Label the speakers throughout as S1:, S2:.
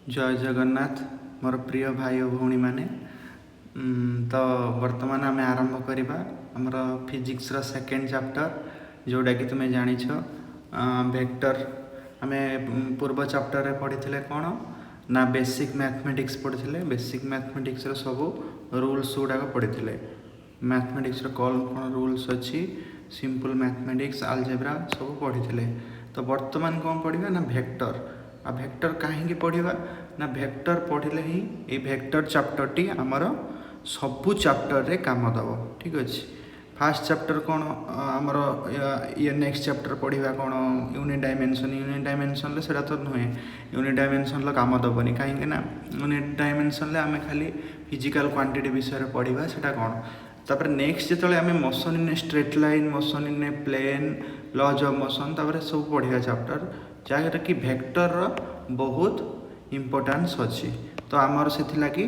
S1: जय जगन्नाथ मोर प्रिय भाई और भौणी मैंने तो वर्तमान आम आरंभ करवा आमर फिजिक्स सेकेंड चैप्टर जोटा कि तुम्हें जानिछ वेक्टर आम पूर्व चैप्टर रे पढ़ी कौन ना बेसिक मैथमेटिक्स पढ़ी बेसिक मैथमेटिक्स सब रूल्स गुड़ाक पढ़ी मैथमेटिक्स कौन कौन रूल्स अच्छी सिंपल मैथमेटिक्स अलजेब्रा सब पढ़ी तो वर्तमान कौन पढ़ा ना वेक्टर आ वेक्टर कहीं पढ़ा ना वेक्टर पढ़ले ही ये वेक्टर चैप्टर टी आमर सबू चैप्टर रे काम दब ठीक अच्छे फास्ट चैप्टर कौन आमर ये नेक्स्ट चैप्टर पढ़ा कौन यूनिट डायमेंशन से तो नुहे यूनिट डायमेंशन काम दबनी कहीं यूनिट डायमेंशन आम खाली फिजिकल क्वांटिटी विषय पढ़ा से कौन तापर नेक्स्ट जो आम motion in straight line motion in plane laws of motion तापर सब पढ़ा चैप्टर जहाँ कि वेक्टर बहुत इम्पोर्टेंस अच्छी तो आमर से लगी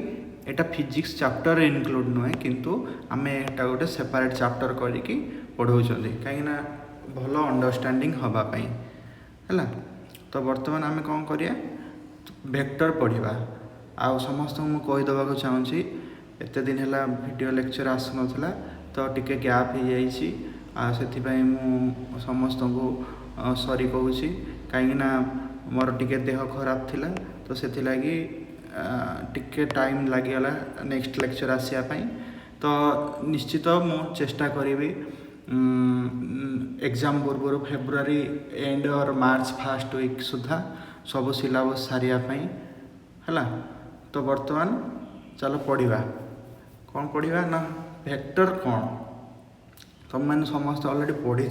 S1: एटा फिजिक्स चैप्टर इनक्लूड नुहे किंतु आम एटा गोटे सेपरेट चैप्टर करके पढ़ाऊँ कहीं भल अंडरस्टैंडिंग हवापाई है तो बर्तमान आम कौन करिया वेक्टर पढ़ा आ समस्त मुझे चाहूँगी एत दिन है वीडियो लेक्चर आसू ना तो टिके गैप हो जाई मु समस्त को सॉरी कहूँ कहीं मोर टिके देह खराब थिला तो से लगी टिके टाइम लगिगला नेक्स्ट लेक्चर आसापी तो निश्चित मु चेष्टा करी एग्जाम पूर्व फेब्रुआरी एंड और मार्च फर्स्ट वीक सुधा सब सिलेबस सारियापी है तो बर्तमान चलो पढ़ा कौन पढ़ा ना वेक्टर कौन तुम मैंने समस्त अलरेडी पढ़ी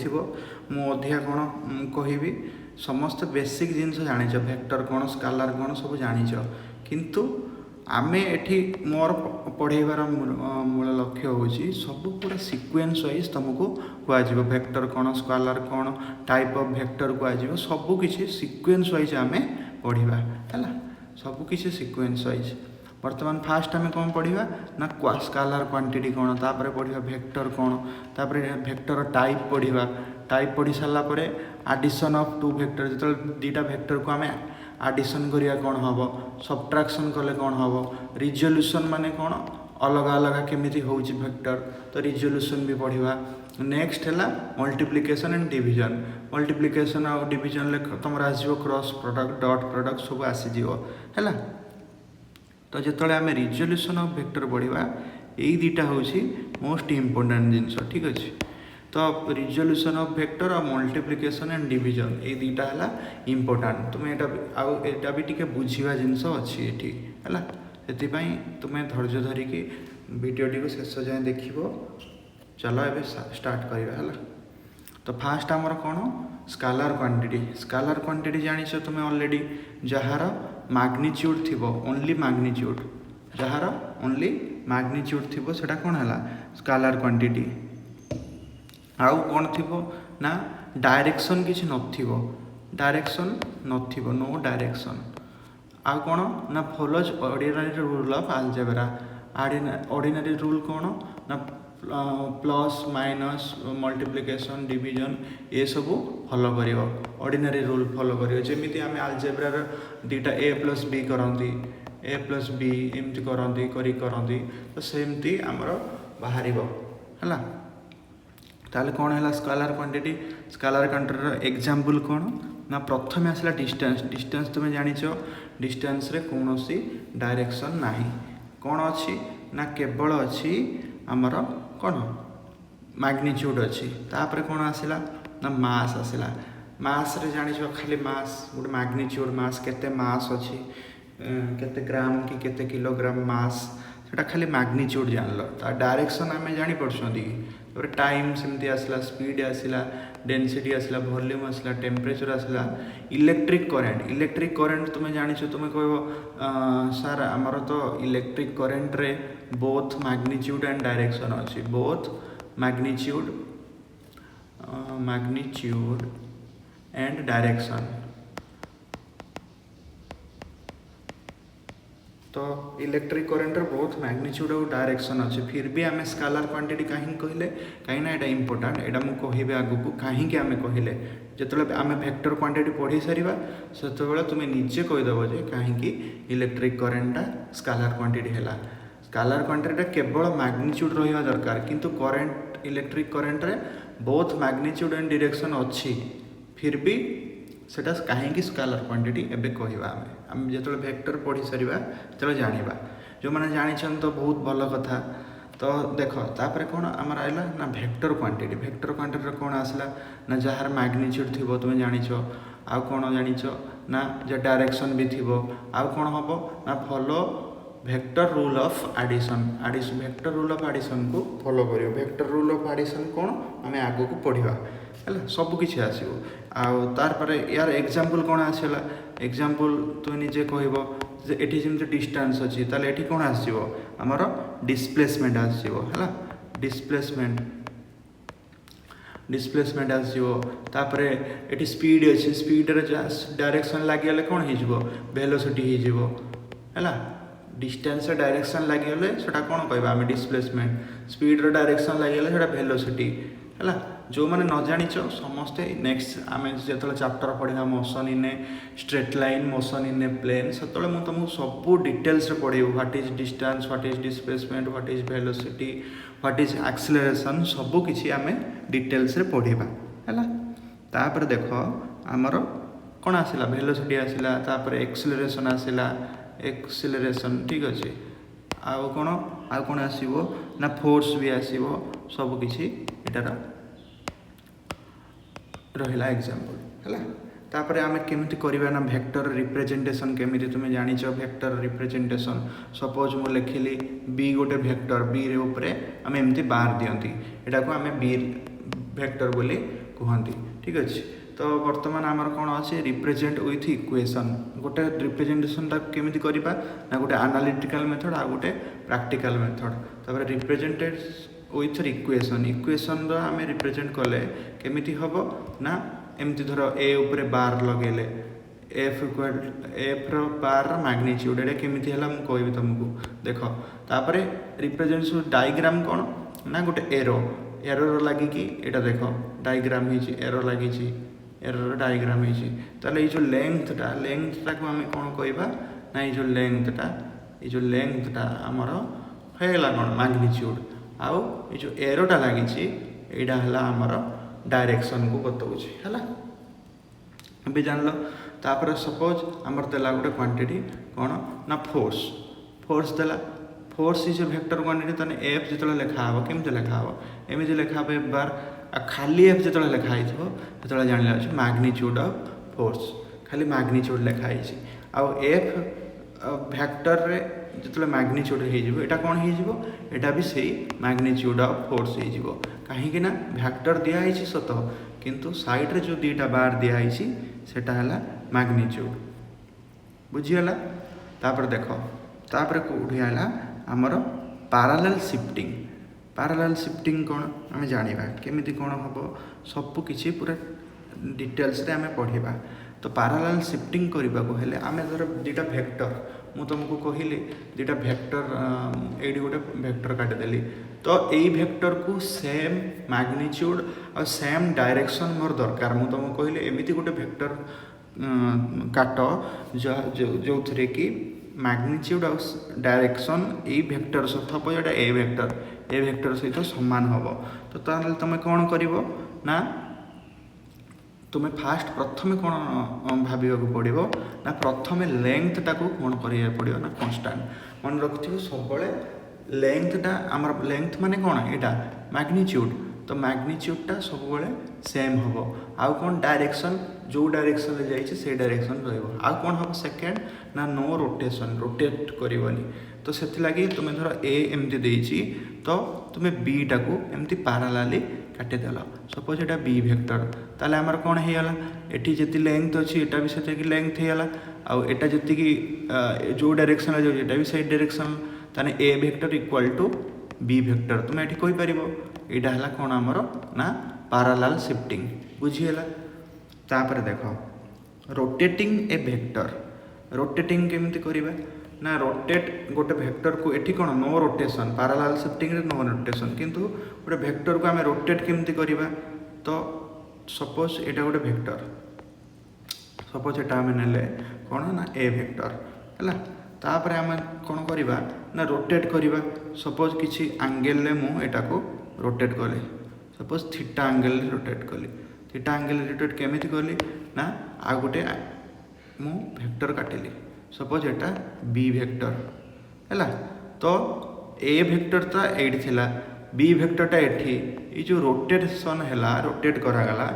S1: मुझे कौन कहि समस्त बेसिक जिनस जाच वेक्टर कौन स्केलर कौन सब जाच किंतु आम एठी मोर पढ़ेबार मूल लक्ष्य होची सब पूरा सीक्वेंस वाइज तुमको कह वेक्टर कौन स्केलर कौन टाइप ऑफ वेक्टर कह सबकि सीक्वेंस वाइज आम पढ़ा है सबकि सीक्वेंस वाइज वर्तमान फास्ट आम कौन पढ़ा ना स्केलर क्वांटिटी कौन तापर पढ़ा वेक्टर कौन तापर वेक्टर टाइप पढ़ा टाइप पढ़ी सारापर आडिशन ऑफ टू वेक्टर जो दुटा वेक्टर को आम आडिशन करिया कौन हम सब्ट्रैक्शन कले कौन हम रिजोल्यूशन माने कौन अलग अलग केमिति होउची वेक्टर तो रिजोल्यूशन भी पढ़ा नेक्स्ट है मल्टीप्लिकेशन एंड डिविजन मल्टीप्लिकेशन और डिविजन तुम आसो क्रॉस प्रोडक्ट डॉट प्रोडक्ट सब आसीज है तो जो आम रिजोल्यूशन ऑफ वेक्टर पढ़ा यही दुटा हूँ मोस्ट इम्पोर्टेंट जिनस ठीक अच्छे तो रिजोल्यूशन ऑफ वेक्टर और मल्टीप्लिकेशन एंड डिविजन ये दुटा है इम्पोर्टेंट तुम्हें यहाँ भी टी बुझा जिनस अच्छी ये है से तुम्हें धैर्य धरिकी वीडियोटी को शेष जाए देख चलो ए स्टार्ट करवा है तो फास्ट आमर कौन स्केलर क्वांटिटी जानिछ तुम्हें ऑलरेडी जार मैग्नीट्यूड थी only magnitude jar only magnitude थी सेटा कौन है स्केलर क्वांटिटी आउ कौन थी ना डायरेक्शन किसी डायरेक्शन नो डायरेक्शन आउ कौन ना follows ordinary rule of algebra ordinary rule कौन ना प्लस माइनस मल्टीप्लिकेशन डिविजन ये सब फॉलो कर ऑर्डिनरी रूल फॉलो कर जमी आम अलजेब्रार दुटा ए प्लस बी करती ए प्लस बी एमती करती तो सेमती आमर बाहर है ताले कौन है स्केलर क्वांटिटी एग्जांपल कौन ना प्रथम आसला डिस्टेंस तुम्हें जानिछ डिस्टेंस रे कौन सी डायरेक्शन नाही कौन अच्छी ना केवल अच्छी आमर कौन मैग्नीट्यूड अच्छी तापर कौन आसला ना मास आसला मास रे जानिछ खाली मास गोटे मैग्नीट्यूड मास केते मास अच्छी केते ग्राम कि केते किलोग्राम मास सेटा खाली मैग्नीट्यूड जानल डायरेक्शन आम जानी पड़छंती कि टाइम सेमती आसला स्पीड आसला डेंसिटी आसला वॉल्यूम आसला टेम्परेचर आसला इलेक्ट्रिक करेंट तुम्हें जानिछ तुम्हें कह सार आमर तो इलेक्ट्रिक करेंट रे बोथ मैग्नीट्यूड एंड डायरेक्शन अच्छी बोथ मैग्नीट्यूड एंड डायरेक्शन तो इलेक्ट्रिक करेन्ट बहुत मैग्नीट्यूड और डायरेक्शन अच्छे फिर भी आम स्केलर क्वांटिटी कहीं कहले कहीं इटा इंपोर्टाट यहाँ मुझे कह आग को कहीं आम कहले जो आम वेक्टर क्वांटिटी पढ़ी सारा से तुम्हें निजे कहीदेव जे कहीं इलेक्ट्रिक करेन्टा स्केलर क्वांटिटी है स्केलर क्वांटिटी केवल मैग्नीट्यूड रहा दरकार किंतु करेन्ट इलेक्ट्रिक करेन्ट रे बहुत मैग्नीट्यूड एंड डायरेक्शन अच्छी फिर भी सेटा कहीं स्केलर क्वांटिटी एवं कहवा आम जो वेक्टर पढ़ी सारा जो जाना जो मैंने जानी तो बहुत भल कथा तो देख तापर कौन आम आइला ना वेक्टर क्वांटिटी कौन आसला ना जार मैग्नीट्यूड थी तुम्हें जानिच आउ कौन जानिच ना जो डायरेक्शन भी थी आउ कौन हम ना follow vector rule of addition vector rule of addition को फॉलो कर वेक्टर रूल ऑफ एडिशन कौन आम आग को पढ़ा है सबकि आसो आर यार एग्जांपल कौन आसला एग्जांपल तुम निजे कह एटी जमी डिस्टेंस अच्छी ताले एटी कौन आसो आमर डिस्प्लेसमेंट आसो है डिस्प्लेसमेंट आसो तापर एटी स्पीड अच्छी स्पीड डायरेक्शन लगे कौन हो वेलोसिटी हो है डिस्टेंस डायरेक्शन लगे से कौन कह आम डिस्प्लेसमेंट स्पीड डायरेक्शन लगे से वेलोसिटी है जो मैंने न जानिच समस्ते नेक्स्ट आम जो चैप्टर पढ़ा motion in a straight line motion in a plane से मुझे तुमको सब डिटेल्स पढ़े what is distance what is displacement what is velocity what is acceleration सबकि आम डिटेल्स पढ़ा है तापर देख आमर कौन आसला वेलोसिटी आसला तापर एक्सेलरेशन ठीक अच्छे आउ कौन आसो ना फोर्स भी आसो सबकि एटार रहा एग्जांपल है तापर आम केमिति करवा ना वेक्टर रिप्रेजेंटेशन केमिति तुम्हें जानिच वेक्टर रिप्रेजेंटेशन सपोज मु लिखिली बी गोटे वेक्टर बी रे ऊपर आम एमती बार दियंती एटा को आम बी वेक्टर बोली कहती ठीक अच्छे तो बर्तमान आमर कौन अच्छे रिप्रेजेंट विथ इक्वेशन गोटे रिप्रेजेंटेशन केमिति करवा ना गोटे एनालिटिकल मेथड आ गोटे प्रैक्टिकल मेथड तापर रिप्रेजेंटेड विथ इक्वेशन आम रिप्रेजेंट कले केमिति हम ना एमती धर ए उपरे बार लगेले एफ बार मैग्नीट्यूड एटा केमिति हला मु कहबी तुमको देख तापर रिप्रेजेंट डायग्राम कौन ना गोटे एरो लगिकी एटा देख डायग्राम होइछि एरो लगिछि एरो डायग्राम होइछि ताले जो लेंथटा को आम कौन कहबा ना ये जो लेंथटा आमर हैला कौन मैग्नीट्यूड आउ ये जो एरोटा लगी यहाँ आमर डायरेक्शन को बताऊँ है जान लो तापर सपोज आमर देला गोटे क्वांटिटी कौन ना फोर्स देला फोर्स इज वेक्टर क्वांटिटी तने एफ जो लिखा हे केमती लिखा हे एमती लिखा हे एफ बार खाली एफ जो लिखाई जो जान मैग्नीट्यूड ऑफ फोर्स खाली मैग्नीट्यूड लिखाई आउ एफ वेक्टर रे जो मैग्नीट्यूड होटा कौन होटा भी सही मैग्नीट्यूड ऑफ फोर्स हो कहीं वेक्टर दिखाई सत किंतु साइड रे जो दीटा बार दिखाई सेटा है मैग्नीट्यूड बुझीगला तापर देख तापर कौटी है आमर पैरेलल शिफ्टिंग कौन आम जाना केमिति कौन हम सबकि पूरा डिटेल्स रे आम पढ़ा तो पैरेलल शिफ्टिंग करने को हेले आम धर दुटा वेक्टर मु तुमको कहली दुटा वेक्टर ये गोटे वेक्टर काटिदेली तो यही वेक्टर को सेम मैग्नीट्यूड और सेम डायरेक्शन मोर दरकार मु तुमको कहली एमती गोटे वेक्टर काट जो थे कि मैग्नीट्यूड और डायरेक्शन यही vector suppose Etah A vector सहित सामान हम तो तुम कौन कर ना तुम्हें फास्ट प्रथम कौन भाविया पड़ो ना प्रथम लेंथटा को कौन करा पड़ो ना कन्स्टांट मन रखिथ सब लेंथटा आमर लेंथ माने कौन यहाँ मैग्नीट्यूड तो मैग्नीट्यूडटा सब सेम हम आउ कौन डायरेक्शन जो डायरेक्शन जाइए से डायरेक्शन रहा कौन हम सेकेंड ना नो रोटेशन रोटेट करनी तो से लगी तुम्हें धर ए एमती देची तो तुम्हें बी टाक एमती पैरेलली काटिदेल सपोज एटा बी वेक्टर ताले आमर कौन होगा एटी जी लेंथ अच्छी एटा भी से लेंथ होगा आउ एटा जी जो डायरेक्शन जाए भी से डायरेक्शन ताने A vector equal to B vector तुम्हें ये कहीपर यहाँ है कौन आमर ना पैरेलल शिफ्टिंग बुझीगला तापर देख रोटेटिंग ए वेक्टर रोटेटिंग केमिति करबा ना रोटेट गोटे भेक्टर को एठी कौन नो रोटेशन पैरेलल शिफ्टिंग रे नो रोटेशन किंतु गोटे भेक्टर को आम रोटेट केमती करवा तो सपोज एटा गोटे भेक्टर सपोज एटा आम नेले कौन ना ए भेक्टर है तापर आम कौन करवा ना रोटेट करवा सपोज किसी एंगल रे मु एटा को रोटेट कली सपोज थीटा एंगल रोटेट कली थीटा एंगल रोटेट केमिति कली ना आ गोटे मु भेक्टर काटिली सपोज एटा बी भेक्टर है तो ए भेक्टर तो एठी थिला बी भेक्टरटा एठी ये जो रोटेशन है रोटेट करागला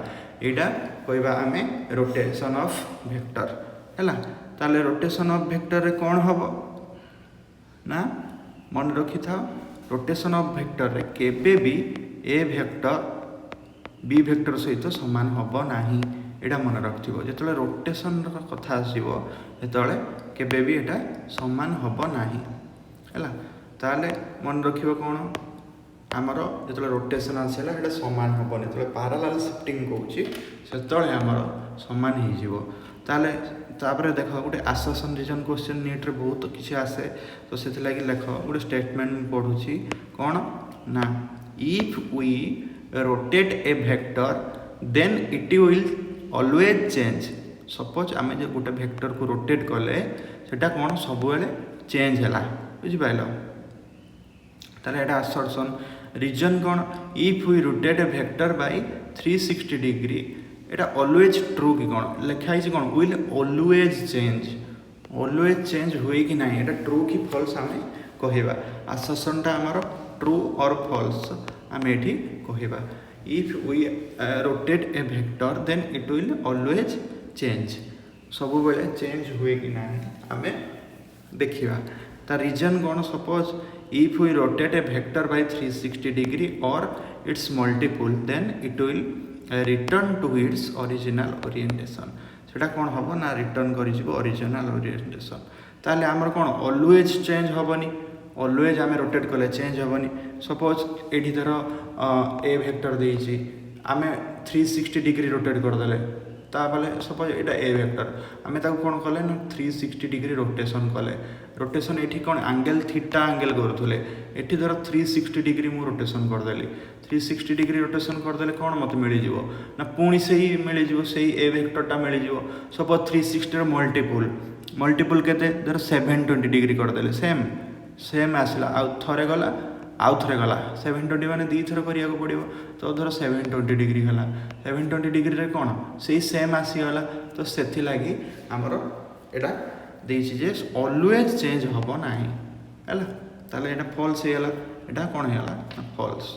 S1: यहाँ कहवा आम रोटेशन ऑफ भेक्टर है ताले रोटेशन ऑफ भेक्टर रे कौन हम ना मन रखी था रोटेशन ऑफ भेक्टर रे केबे भी ए भेक्टर बी भेक्टर सहित सामान हम नाही एटा मन रखिथो जो रोटेशन कथा आसो जो केबे भी एटा सामान हम नाही है ताले मन रखिबो कौन आमर जो रोटेशन आसला एटा सामान हेनी जो पैरेलल शिफ्टिंग कहूँ से आमर सामान हो ताले तापर देख गोटे आसोसन रीजन क्वेश्चन नीट रे बहुत किसी आसे तो से लगी लेख गोटे स्टेटमेंट पढ़ुची कौन ना if we rotate a vector then it will always change suppose आम जो गोटे भेक्टर को रोटेट कले सेटा कौन सब चेंज है बुझिपाल ताले एटा असर्शन रीजन कौन if we rotate a vector by 360 degree एटा ऑलवेज ट्रू कि कौन लिखाई कौन विल ऑलवेज चेंज हुए कि ना एटा ट्रू कि फॉल्स आम कहवा आसर्शनटा आमर ट्रू और फॉल्स आम ये कहवा if we rotate a vector then it will always change सब बेले चेंज हुए कि ना आम देखा ता रीजन कौन suppose if we rotate a vector by 360 degree और its multiple then it will return to its original orientation सेटा कौन हम ना रिटर्न कर ओरिजिनल ओरिएंटेशन ताले आमर कौन ऑलवेज चेंज हेनी ऑलवेज आम रोटेट कले चेंज हेनी सपोज ये धर ए भेक्टर देछि आम 360 डिग्री रोटेट करदे तापले सपोज यहाँ ए भेक्टर आम कौन कले ना 360 डिग्री रोटेशन कले रोटेशन ये कौन एंगल थीटा एंगल करुले ये धर 360 डिग्री मु रोटेशन करदेली 360 डिग्री रोटेशन करदे कौन मत मिल ना पुणी से ही मिल से ए भेक्टरटा मिल सपोज 360 मल्टीपुल केते धर 720 डिग्री करदे सेम आसला थे गला आउ थे गला 720 माने दी थर करिया को पड़िबो तो धर 720 डिग्री गला 720 डिग्री रे कौन से सेम आसीगला तो सेथि लागी हमर एटा देछि जे ऑलवेज चेंज हबो नाही हैला ताले एटा फॉल्स हेला एटा कोन हेला फॉल्स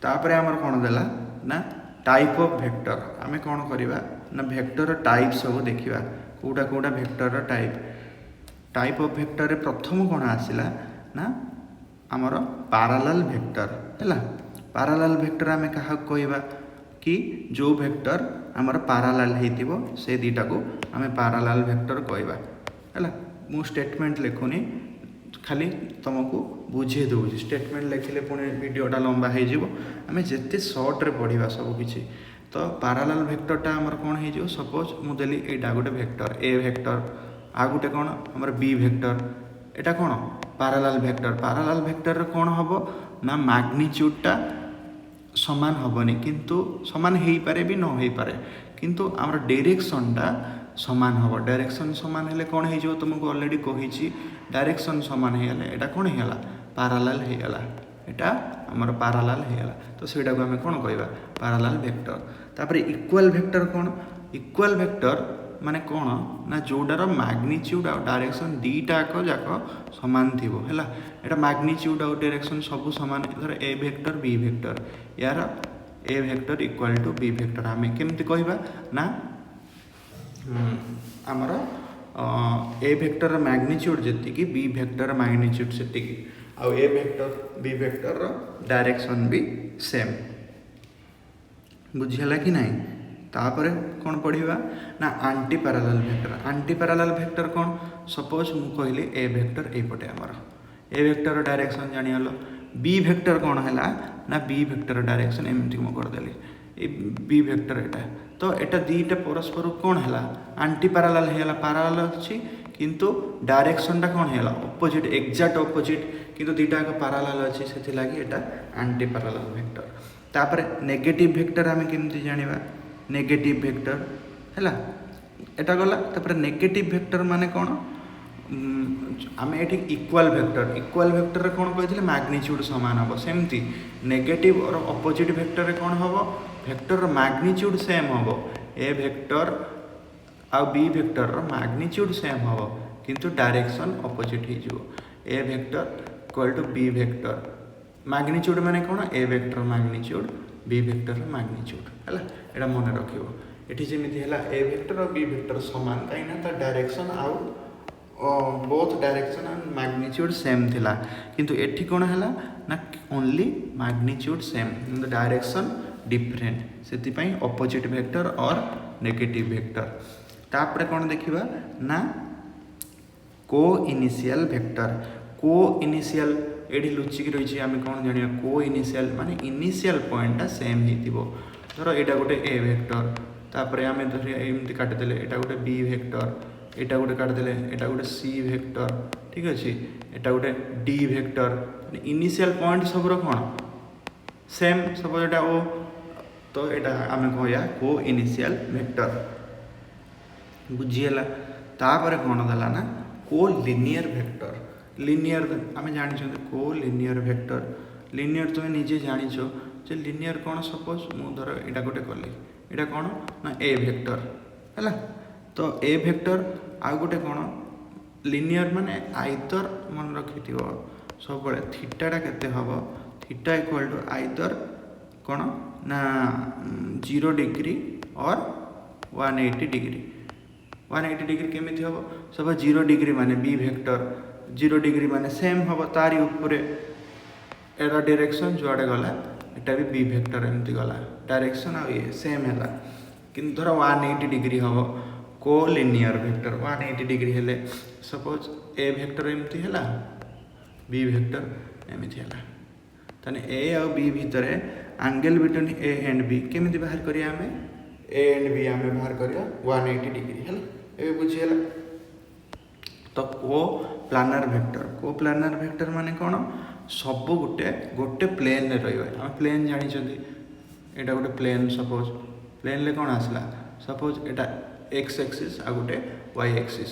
S1: तापरे हमर कोन देला ना टाइप ऑफ भेक्टर आमे कोन करिवा ना भेक्टर टाइप सब देखिबा कोडा भेक्टर टाइप ऑफ भेक्टर रे प्रथम कोन आसिला ना आमर पैरेलल भेक्टर हैला पैरेलल भेक्टर आमे कहा कहबा कि जो भेक्टर आमर पैरेलल हेतिबो से दीटा को आमे पैरेलल भेक्टर कहबा हैला मु स्टेटमेंट लिखुनी खाली तुमको बुझे दूँ स्टेटमेंट लिखिले पुणी वीडियोटा लंबा हो आम जिते सर्ट रे पढ़ा सब किसी तो पैरेलल भेक्टरटा आमर कौन हो सपोज मुदेली यहाँ गोटे भेक्टर ए भेक्टर आ गोटे कौन आमर बी भेक्टर एटा कौन पैरेलल भेक्टर रे कौन हम ना मैग्नीट्यूडटा समान हेनी किंतु समान हो पारे भी न हो पारे किंतु आमर डायरेक्शनटा समान हम डायरेक्शन समान हेले कौन हो तुमको ऑलरेडी कही डायरेक्शन समान होगले एटा कौन होगा पैरेलल होगला एटा आमर पैरेलल होगला तो सेटा को आम कौन कहवा पैरेलल भेक्टर तापर इक्वल भेक्टर कौन इक्वल भेक्टर माने कौन ना जोडार मैग्नीट्यूड आ डायरेक्शन दीटाक जाक समान थी है एटा मैग्नीट्यूड आ डायरेक्शन सब समान धर ए भेक्टर बी भेक्टर यार A vector equal to B vector आम केमती कहवा ना आमर ए भेक्टर मैग्नीट्यूड जी बी भेक्टर मैग्नीट्यूड से आउ A vector B vector direction भी सेम बुझीगला कि नहीं तापर कौन पढ़ा ना आंटी पैरेलल भेक्टर कौन सपोज मु कहली ए भेक्टर एपटे आमर ए भेक्टर डायरेक्शन जानिगल बी भेक्टर कौन है ना बी भेक्टर डायरेक्शन एमती मु करदेली ए बी वेक्टर एटा तो एटा दीटा परस्पर कौन है आंटी पैरालाल है पैरालाल अच्छी किंतु डायरेक्शनटा कौन है ऑपोजिट एक्जाक्ट ऑपोजिट किंतु दीटा पैरालाल अच्छी से लगी एटा आंटी पैरालाल वेक्टर तापर नेगेटिव वेक्टर आम केमती जानिबा नेगेटिव वेक्टर है एटा गला तापर नेगेटिव वेक्टर माने कौन आम ये इक्वाल वेक्टर कौन कहते मैग्नीट्यूड सामान हम सेमती नेगेटिव और अपोजिट वेक्टर कौन हम वेक्टर मैग्नीट्यूड सेम हम ए वेक्टर आ बी वेक्टर मैग्नीट्यूड सेम हम किंतु डायरेक्शन अपोजिट हो A vector equal to B vector magnitude माने कौन A vector magnitude B vector magnitude है एटा मन रखियो एठी जेमिति हैला ए वेक्टर और बी वेक्टर समान कहीं डायरेक्शन आउ both direction and magnitude same थिला किंतु एठी कोन हैला ना only magnitude same direction different सेति पई ऑपोजिट वेक्टर और नेगेटिव वेक्टर तापरे कोन देखिबा ना को इनिशियल वेक्टर को इनिशियल एठी लुचिक रहिछि आमे कोन जानिया को इनिशियल माने इनिशियल पॉइंटटा सेम हितिबो धरो एटा गोटे ए वेक्टर तापरे आमे धरि एमति काटि देले एटा गोटे बी वेक्टर एटा गोटे काटिदेले एटा गोटे सी वेक्टर ठीक अच्छे एटा गोटे डी वेक्टर इनिशियल पॉइंट सब कौन सेम सब एटा ओ तो एटा आम कहया को इनिशियल वेक्टर बुझीगला तापर कौन देला ना को लिनियर वेक्टर लिनियर आम जानी को लिनियर वेक्टर लिनियर तुम निजे जानिछ जे लिनियर कौन सपोज मु धर एटा गोटे कली एटा कौन ना ए वेक्टर है तो ए वेक्टर आउ गोटे कौन लिनियर माने आइदर मन रखि सब थीटाटा केते हबो थीटा इक्वल टू आइदर कौन ना 0 डिग्री और 180 डिग्री 180 डिग्री केमिति हबो सब 0 डिग्री माने बी वेक्टर 0 डिग्री माने सेम हबो तारी ऊपर एरा डायरेक्शन जुआडे गला एटा भी बी वेक्टर एमति गला डायरेक्शन आ ये सेम हैला किंतु धर 180 डिग्री हबो को लिनियर वेक्टर 180 डिग्री हेले सपोज ए वेक्टर एमती है बी वेक्टर एमती है ताने ए आ बी भितर angle between A and B केमिति बाहर करिया हमें ए एंड बी आम बाहर करिया 180 डिग्री है ए बुझीगला तो को प्लानर वेक्टर माने कौन सब गोटे प्लेन रे रहिबा हम प्लेन जानि छथि एटा गोटे प्लेन सपोज प्लेन ले कौन आसला सपोज एटा एक्स एक्सिस आ गोटे वाई एक्सिस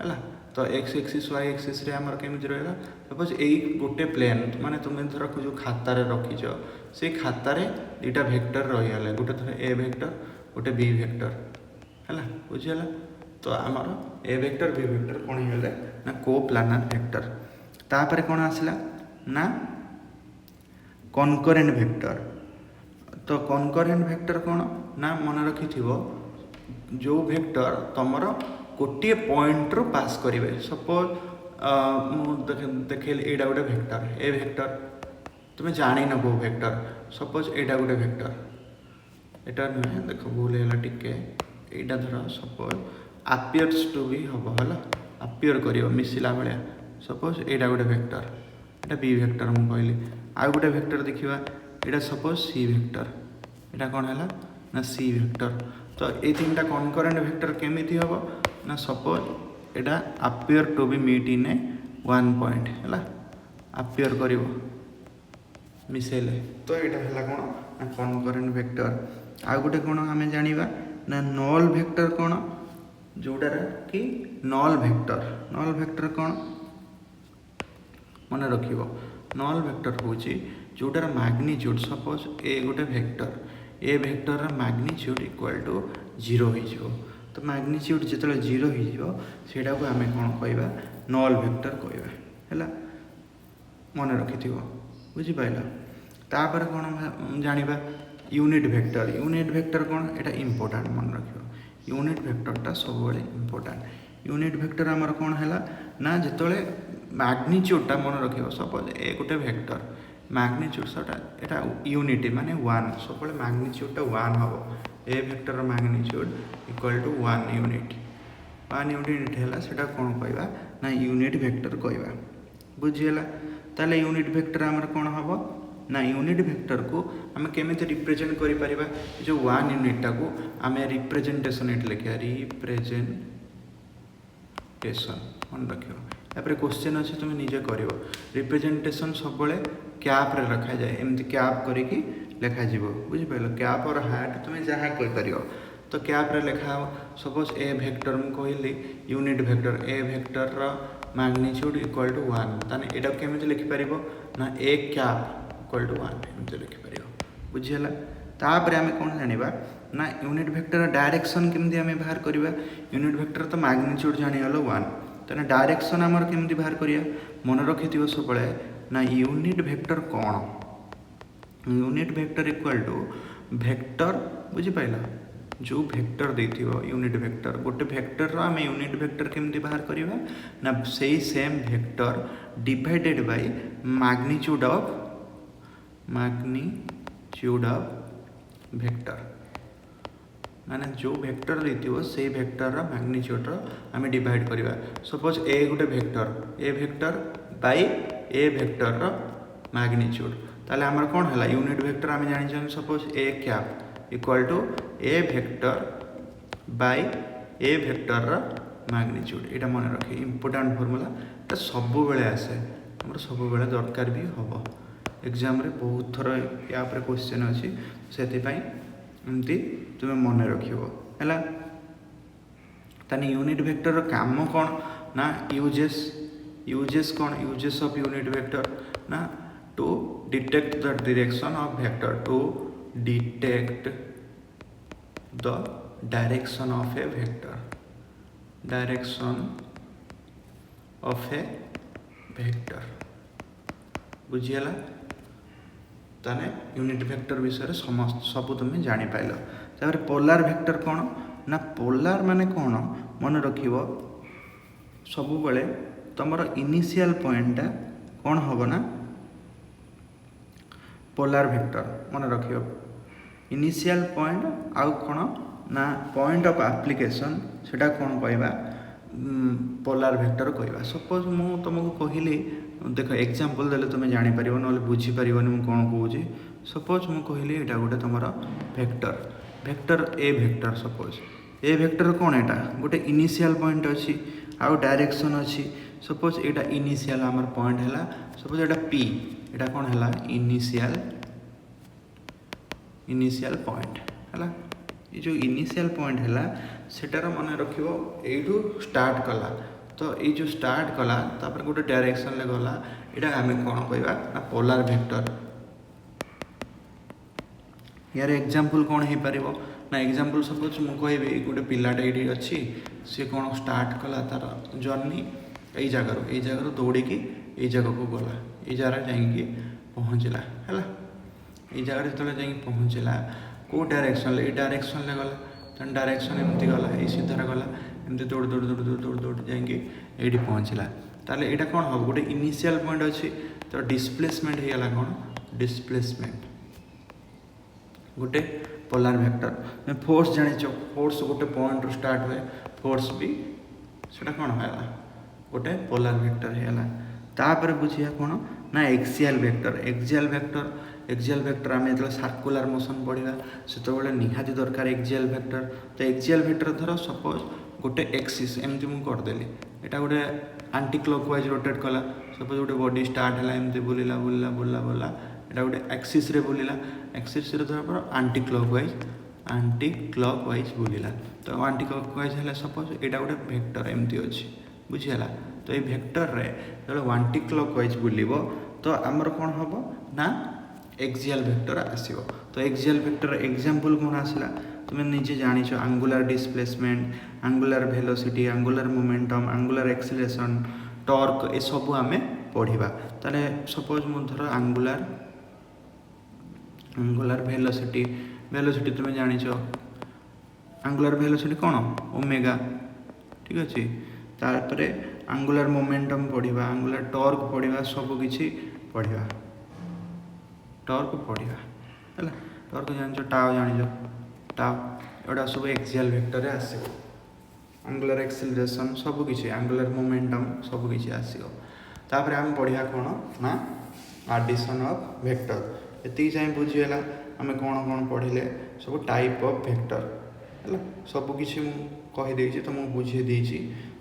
S1: है तो एक्स एक्सिस वाई एक्सिस रे हमर केमिति रहला सपोज एई गोटे प्लेन माने तुम धर जो खाता रे रखिछ से खाता रे दुटा वेक्टर रही गले गोटे थर ए वेक्टर गोटे बी वेक्टर है बुझीगला तो आमर ए वेक्टर बी वेक्टर कौन होले ना को प्लानर वेक्टर तापर कौन आसला ना कनकरेंट वेक्टर तो कनकरेंट वेक्टर कौन ना मन रखिथिबो जो वेक्टर तुमर गोटे पॉइंट रू पास करेंगे सपोज देखेली एटा गोटे वेक्टर ए वेक्टर तुम्हें जान न को वेक्टर सपोज एटा गोटे वेक्टर एटा नुहे देख भूल है टिके एटा धर सपोज आपियर्स टू बी हम है आपियर कर मिसिला भाया सपोज एटा गोटे वेक्टर एटा बी वेक्टर मुझे कहली आउ गोटे वेक्टर देखा एटा सपोज सी वेक्टर एटा कौन है ना सी वेक्टर तो ये तीन टा कनकरेंट वेक्टर केमिति हबो ना सपोज एटा appear to be meet in a one point है अपियर करिवो मिसेले तो यहाँ है कौन ना कनकरेंट वेक्टर आ गोटे कौन आम जाना ना नल वेक्टर कौन जोटार कि नल वेक्टर कौन मन रख नल वेक्टर हूँ जोटार मैग्नीट्यूड सपोज ए गोटे vector A vector magnitude equal to 0 हो तो मैग्नीट्यूड जो 0 होटा को आम कौन कहवा नल वेक्टर कहवा है मन रखि बुझिपाल तापर कौन जाना यूनिट वेक्टर कौन एटा इंपोर्टेंट मन रख यूनिट वेक्टरटा सब इंपोर्टेंट यूनिट वेक्टर आमर कौन है ना जिते मैग्नीट्यूडटा मन रख सपोज ए गोटे वेक्टर मैग्नीट्यूड सटा एटा यूनिटी माने 1 सब मैग्नीट्यूडटा 1 हम A vector magnitude equal to 1 unit है सेटा कौन कहवा ना यूनिट वेक्टर कहवा बुझीगला ताले यूनिट वेक्टर आमर कौन हम ना यूनिट वेक्टर को आम केमी रिप्रेजेंट कर जो 1 यूनिटा को आम रिप्रेजेंटेशन ये लिखा रिप्रेजेंटेशन मन रख क्वेश्चन अच्छे तुम निजे कर रिप्रेजेंटेशन सब कैप रे रखा जाए एमती कैप करके लिखा बुझिपार कैप और हार्ट तुम जहाँ कर तो कैप रे लिखा सपोज ए वेक्टर मुझे कहली unit vector A vector magnitude equal to 1 ताने एटा केमिति लिखिपर ना ए कैप इक्वल टू 1 एमती लिखिपर बुझीगला तापर आम कौन जाना ना यूनिट वेक्टर डायरेक्शन केमती आम बाहर करवा यूनिट वेक्टर तो मैग्नीट्यूड जानीगल 1 तेना डायरेक्शन आमर केमती बाहर करिया मन रखि सब ना यूनिट वेक्टर कौन unit vector equal to vector बुझिपाइल जो वेक्टर देथिबो यूनिट वेक्टर गोटे वेक्टर आम यूनिट वेक्टर केमती बाहर करवा ना सेही same vector divided by magnitude of vector माने जो वेक्टर देथिबो से वेक्टर मैग्नीट्यूड आम डिवाइड करवा सपोज ए गोटे vector by A vector magnitude ताले आमर कौन है यूनिट वेक्टर आम जानी suppose A cap equal to A vector by A vector magnitude ये मन रखे इंपोर्टेंट फॉर्मूला ये सब बेले आसे आम सब बेले दरकार भी हम एग्जाम रे बहुत थर या क्वेश्चन अच्छी से एमती तुम मन रखा तानी यूनिट वेक्टर काम कौन ना यूजेस कौन यूजेस ऑफ यूनिट वेक्टर ना to detect the direction of vector to detect the direction of A vector बुझीगला ताने यूनिट वेक्टर विषय समस्त सब तुम जानी पाइल तापर पोलार वेक्टर कौन ना पोलार माने कौन मन रखिबो सब बेले तुमर इनिशियल पॉइंट कौन हम ना पोलार वेक्टर मन रखियो इनिशियल पॉइंट आउ कौन ना पॉइंट ऑफ एप्लिकेशन सेटा कौन कहवा पोलार वेक्टर कहवा सपोज मु तुमको कहली देख एग्जांपल देले तुम जानी परिबो न बुझी परिबो मु कोन कहूची सपोज मु कहली एटा गोटे तुमरा vector A vector suppose A vector कौन एटा गोटे इनिशियल पॉइंट अच्छी आउ डायरेक्शन अच्छी सपोज एटा इनिशियल आमर पॉइंट हैला सपोज एटा पी एटा कौन हैला इनिशियल पॉइंट हैला ये जो इनिशियल पॉइंट हैला सेटार मन रखिबो एठू स्टार्ट कला तो ये जो स्टार्ट कला तापर गोटे डायरेक्शन ले गला एटा आमे कोन कहबा ना पोलार वेक्टर यार एग्जांपल कौन हो पारिबो ना एग्जांपल सपोज मु कहबी गोटे पिलाटा ये अच्छी सी कौन स्टार्ट कला तार जर्नी ये जगार दौड़ी ये जगह को गला ये जगह जाइए पहुँचला है ये जगह जो पहुँचला कौ डायरेक्शन ये डायरेक्शन ले गला तेना डायरेक्शन एमती गला ये सीधार गला एमती दौड़ दौड़ दौड़ दौड़ दौड़ दौड़ जाइए ये पहुँचला ताले यहाँ कौन हम गोटे इनिशियल पॉइंट अच्छी तो डिस्प्लेसमेंट होगा कौन डिस्प्लेसमेंट गोटे पोलार वेक्टर फोर्स जानिच फोर्स गोटे पॉइंट स्टार्ट हुए फोर्स भी सेटा कौन है गोटे पोलार वेक्टर है तापर बुझिया कौन ना एक्सियल वेक्टर आम जो सर्कुलर मोशन पढ़ा से निहाती दरकार एक्सियल वेक्टर तो एक्सियल वेक्टर धर सपोज गोटे एक्सिस एमती मुझे करदेली यहाँ गोटे आंटी क्लॉकवाइज रोटेट कला सपोज गोटे बॉडी स्टार्ट है एमती बुलिला बुलिला बुलिला बुलिला यहाँ गोटे एक्सिस रे बुलिला एक्सिस रे धर आंटी क्लॉकवाइज बुलिला तो आंटी क्लॉकवाइज है सपोज यहाँ गोटे वेक्टर एमती अच्छी बुझीगला तो ये वेक्टर रे जो आंटी क्लॉकवाइज बुलिबो तो आमर कौन हम ना एक्सियल वेक्टर आसीबो तो एक्सियल वेक्टर एग्जांपल कौन आसला तुम निजे जानिछ angular displacement angular velocity angular momentum angular acceleration torque ये सब आमे पढ़िबा ताले सपोज मु धर एंगुलर वेलोसिटी तुम जानिछ एंगुलर वेलोसिटी कौन ओमेगा ठीक अच्छे तापर एंगुलर मोमेंटम पढ़िबा एंगुलर टॉर्क पढ़िबा सब किछि पढ़िबा टॉर्क पढ़िबा है टॉर्क जानिछ टाउ जानिछ टाउ एटा सब एक्सियल वेक्टर आसीबो एंगुलर एक्सेलरेशन सब किछि एंगुलर मोमेंटम सब किछि आसीबो तापर हम पढ़िया कौन ना आडिशन ऑफ वेक्टर एति जाए बुझीगला आम कौन कौन पढ़िले सब टाइप ऑफ वेक्टर है सबकि कहीदे तो मुझे बुझे देती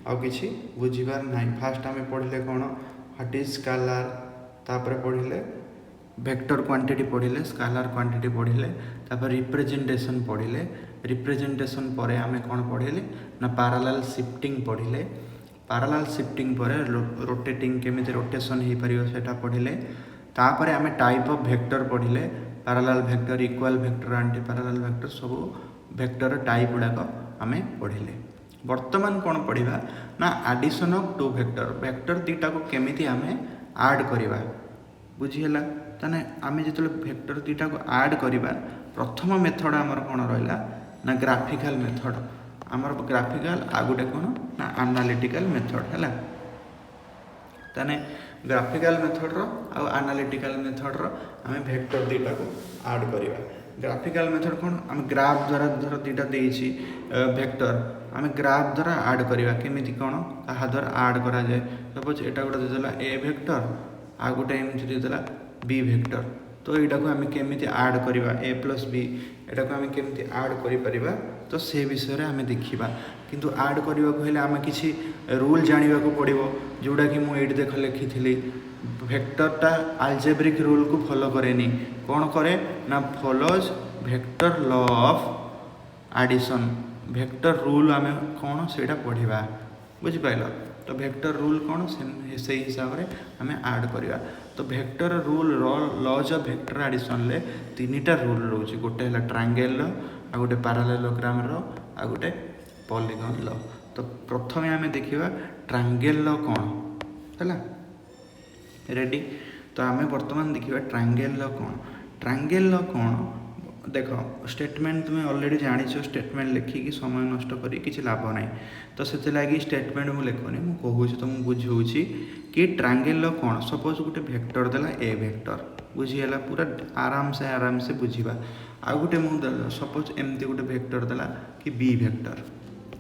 S1: आउ कि बुझीबार ना फास्ट आम पढ़िले कौन व्हाट इज स्केलार तापर पढ़िले वेक्टर क्वांटिटी पढ़िले स्केलार क्वांटिटी पढ़िले तापर रिप्रेजेंटेशन पढ़िले रिप्रेजेंटेशन पर आम कौन पढ़िले ना पैरेलल शिफ्टिंग पढ़िले पैरेलल शिफ्टिंग पर रोटेटिंग केमिति रोटेशन हो पार सेटा पढ़िले तापर आम टाइप ऑफ वेक्टर पढ़िले parallel vector equal vector anti parallel vector सब वेक्टर टाइप गुड़ाक आम पढ़िले वर्तमान कौन पढ़ा ना addition of two vector vector दुटा को केमिति आम ऐड करवा बुझीगला ताने आम जो वेक्टर दुटा को ऐड करवा प्रथम मेथड आमर कौन रहा ना ग्राफिकल मेथड आमर ग्राफिकल आ गोटे कौन ना एनालिटिकल मेथड है ताने ग्राफिकल मेथड रो आ एनालिटिकल मेथड रो आम वेक्टर दुटा को ऐड करवा ग्राफिकल मेथड कौन आम ग्राफ द्वारा धर दुटा देछि वेक्टर आम ग्राफ द्वारा ऐड करवा केमिति कौन ता द्वारा ऐड करा जाए सपोज एटा गोटे देदेला ए वेक्टर आ गोटे एमती देदेला बी वेक्टर तो यहाँ को आम केमिति ऐड करवा ए प्लस बी एटा को आम केमिति ऐड करिपरिबा तो से विषय रे आम देखिबा किंतु ऐड करबा को हेले आम किछि रूल जानिबा को पड़िबो जोडा कि मु एठी देख लिखिथिली वेक्टरटा अलजेब्रिक रूल को फॉलो करेनी कौन करे ना follows vector law of addition vector rule आम कौन सेटा पढ़िबा बुझिपाइल तो वेक्टर रूल कौन से हिसाब से आम ऐड करवा तो vector rule laws of vector addition ले तीनटा रूल रोचे गोटे है ट्रायंगल लो आ गोटे पैरेललोग्राम रो आ गोटे पॉलीगॉन लो तो प्रथम आम देखा ट्रायंगल लो कौन है रेडी तो आम बर्तमान देखा ट्रायंगल लो कौन ट्रायंगल लो कौन देख स्टेटमेंट तुम्हें ऑलरेडी जानिछ स्टेटमेंट लिखिकी समय नष्ट करी किसी लाभ ना तो से लगी स्टेटमेंट मुझे लिखुनी मुझे तुमको बुझाऊँगी कि ट्रायंगल कौन सपोज गोटे वेक्टर देला ए वेक्टर बुझीगला पूरा आराम से बुझा आ गोटे मुझे सपोज एमती गोटे वेक्टर देला कि बी वेक्टर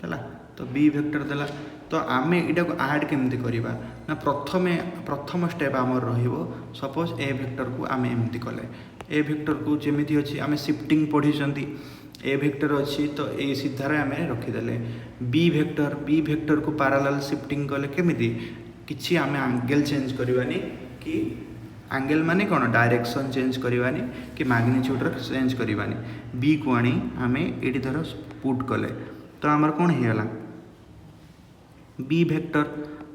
S1: है तो बी वेक्टर देला तो आम यहाँ को ऐड केमती करवा ना प्रथम स्टेप आमर सपोज ए वेक्टर को आम एमती कले ए वेक्टर को जमीती अच्छी आम शिफ्टिंग पढ़ी ए वेक्टर अच्छी तो ये सीधार आम रखीदे बी वेक्टर को पैरेलल शिफ्टिंग कले केमिति किछि आम एंगल चेंज करवानी कि एंगल माने कौन डायरेक्शन चेंज करवानी कि मैग्नीट्यूड चेंज करवानी बी को आनी आम ये धर पुट कले तो आमर कौन होगा बी वेक्टर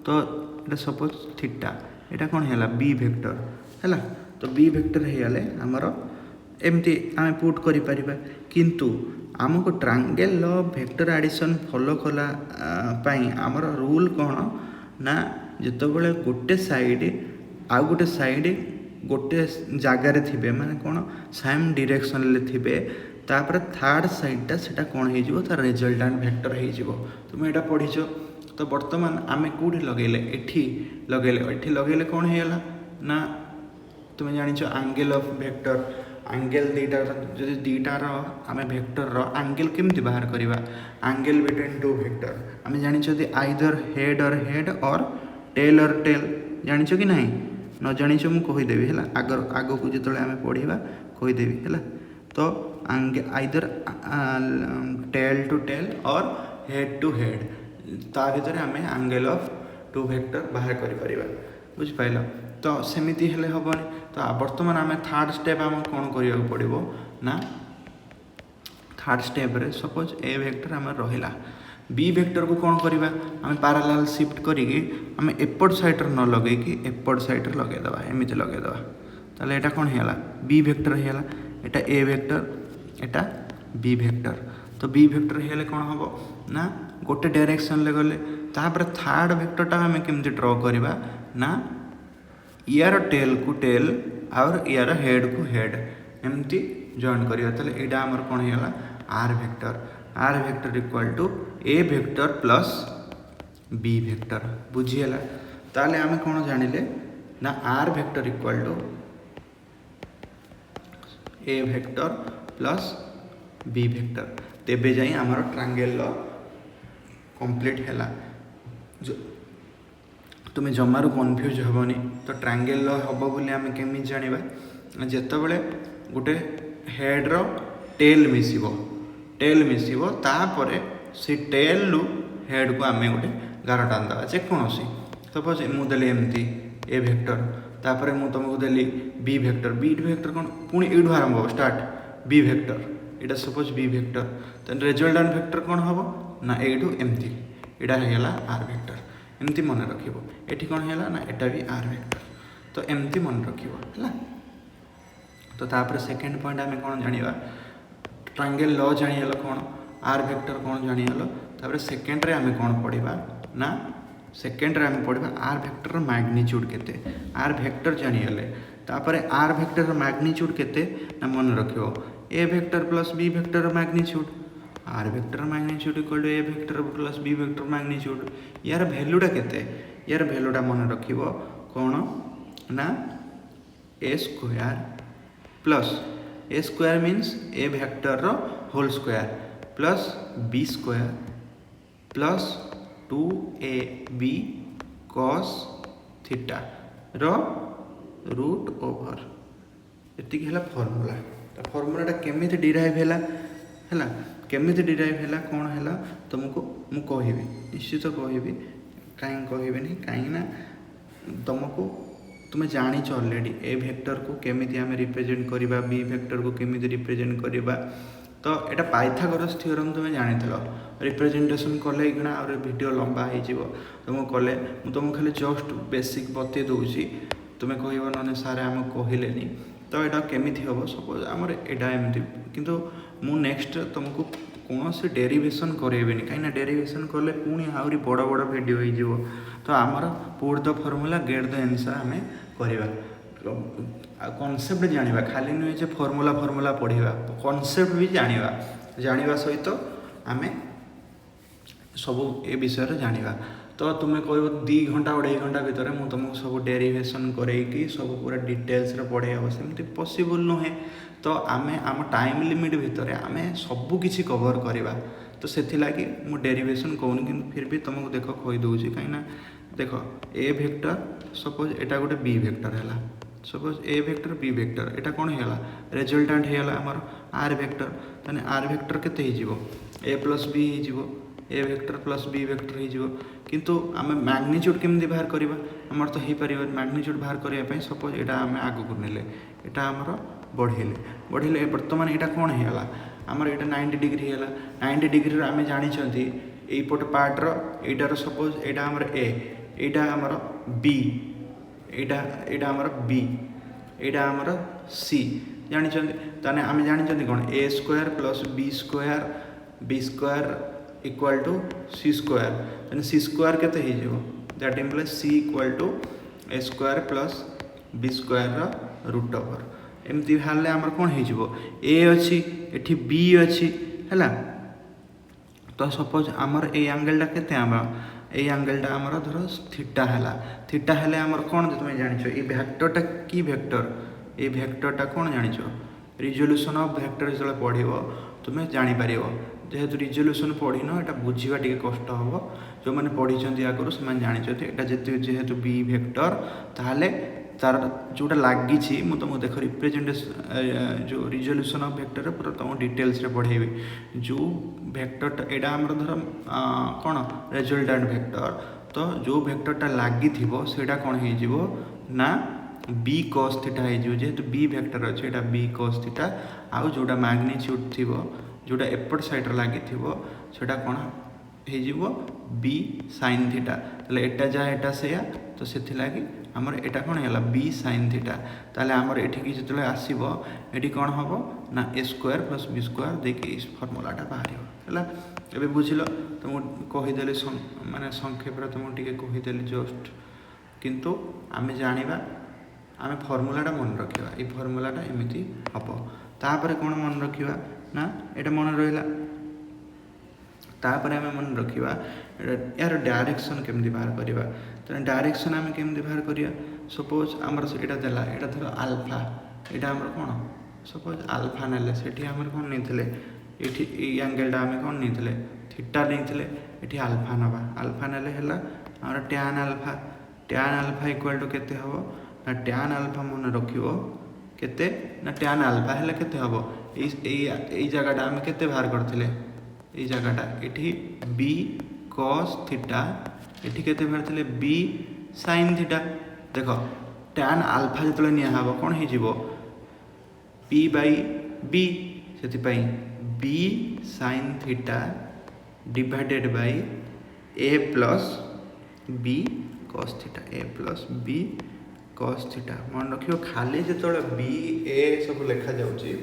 S1: तो ये सपोज थीटा यहाँ कौन है बी वेक्टर है तो बी वेक्टर होगले आमर एमती आम पुट कर किंतु आमको ट्रायंगल वेक्टर एडिशन फॉलो कला आमर रूल कौन ना जितेबाला गोटे साइड आउ गोटे साइड गोटे जगार थे माने कौन सेम डायरेक्शन थे तापर थर्ड साइडटा सेटा कौन हो तार रिजल्टांट वेक्टर हो तुम यहाँ पढ़ीच तो बर्तमान आम कौटी लगेले एठी लगेले कौन होगा ना तुम जानिछ एंगल ऑफ वेक्टर एंगल दीटा जदि दीटार आम वेक्टर एंगल केमती बाहर करवा एंगल बिटवीन टू वेक्टर आम जानिछ आइदर हेड और टेल जानिछ कि नहीं न जानिछ मु कहीदेवी है आग को जो आम पढ़ा कहीदेवी है तो आइदर टेल टू टेल और हेड टू हेड ता भीतर आम एंगल ऑफ टू वेक्टर बाहर कर बुझिपाल तो सेमिति हेले हेबनी तो बर्तमान आम थर्ड स्टेप आम कौन करिया पड़ो ना थर्ड स्टेप रे सपोज ए वेक्टर आम रहा बी वेक्टर को कौन करवा आम पैरेलल शिफ्ट करिकी आम एपट साइड न लगे कि एपट साइड लगेदेवा एमती लगेदेवा ताले एटा कौन होगा बी वेक्टर होगा एटा A vector Etah B vector तो बी वेक्टर होगले कौन हम ना गोटे डायरेक्शन ले गले तापर थर्ड वेक्टरटा आम केमती ड्र करवा ना यार टेल को टेल और यार हेड को हेड एमती जॉइन करिया ताले एटा हमर कोन हेला r vector equal to A vector plus b vector बुझीला ताले आम कोन जानिले ना r vector equal to A vector plus b vector तेबे जाई हमर ट्रायंगल कंप्लीट हैला तुम्हें जमारू कन्फ्यूज हेबनी। तो ट्रायंगल हम बोली आम केमी जाना जितेबले गोटे हेड्र टेल मिसिबो तापर से टेल रु हेड को आम गोटे गार टाणीदा जेकोसी सपोज मुझे एमती ए भेक्टर तापर मुझे तुमको देली बी भेक्टर कौन पुणी यू आरंभ हो स्टार्ट बी भेक्टर यहाँ सपोज बी भेक्टर तो रिजल्टांट भेक्टर कौन हम ना यू एमती यहाँ आर भेक्टर एमती मन रखिबो एठी कौन है ना एटा भी आर वेक्टर तो एमती मन रखिबो है। तो तापर सेकेंड पॉइंट आम कौन जाना ट्रायंगल लॉ जानीगल कौन आर वेक्टर कौन जानीगल तापर सेकेंड रे आम कौन पढ़ा ना सेकेंड रे आम पढ़ा आर वेक्टर मैग्नीट्यूड केते आर वेक्टर जानीगले तापर आर वेक्टर मैग्नीट्यूड केते ना मन रखिबो ए vector plus b vector magnitude r vector magnitude equal to A vector plus b vector magnitude यार वैल्यूटा केते यार वैल्यूटा मन रखिबो कौन ना a square means a vector रो whole square plus b square plus 2ab cos theta रो रूट ओवर एतिक है फॉर्मूला। तो फॉर्मूलाटा केमिति डिराइव है केमिति डिराइव है कौन है तुमको मु कहि निश्चित कहि कहीं कहबेनि कहीं तुमको तुम्हें जानीच ऑलरेडी ए वेक्टर को केमिति आमे रिप्रेजेंट करबा बी वेक्टर को केमिति रिप्रेजेंट करबा। तो यहाँ पाइथागोरस थ्योरम तुम्हें जानी रिप्रेजेंटेशन कले कि और वीडियो लंबा हो तुमको कले तुमको खाली जस्ट बेसिक बते दूसरी तुम्हें कह ना सारे आम कहले तो यहाँ केमिति हम सपोज आमर यहाँ एमती किंतु मु नेक्स्ट तुमको कौन से डेरिवेशन करेबेनी कहीं डेरिवेशन कले पुणी आहरी बड़ बड़ वीडियो हो तो आमर put the formula get the answer आम करवा कॉन्सेप्ट जानिबा खाली नुहे जे फॉर्मूला पढ़ा कॉन्सेप्ट भी जानिबा सहित आम सब ए विषय जानिबा। तो तुम्हें कह 2 घंटा 2.5 घंटा भितर मुझे तुमको सब डेरिवेशन करैकी सब पूरा डिटेल्स पढ़े हम सेमती पॉसिबल नुहे। तो आम आम टाइम लिमिट भितर आम सबकि कवर करवा तो से मु डेरिवेशन कहूनी कि फिर भी तुमको देख कहीदे कहीं देख ए वेक्टर सपोज यहाँ गोटे बी वेक्टर है suppose A vector B vector यहाँ कौन है रिजल्टांट है आमर आर वेक्टर ताने आर वेक्टर केते हो ए प्लस बी हो A vector plus b vector हो किंतु आम मैग्नीट्यूड केमती बाहर करवा आमर तो हो पार मैग्नीट्यूड बाहर करने सपोज यहाँ आम आग को नेले यहाँ आमर बढ़ेले बर्तमान यहाँ कौन है आमर यहाँ 90 डिग्री है 90 डिग्री आम जानी यपट पार्टर यटार सपोज यहाँ आमर ए यहाँ आमर बी यहाँ आमर बी यहाँ आमर सी जानी ताने आम जानी कौन a square plus b square equal to c square ताने सी स्क्वायर केते हो that implies c equal to A square plus b square root over एमती बाहर आमर कौन हो ए अच्छी एठी बी अच्छी है। तो सपोज आमर ए एंगलटा केते ए एंगलटा आमर धर थीटा है आमर कौन तुम्हें जानिछ ए वेक्टरटा की वेक्टर ए वेक्टरटा कौन जानिछ रिजोल्यूशन ऑफ वेक्टर जो पढ़ो तुम्हें जापर जेहेतु रिजोल्यूशन पढ़ी न यहाँ बुझा टे कष्ट हम जो मैंने पढ़ी आगुरी से जानते यहाँ जेहेतु बी वेक्टर ताहले तार जोटा लगी तुमको देख रिप्रेजेंटेशन जो रिजोल्यूशन ऑफ वेक्टर पूरा तुम डिटेल्स पढ़ेबी जो वेक्टर यहाँ आम धर कौन रिजल्टांट वेक्टर तो जो वेक्टरटा लगी सेटा कौन हो ना बी cos थीटा हो जेहेतु बी वेक्टर अच्छे यहाँ बी cos थीटा आउ जोटा मैग्नीट्यूड थी जोटा एपट साइड लगी सेटा कौन हो बी sin थीटा ताले एटा जहाँ एटा से तो से आमर एटा कौन है बी sin थीटा ताले आमर एठी जो आसो ये कौन हम ना a square plus b square देखिए इस फॉर्मूलाटा बाहर है एबे बुझिल तुमको कहीदेली माने संक्षेप तुमको टी कहीदेली जस्ट किंतु आम जाना आम फॉर्मूलाटा मन रखा ये फॉर्मूलाटा एमती हम तापर कौन मन रखा ना ये मन रहा तापर आम मन रखा यार डायरेक्शन केमती बाहर करवा तो डायरेक्शन आम केमती बाहर करवा सपोज आमर यहाँ देला यहाँ धर आल्फा यहाँ आमर कौन सपोज आल्फा नेले से आम कौन नहीं ये एंगलटा आम कौन नहीं थीटा नहीं ये आल्फा नवा आल्फा नेले आमर tan alpha tan alpha equal to केते हबो ना tan alpha मन रखिबो केते ना tan alpha हेले केते हबो ए जगहटा हम केते बाहर करथिले ए जगहटा एठी b cos थीटा एठी केते बाहरथिले b sin थीटा देखो tan alpha जतले निया हबो कोन हे जिवो p by b सेति पई b sin theta divided by a plus b cos theta a plus b cos theta मन रखियो खाली जतले b a सब लिखा जाउची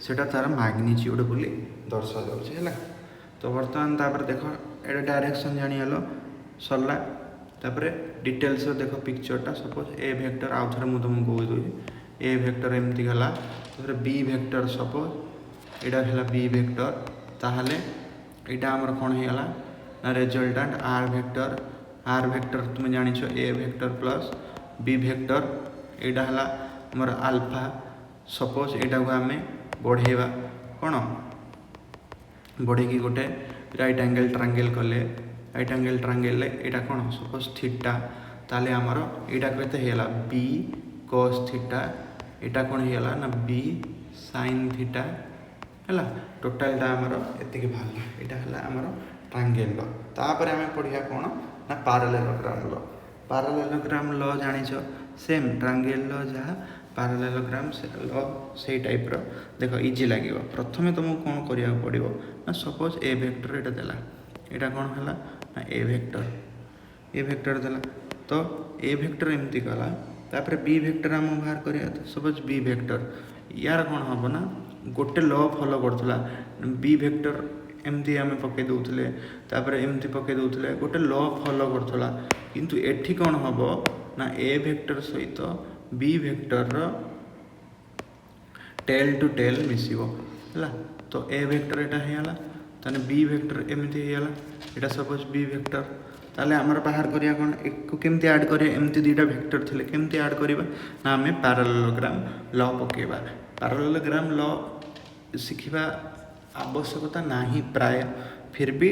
S1: सेटा तार मैग्नीट्यूड बोली दर्शा जाउची हैला तो वर्तमान तापर देखो एटा डायरेक्शन जानि हलो सरला तापर डिटेल्स देखो पिक्चरटा सपोज a वेक्टर आउथरे मु तुम को दो a वेक्टर एमती गला तापर b वेक्टर सपोज एटा हला b वेक्टर ताहले एटा हमर कोन हे गला ना रिजल्टेंट r वेक्टर तुम जानि छो a vector plus b vector एटा हला हमर अल्फा सपोज एटा को हमें बढ़ेबा कोन बढ़े की गोटे राइट एंगल ट्रायंगल कले राइट एंगल ट्रायंगल ले एटा कोन सपोज थीटा ताले हमर एटा केते हेला b cos थीटा एटा कोन हेला ना b sin थीटा हैला टोटल टा हमर एति के भाला एटा हला हमर ट्रायंगल लो तापर हमें पढिया कोन ना पैरेललोग्राम लो जानि छो सेम ट्रायंगल लो जहा पैरेललोग्राम से लो से टाइप रो देखो इजी लागिवो प्रथमे तुमको कोन करिया पड़िवो ना सपोज a वेक्टर एटा देला एटा कोन हला ना a वेक्टर देला तो a वेक्टर एमती गला तापर b वेक्टर हम बाहर करिया तो सपोज b वेक्टर यार कोन हबो ना गोटे लॉ फॉलो करथला b वेक्टर एमती आम पके दउथले तापर एमती पके दउथले गोटे लॉ फॉलो करथला किंतु एठी कोन हबो ना a वेक्टर सहित b वेक्टर रो टेल टू टेल मिसिबो हला तो a वेक्टर एटा हेला तने b वेक्टर एमती हेला एटा सपोज b वेक्टर ताले हमर बाहर करिया कोन एक को केमती ऐड करिया एमती दुटा वेक्टर थिले केमती ऐड करिबा ना हमें पैरेललोग्राम लॉ पकेबा पैरेललोग्राम लॉ सिखिबा आवश्यकता नाही प्राय फिर भी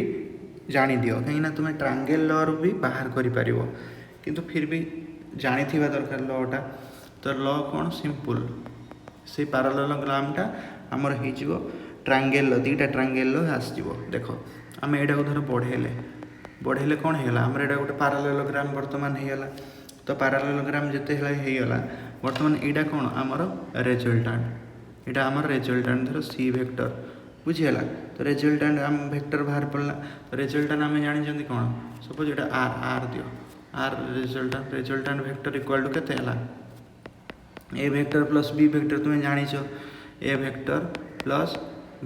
S1: जानी दियो कहीं ना तुम्हें ट्रायंगल लॉ रो भी बाहर करि परिबो किंतु फिर भी जानी थिबा दरकार लॉटा तो लॉ कोन सिंपल से पैरेललोग्राम टा हमर हे जिवो ट्रायंगल लॉ दुटा ट्रायंगल लॉ आस जिवो देखो हम एडा को धर बढ़ेले कोन हेला हमर एडा गोटे पैरेललोग्राम वर्तमान हे गेला तो पैरेललोग्राम जते हेला हे गेला वर्तमान एडा कोन हमर रिजल्टेंट एडा हमर रिजल्टेंट धर c वेक्टर बुझियला तो रिजल्टेंट हम वेक्टर बाहर पड़ला तो रिजल्टेंट हम जानि जंदी कोन सपोज एटा r दियो r resultant vector equal to केते हला a vector plus b vector तुम जानि छो a vector plus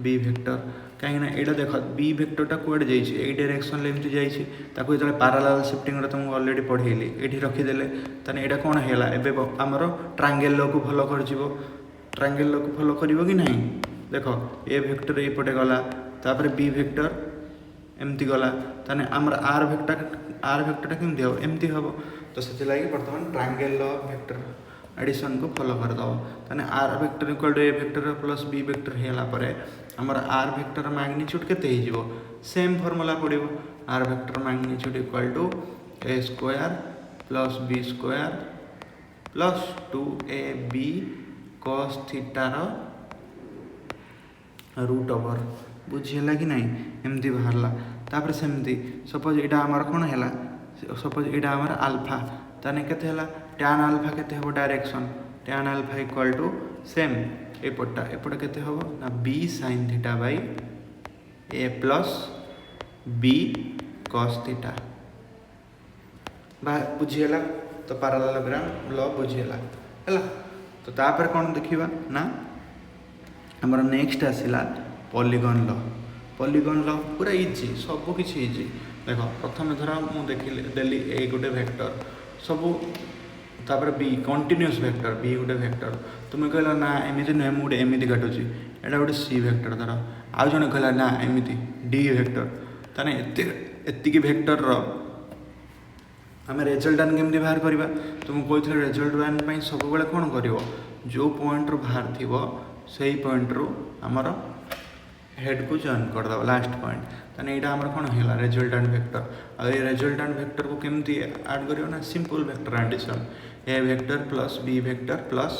S1: b vector कहीं ना एटा देखो b वेक्टरटा कोड जाई छी ए डायरेक्शन ले एमती जाई छी ताको जले पैरेलल शिफ्टिंग रे तुमको ऑलरेडी पढेली एठी रखि देले तने एटा कोन हेला एबे हमरो ट्रायंगल लो को फॉलो कर जिवो ट्रायंगल लो को फॉलो करिवो कि नहीं देखो a वेक्टर ए पटे गला तापर b वेक्टर एमती गला तने हमर r वेक्टर केमती हो एमती हबो तो सेति लागि वर्तमान ट्रायंगल लो वेक्टर एडिशन को फॉलो कर दो तने r vector equal to a vector plus b vector हेला परे हमर r वेक्टर मैग्नीट्यूड केते हे जिवो सेम फार्मूला पडिवो r vector magnitude equal to a square plus b square plus 2ab cos theta रो रूट ओवर बुझियला कि नहीं एमती बाहरला तापर सेमती सपोज एटा हमर कोन हेला सपोज एटा हमर अल्फा तने केते हला tan अल्फा केते हो direction tan alpha equal to same एपट केते हो ना b sin theta by a plus b cos theta बा बुझियला तो पैरेललोग्राम लॉ बुझियला हला तो तापर कोन देखिबा ना हमर नेक्स्ट आसिला पॉलीगॉन लॉ पूरा इजी सब किछि इजी देखो प्रथम धर मु देखिले देली ए गोटे वेक्टर सब तापर बी कंटीन्यूअस वेक्टर बी गोटे वेक्टर तुम कहला ना एमिति न मु गोटे एमिति काटुची एटा गोटे सी वेक्टर धर आ जने कहला ना एमिति डी वेक्टर तने एति की वेक्टर रो हमें रिजल्टेंट केमती बाहर करबा तुम कहथिले रिजल्टेंट पई सब बेले कोन करिवो जो पॉइंट रो बाहर थिवो सेही पॉइंट रो हमर हेड को जॉइन कर दो लास्ट पॉइंट ताने एटा हमर कोन हैला रिजल्टेंट वेक्टर आ ए रिजल्टेंट वेक्टर को केमती ऐड करियो ना simple vector addition a vector plus b vector plus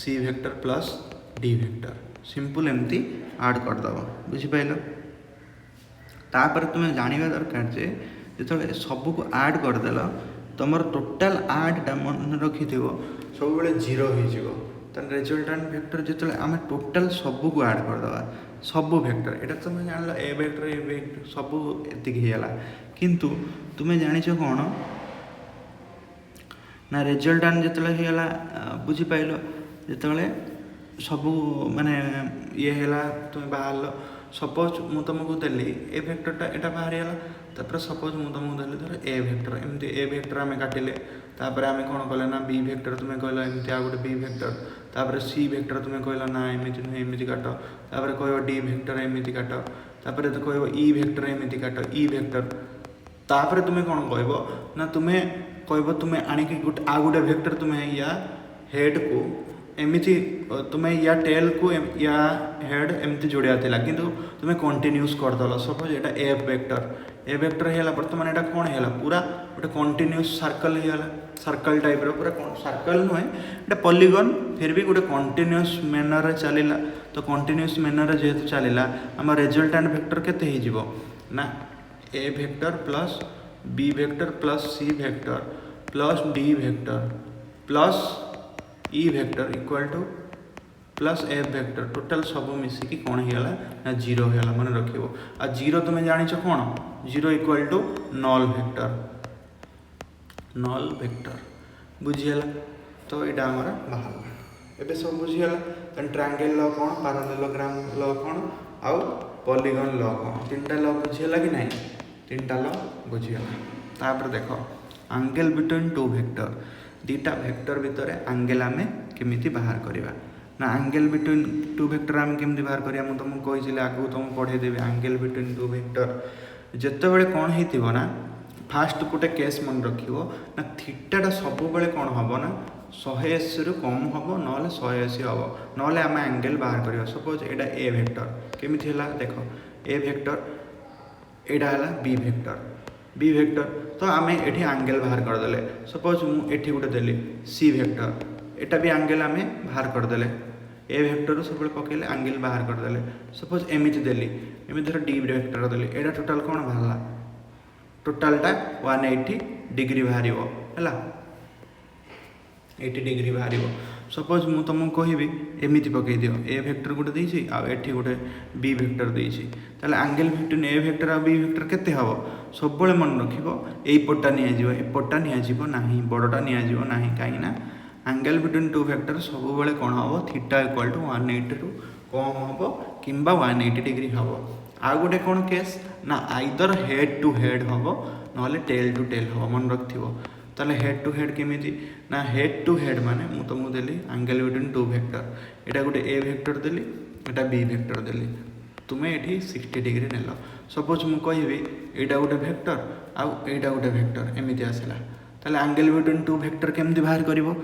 S1: c vector plus d vector simple एमती ऐड कर दबो बुझि पाइलो तापर तुम जानिबा दरकार जे जेतले सब को ऐड कर देलो तमर टोटल ऐड टा मन रखिथिबो सब बेले 0 हो जिवो तन रिजल्टेंट वेक्टर जेतले आमे टोटल सब को ऐड कर दबा सब वेक्टर एटा तुम जानला ए वेक्टर सब एतिक हियला किंतु तुम जानिछो कोन ना रिजल्टेंट जेतले हियला बुझि पाइलो जेतले सब माने ये हैला तुम बाहरलो सपोज मु तुमको देली ए वेक्टरटा एटा बाहर हैला तापर सपोज मु तुमको देली धर ए वेक्टर एमती ए वेक्टर आमे काटिले तापर आमे कोन कले ना बी वेक्टर तुमे कहला एमती आ गुटे बी वेक्टर तापर सी वेक्टर तुमे कहला ना एमती न एमती काटो तापर कहबो डी वेक्टर एमती काटो तापर तो कहबो ई वेक्टर एमती काटो ई वेक्टर तापर तुमे कोन कहबो ना तुमे कहबो तुमे आनी कि गुटे आ गुटे वेक्टर तुमे या हेड को एमती तुम्हें या टेल को या हेड एमती जोड़िया थिला किंतु तुम्हें कंटिन्यूस कर दलो सपोज एटा ए वेक्टर हैला वर्तमान एटा कोन हैला पूरा गोटे कंटिन्यूस सर्कल हैला सर्कल टाइप रो पूरा सर्कल नुहे एटा पॉलीगन फिर भी गोटे कंटिन्यूस मैनर रे चलिला तो कंटिन्यूस मैनर रे जेहेतु चलिला हम रिजल्टेंट वेक्टर केते हे जिवो ना ए vector plus b vector plus c vector plus d vector plus e vector equal to plus f vector total सब मिसिकी कौन हैला ना 0 हैला मन रखिबो आ 0 तुम जानिछो कोन 0 इक्वल टू नल वेक्टर बुझियला तो एटा हमर बाहर एबे सब बुझियला तन ट्रायंगल लॉ कोन पैरेललोग्राम लॉ कोन आउ पॉलीगन लॉ कोन तीनटा लॉ बुझियला कि नहीं तीनटा लॉ बुझियला तापर देखो एंगल बिटवीन टू वेक्टर दीटा वेक्टर भितर एंगल आमे केमिति बाहर करिवा ना एंगल बिटवीन टू वेक्टर आमे केमिति बाहर करिया मु तुमको कहिसिले आगु तुम पढे देबे एंगल बिटवीन टू वेक्टर जत्ते बेले कोन हेतिबो ना फास्ट गोटे केस मन रखिबो ना थीटाटा सब बेले कोन हबो ना 180 रु कम हबो नले 180 हबो नले आमे एंगल बाहर करिवा सपोज एटा ए वेक्टर केमिति हला देखो ए वेक्टर एटा हला बी वेक्टर तो आमे एठी एंगल बाहर कर देले सपोज मु एठी गुटे देली सी वेक्टर एटा भी एंगल आमे बाहर कर देले ए वेक्टर सब पकेले एंगल बाहर कर देले सपोज एमिति देली एमिति धर डी वेक्टर देली एटा टोटल कोन बाहरला टोटलटा 180 डिग्री बाहरिबो हला 80 डिग्री बाहरिबो सपोज मु तुमको कहबी एमिति पकई दियो ए वेक्टर गुटे देछि आ एठी गुटे बी वेक्टर देछि ताले एंगल बिटवीन ए वेक्टर आ बी वेक्टर केते हबो सब बेले मन रखिबो एई पट्टा निया जिवो ए पट्टा निया जिवो नाही बडटा निया जिवो नाही काई ना एंगल बिटवीन टू वेक्टर सब बेले कोन हबो थीटा इक्वल टू 180 रु कम हबो किंबा 180 डिग्री हबो आ गुटे कोन केस ना आइदर हेड टू हेड हबो नले टेल टू टेल हबो मन रखथिबो ताले हेड टू हेड केमिति ना हेड टू हेड माने मु तुमको देली एंगल बिटवीन टू वेक्टर एटा गुटे ए वेक्टर देली एटा बी वेक्टर देली तुमे एठी 60 डिग्री नेलो सपोज मु कहबी एटा गुटे वेक्टर आ एटा गुटे वेक्टर एमिति आसला ताले एंगल बिटवीन टू वेक्टर केमिति बाहर करिवो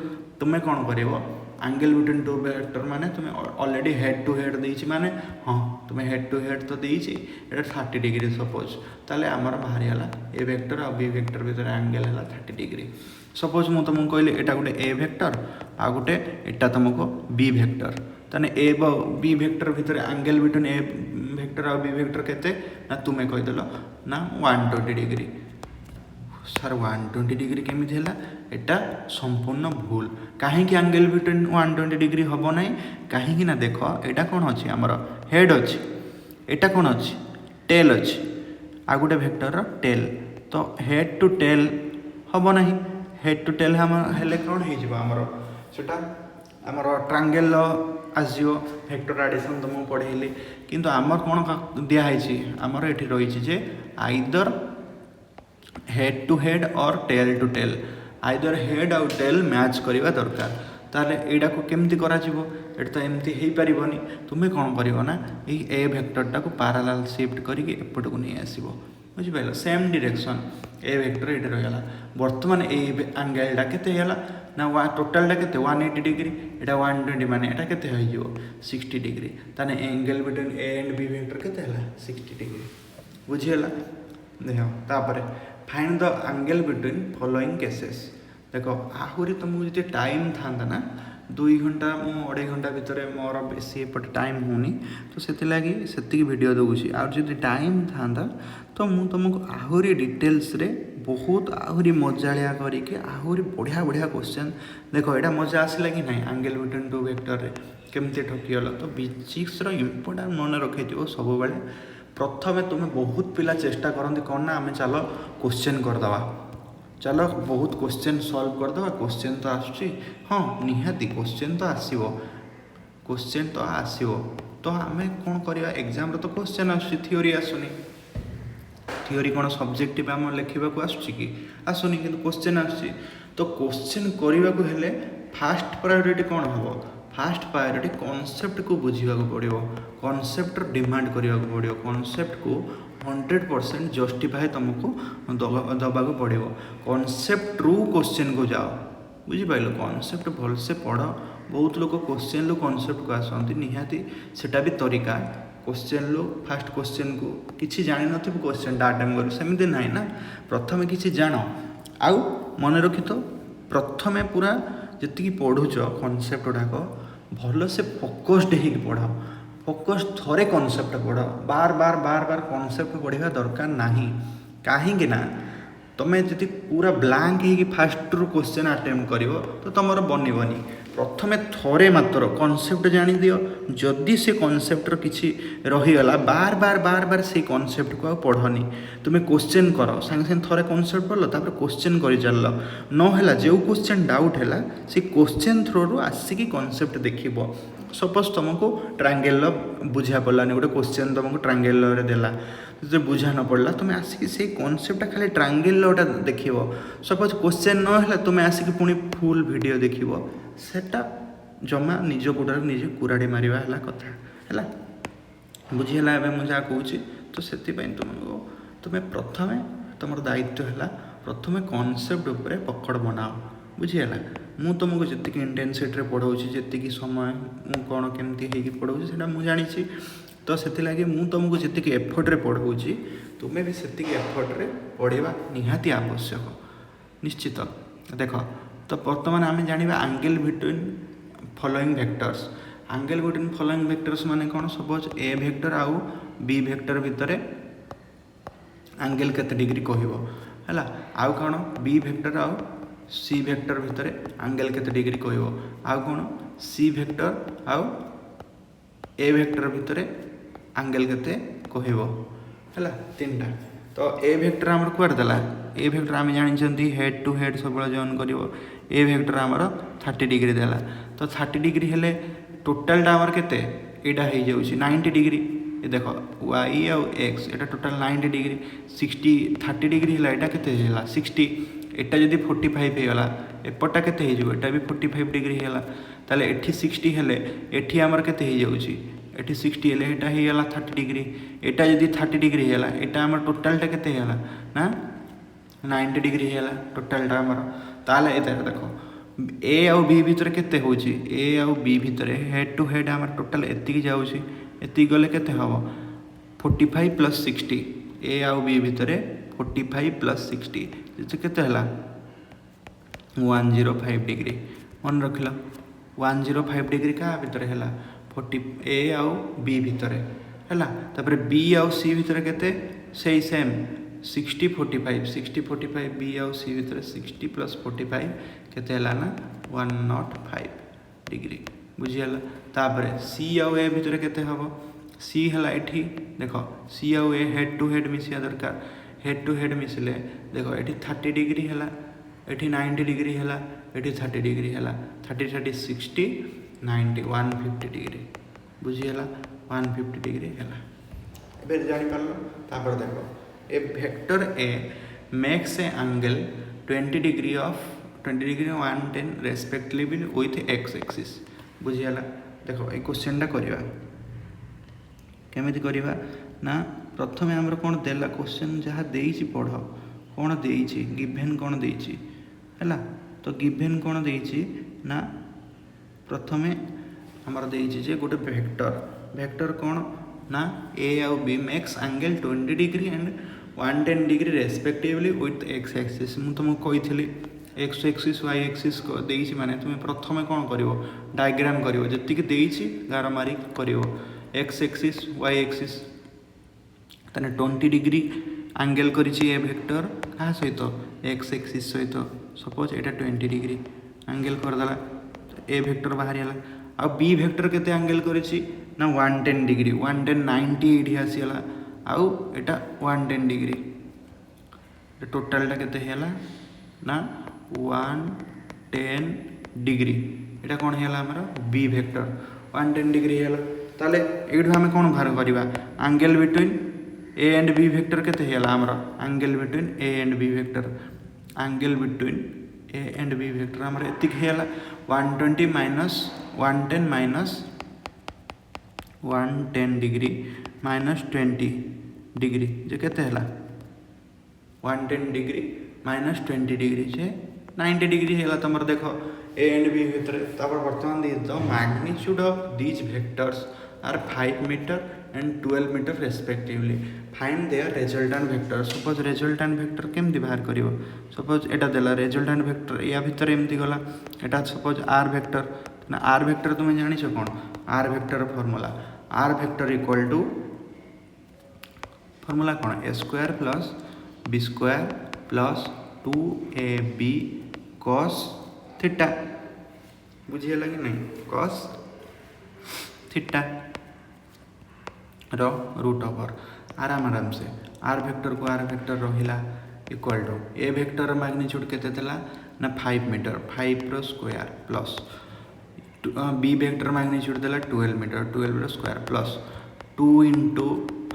S1: तुमे कोन करिवो एंगल बिटवीन टू वेक्टर माने तुमे ऑलरेडी हेड टू हेड देछि माने हां तुमे हेड टू हेड तो देछि एटा 30 डिग्री सपोज ताले हमर बाहर हला ए वेक्टर आ बी वेक्टर भीतर एंगल हला 30 डिग्री सपोज मु तुमको कहले एटा गुटे ए वेक्टर आ गुटे एटा तुमको बी वेक्टर तने ए बी वेक्टर भीतर एंगल बिटवीन ए वेक्टर आ बी वेक्टर केते ना तुमे कहि देलो ना 120 डिग्री सर 120 डिग्री केमिति हला एटा संपूर्ण भूल काहे कि एंगल बिटवीन 120 डिग्री हबो नै काहे कि ना देखो एटा कोन अछि हमर हेड अछि एटा कोन अछि टेल अछि आ गुटे वेक्टर रो टेल तो हेड टू टेल हबो नै हेड टू टेल हम हेले कोन हे जिवो हमर सेटा हमर ट्रायंगल आजियो वेक्टर एडिशन तुम पढेली किंतु हमर कोन दिया है छी हमर एठी रही छी जे आइदर हेड टू हेड और tail to tail either head और टेल मैच करवा दरकार ताले एडा को केमती करा जिवो एटा तो एमती हेई परिबोनी तुमे कोन करिवो ना ए ए वेक्टरटा को पैरेलल शिफ्ट करिके एपट को नै आसीबो बुझि पाइलो सेम डायरेक्शन ए वेक्टर एटा रहला वर्तमान ए एंगलटा केते हैला ना टोटलटा केते 180 डिग्री एटा 120 माने एटा केते होई जिवो 60 डिग्री ताने angle between A and B vector केते हैला 60 डिग्री बुझीगला देख तापर find the angle between following cases देख आहरी तुमको जी टाइम था ना 2 घंटा मु 2.5 घंटा भितर मोर बेसी एपटे टाइम होनी तो से वीडियो दूसरी आदि टाइम था तो मुझे तुमको आहरी डिटेल्स रे बहुत आहरी मजालिया करके आहरी बढ़िया बढ़िया क्वेश्चन देख यहाँ मजा आसला कि ना एंगल बिटवीन टू वेक्टर रे केमती ठकीगल तो फिजिक्स इंपोर्टाट मन रखी सब बेले प्रथम तुम्हें बहुत पिला चेष्टा करते कौन ना आम चलो क्वेश्चन करदे चलो बहुत क्वेश्चन सॉल्व करदे क्वेश्चन तो आसुची हाँ निहाती क्वेश्चन तो आसो क्वेश्चन तो आसो तो आम कौन करवा एग्जाम तो क्वेश्चन आसुची थियोरी आसुनी थियोरी कौन सब्जेक्टिव आम लिखा आसुची कि आसुनी कि क्वेश्चन आसुची तो क्वेश्चन करने को हेले फास्ट प्रायोरिटी कौन हम फास्ट प्रायोरिटी कॉन्सेप्ट को बुझा पड़ो कॉन्सेप्ट डिमांड करने को पड़ो कॉन्सेप्ट को 100% जस्टिफाए तुमको दबा पड़ो कॉन्सेप्ट रू क्वेश्चन को जाओ बुझिपाल कॉन्सेप्ट भलसे पढ़ बहुत लोग क्वेश्चन रू कॉन्सेप्ट को आसती निहाती सेटा भी तरीका क्वेश्चन रू फास्ट क्वेश्चन को किसी जान न क्वेश्चन अटेम्प्ट कर सेमती ना ना प्रथम किसी जान आउ मन रखी तो प्रथमे पूरा जी पढ़ुच कॉन्सेप्ट गुड़ाक भल से फोकस्ड हो पढ़ फोकस थोड़े कॉन्सेप्ट पढ़ बार बार बार बार कॉन्सेप्ट पढ़ा दरकार नहीं कहीं ना तुम्हें जी पूरा ब्लांक हो फास्ट रू क्वेश्चन अटेम्प्ट कर तो तुम बनबनी प्रथमे थोड़े मात्र कॉन्सेप्ट जानी दियो जदि से कॉन्सेप्टर किसी रहीगला बार बार बार बार से कॉन्सेप्ट को पढ़नी तुम्हें क्वेश्चन कर सांगे सांगे थोड़े कॉन्सेप्ट पढ़ल तापर क्वेश्चन कर चल ना जो क्वेश्चन डाउट है से क्वेश्चन थ्रू रू आसिकी कॉन्सेप्ट देखिब सपोज तुमको ट्रायंगल बुझा पड़ानी गोटे क्वेश्चन तुमको ट्रायंगल देला जो बुझा न पड़ा तुम्हें आसिक से कॉन्सेप्ट खाली ट्रायंगल देख सपोज क्वेश्चन ना तुम्हें आसिक पुणी फुल वीडियो देख सेटा जमा निज गोड़ निजे कुराड़ी मारिबा हला कथा है बुझीगला मुझे कौच तो से तुमको तुम्हें प्रथमे तुम दायित्व है प्रथमे कॉन्सेप्ट उपरे पकड़ बनाओ बुझीगला मु तुमको जी इंटेंसिटी पढ़ाऊँगी जी समय कौन केमती पढ़ाऊँगी से मुझे जानी तो से लगे मु तुमको जी एफर्ट्रे पढ़ाऊँगी तुम्हें भी से एफर्ट्रे पढ़ा निहाती आवश्यक निश्चित देख तो बर्तमान आम जाना angle between following vectors angle between following vectors माने कौन सपोज ए वेक्टर आउ बी वेक्टर भितर एंगल केते डिग्री कहबो हैला आउ कौन बी वेक्टर आउ सी वेक्टर भितर एंगल केते डिग्री कहबो आउ कौन सी वेक्टर आउ ए वेक्टर भितर एंगल केते कहबो हैला तीनटा तो ए वेक्टर आमर कुआड़ देला ए वेक्टर आम जानी हेड टू हेड सब जॉइन कर ए वेक्टर आमर 30 डिग्री देला तो 30 डिग्री हेले टोटालटा आमर केते एटा हो जाउछि 90 डिग्री ये देख वाई आउ एक्स एटा टोटाल 90 डिग्री 30 डिग्री है एटा केते हैला 60 एटा जदि 45 होगला एपटा केते हो एटा भी 45 डिग्री हैला ताले एठी 60 हेले एठी आमर केते हो जाउछि एटी 60 हेले एटा हैगला 30 डिग्री एटा जदि 30 डिग्री हैला एटा आमर टोटालटा केते हैगला ना 90 डिग्री हैगला टोटालटा आमर ताले एता देखो ए आउ बी भितर केते होउछि ए आउ बी भितर हेड टू हेड आमर टोटाल एतिकी जाउछि एतिकी गले केते हबो 45 प्लस 60 ए आउ बी भितर 45 प्लस 60 जे केते हला 105 डिग्री मन रखिला 105 डिग्री का भितर हैला 40 ए आउ बी भितर हैला तापर बी आउ सी भितर केते सेही सेम 60 45 बी आउ सी भितर 60 प्लस 45 केते हैला ना 105 डिग्री बुझिगला तापर सी आउ ए भितर केते हबो सी हैला एठी देखो सी आउ ए हेड टू हेड मिसिया दरकार हेड टू हेड मिसले देखो एठी 30 डिग्री हैला एठी 90 डिग्री हैला एठी 30 डिग्री हैला 30 30 60 90 150 डिग्री बुझीगला 150 डिग्री हैला एबे जानि पारलो तापर देखो a vector a makes a angle 20 degree 110 respectively with x axis बुझीगला देखो ए क्वेश्चनटा करबा केमिति करबा ना प्रथमे हमर कोन देला क्वेश्चन जहाँ देइछि पढ़ कोन देइछि गिवन कोन देइछि हैला तो गिवन कोन देइछि ना प्रथमे हमर देइछि जे गोटे वेक्टर वेक्टर कोन ना ए आउ B makes angle 20 degree and 110 degree respectively with x axis. मुझे तुमको कही एक्स एक्सिस वाई एक्सिस देइछि माने तुम प्रथम कौन कर डायग्राम कर जी गार मारी कर एक्स एक्सिस वाई एक्सिस ताने 20 डिग्री एंगल करिछि ए वेक्टर क्या सहित एक्स एक्सिस सहित सपोज एटा 20 डिग्री एंगल करदेला ए वेक्टर बाहरी है आ बी वेक्टर केते एंगल करिछि ना 110 डिग्री 110 90 एठी आसीला आउ एटा 110 डिग्री टोटालटा केते हैला ना 110 डिग्री एटा कोन हैला हमर बी वेक्टर 110 डिग्री हैला ताले एठू हम कोन बाहर करबा angle between A and B vector केते हैला हमर angle between A and B vector angle between A and B vector हमर एतिक हैला 120 minus 110 minus 110 degree minus 20 degree जे केते हैला 110 डिग्री माइनस 20 डिग्री जे 90 डिग्री हैला तमर देखो ए एंड बी भितर तापर वर्तमान the magnitude of these vectors are 5 metre and 12 metre respectively find there resultant vector. Suppose resultant vector केमती बाहर करिवो सपोज एटा देला रिजल्टेंट वेक्टर या भितर एमती गला एटा सपोज आर वेक्टर ना आर वेक्टर तुम जानिछ कोन r vector formula r vector equal to formula कोन a square plus b square plus 2ab cos theta बुझिएला कि नहीं cos थीटा रो रूट ओवर आराम से आर वेक्टर को आर वेक्टर रहिला equal to A vector magnitude केते देला ना 5 मीटर 5 रो square plus b vector magnitude देला 12 मीटर 12 रो square plus 2 into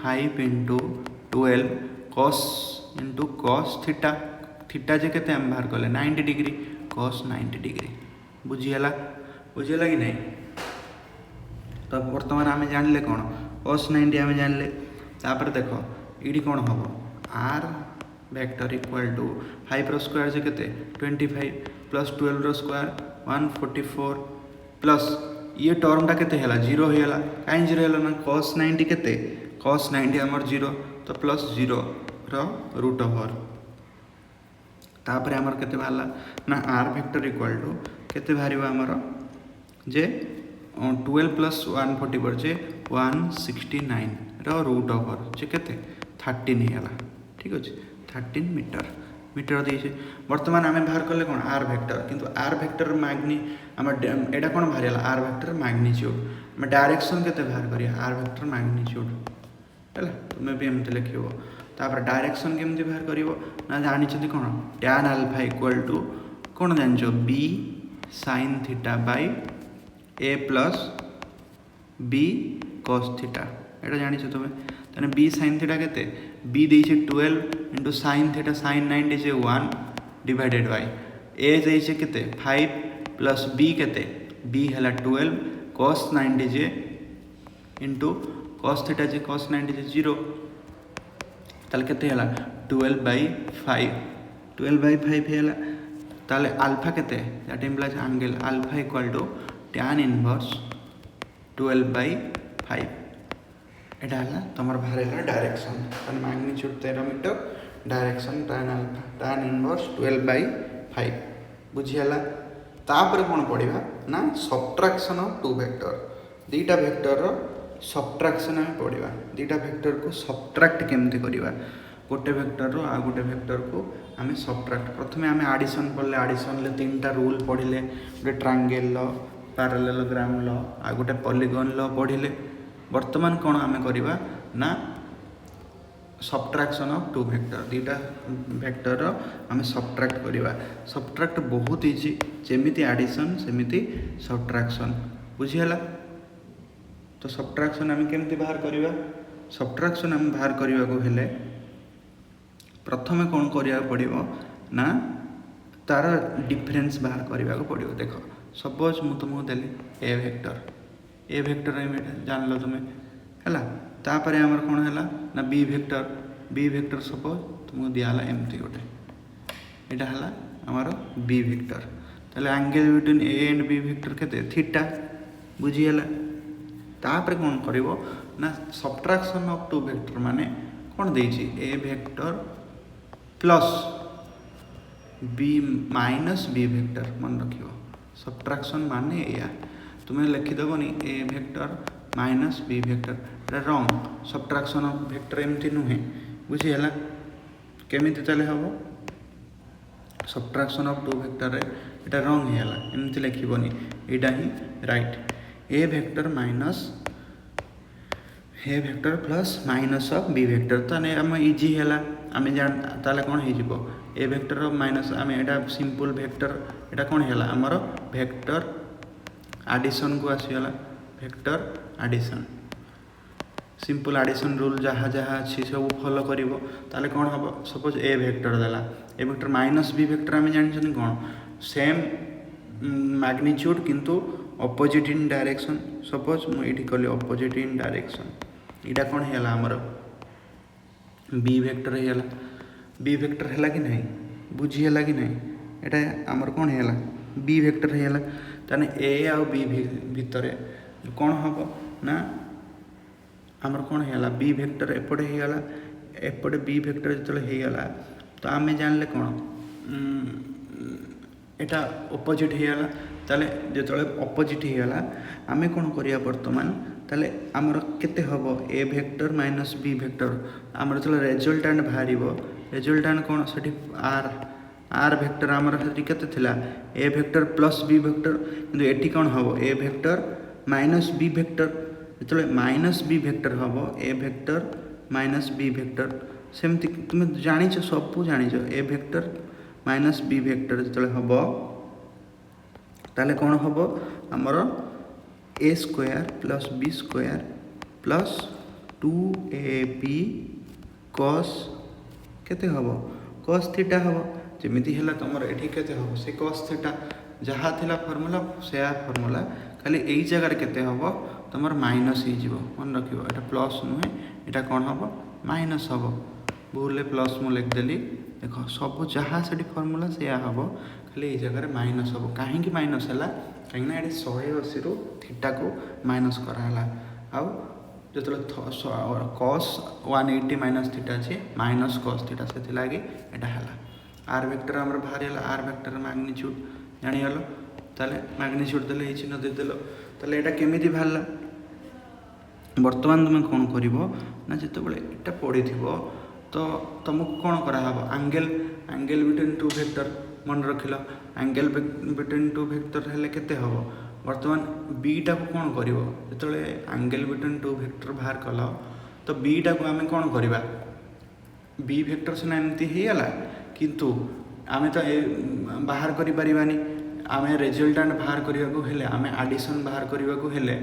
S1: 5 into 12 cos theta theta जे केते हम बाहर कले 90 डिग्री cos 90 डिग्री बुझिएला कि नहीं। तो वर्तमान आम जानले कौन cos 90 आम जानले तापर देखो ये कौन हम आर वेक्टर इक्वल टू 5 रो स्क्वायर जे केते 25 प्लस 12 रो स्क्वायर 144 प्लस ये टर्मटा केते हैला 0 हैला काई 0 हैला ना cos 90 केते cos 90 हमर 0 तो प्लस 0 रो रूट ओवर तापर हमर केते बाहरला ना आर वेक्टर इक्वल टू केते बाहरिबा हमर जे 12 प्लस 144 जे 169 रो रूट ओवर जे केते 13 हैला ठीक अछि 13 मीटर देइछे। वर्तमान आमे बाहर करले कोन आर वेक्टर किंतु आर वेक्टर मैग्नी हम एटा कोन बाहरिला आर वेक्टर मैग्नीट्यूड हम डायरेक्शन केते बाहर करिया आर वेक्टर मैग्नीट्यूड हैला तुमे भी एमते लिखिबो तापर डायरेक्शन केमती बाहर करिवो ना जानिछथि कोन tan अल्फा इक्वल टू कोन जानछो b sin theta by a plus b cos theta एटा जानिछो तुमे तने b sin थीटा केते b देइछे 12 इनटू sin थीटा sin 90 जे 1 डिवाइडेड बाय a देइछे केते 5 प्लस b केते b हला 12 cos 90 जे इनटू cos थीटा जे cos 90 जे 0 ताले केते हला 12/5 हैला ताले अल्फा केते that implies angle alpha equal to tan inverse 12/5 एटा हला तमर बाहर हला डायरेक्शन तन magnitude 13 metre direction tan alpha tan inverse 12/5 बुझियला तापर कोन पडिबा ना सब्ट्रैक्शन ऑफ टू वेक्टर दीटा वेक्टर रो सब्ट्रैक्शन आम पढ़ा दीटा वेक्टर को सब्ट्रैक्ट केमती करवा गोटे वेक्टर रो आ गोटे वेक्टर को आम सब्ट्रैक्ट प्रथम आम आडिशन पढ़ले आडिशन ले 3टा रूल पढ़ले गोटे ट्रायंगल लॉ पैरेललोग्राम लॉ आ गोटे पॉलीगॉन लॉ पढ़ले वर्तमान कौन आम करवा ना सब्ट्रैक्शन ऑफ टू वेक्टर दीटा वेक्टर रो आम सब्ट्रैक्ट करवा सब्ट्रैक्ट बहुत इजी जेमिति आडिशन सेमिति सब्ट्रैक्शन बुझिहला। तो सब्ट्रैक्शन आम केमती बाहर करवा सब्ट्रैक्शन आम बाहर करने को हेले प्रथम कौन करिया पड़िबो ना तार डिफरेंस बाहर करने को पड़िबो। देखो सपोज मु तुमको देली ए वेक्टर जान लो तुम्हें हैला तापर हमर कौन हैला ना बी वेक्टर सपोज तुमको दियाला एमती गोटे एटा हैला हमर बी वेक्टर ताले angle between A and B vector केते थीटा बुझियला तापर कौन करिवो ना सब्ट्राक्शन ऑफ टू वेक्टर माने कौन देछि a vector plus b minus b vector मन रखियो सब्ट्राक्शन माने या तुम्हें लिखिदेवनी a vector minus b vector एटा रंग सब्ट्राक्शन ऑफ वेक्टर एमती नुहे बुझीगला केमिति ताले हबो सब्ट्राक्शन ऑफ टू वेक्टर रे एटा रंग हेला एमती लिखिबनी एटा ही write a vector minus a vector plus minus of b vector ताने हम इजी हेला आमे जान ताले कोन हे जिवो ए वेक्टर माइनस आमे एटा सिंपल वेक्टर एटा कोन हेला हमर वेक्टर एडिशन को आसीगला vector addition simple addition rule जहाँ जहाँ अच्छी सब फॉलो करिवो ताले कोन हबो सपोज ए वेक्टर देला ए वेक्टर माइनस बी वेक्टर आमे जानि कोन सेम मैग्नीट्यूड किंतु ऑपोजिट इन डायरेक्शन सपोज मु एठी कली ऑपोजिट इन डायरेक्शन इटा कोन हेला हमर बी वेक्टर हेला बी वेक्टर हेला कि नहीं बुझी हेला कि नहीं एटा हमर कोन हेला बी वेक्टर हेला ताने ए आ बी भितरे कोन हबो ना हमर कोन हेला बी वेक्टर एपटे हेला एपटे बी वेक्टर जतले हेला तो आमे जानले कोन एटा ऑपोजिट हेला ताले जतले ऑपोजिट हेला आमे कोन करिया वर्तमान ताले हमर केते हबो a vector minus b vector हमर जतले रिजल्टेंट बाहरिबो रिजल्टेंट कोन सेठी आर वेक्टर हमर सेठी केते थिला a vector plus b vector किंतु एठी कोन हबो a vector minus b vector जतले माइनस बी वेक्टर हबो a vector minus b vector सेमति तुम जानिछ सब जानिछ a vector minus b vector जतले हबो ताले कोन हबो हमर a square plus b square plus 2ab cos केते हबो cos थीटा हबो जेमिति हैला तमर एठी केते हबो से cos थीटा जहा थिला फार्मूला से फार्मूला खाली एई जगह केते हबो तमर माइनस ही जीवो मन रखिबो एटा प्लस नुहे एटा कोन हबो माइनस हबो भूले प्लस मु लिख देली देखो सब जहा सेठी फार्मूला से हबो खाली एई जगह रे माइनस हबो काहे कि माइनस हैला काहे ना एटी 180 रु थीटा को माइनस कराला आउ जतले cos 180 माइनस थीटा छे माइनस cos थीटा से लागी एटा हला आर वेक्टर हमर बाहर हला आर वेक्टर मैग्नीट्यूड जानि हलो ताले मैग्नीट्यूड देले एई चिन्ह दे देलो ताले एटा केमिति बाहरला वर्तमान तुम कोन करिवो ना जते बेले एटा पडिथिबो तो तुमको कोन करा हबो एंगल बिटवीन टू वेक्टर मन रखिलो एंगल बिटवीन टू वेक्टर हेले केते हबो वर्तमान बीटा को कोन करिवो जतले एंगल बिटवीन टू वेक्टर बाहर कलो तो बीटा को आमे कोन करिबा बी वेक्टर से एमती हेला किंतु आमे तो बाहर करि परिबानी आमे रिजल्टेंट बाहर करिया को हेले आमे एडिशन बाहर करिया को हेले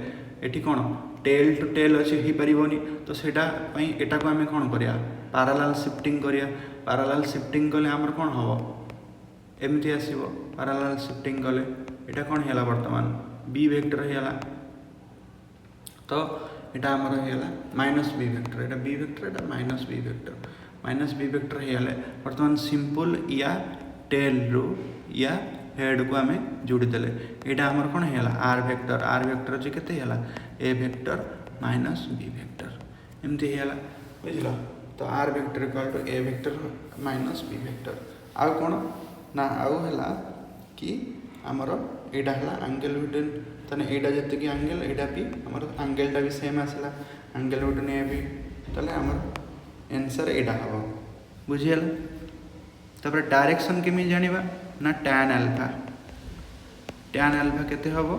S1: एठी कोन टेल टू टेल अछि ही परिबोनी तो सेटा पई एटा को आमे कोन करिया पैरेलल शिफ्टिंग करिया पैरेलल शिफ्टिंग कले हमर कोन हबो एमती आसीबो पैरेलल शिफ्टिंग कले एटा कोन हेला वर्तमान बी वेक्टर हेला तो एटा हमर हेला माइनस बी वेक्टर एटा बी वेक्टर एटा माइनस बी वेक्टर हेले वर्तमान सिंपल या टेल रो या हेड को आमे जोड़ी देले एटा हमर कोन हेला आर वेक्टर जे केते हेला a vector minus b vector एमती हेला बुझलो तो r vector equal to A vector minus b vector आ कोन ना आउ हला कि हमर एटा हला एंगल बिटवीन तने एटा जते कि एंगल एटा भी हमर एंगलटा भी सेम आसला एंगल बिटवीन ए बी तले हमर आंसर एटा हबो बुझियला तपर डायरेक्शन केमि जानिबा ना tan अल्फा केते हबो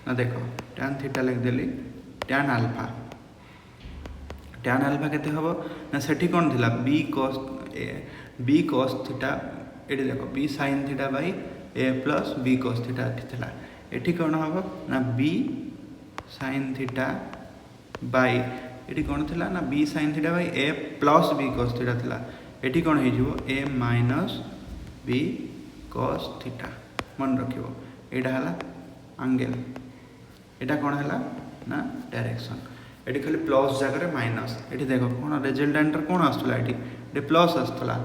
S1: ना देखो tan थीटा लिख देली tan अल्फा केते हबो ना सेठी कोन थिला b cos थीटा एठी देखो b sin theta by a plus b cos theta थिला एठी कोन हबो ना b sin थीटा बाई एठी कोन थिला ना b sin theta by a plus b cos theta थिला एठी कोन हे जिवो a minus b cos theta मन रखिबो एटा हला एंगल एटा कोन हला ना डायरेक्शन एटी खाली प्लस जगह माइनस एटी देखो कोन रिजल्टेंट कोन आस्तला एटी प्लस आस्तला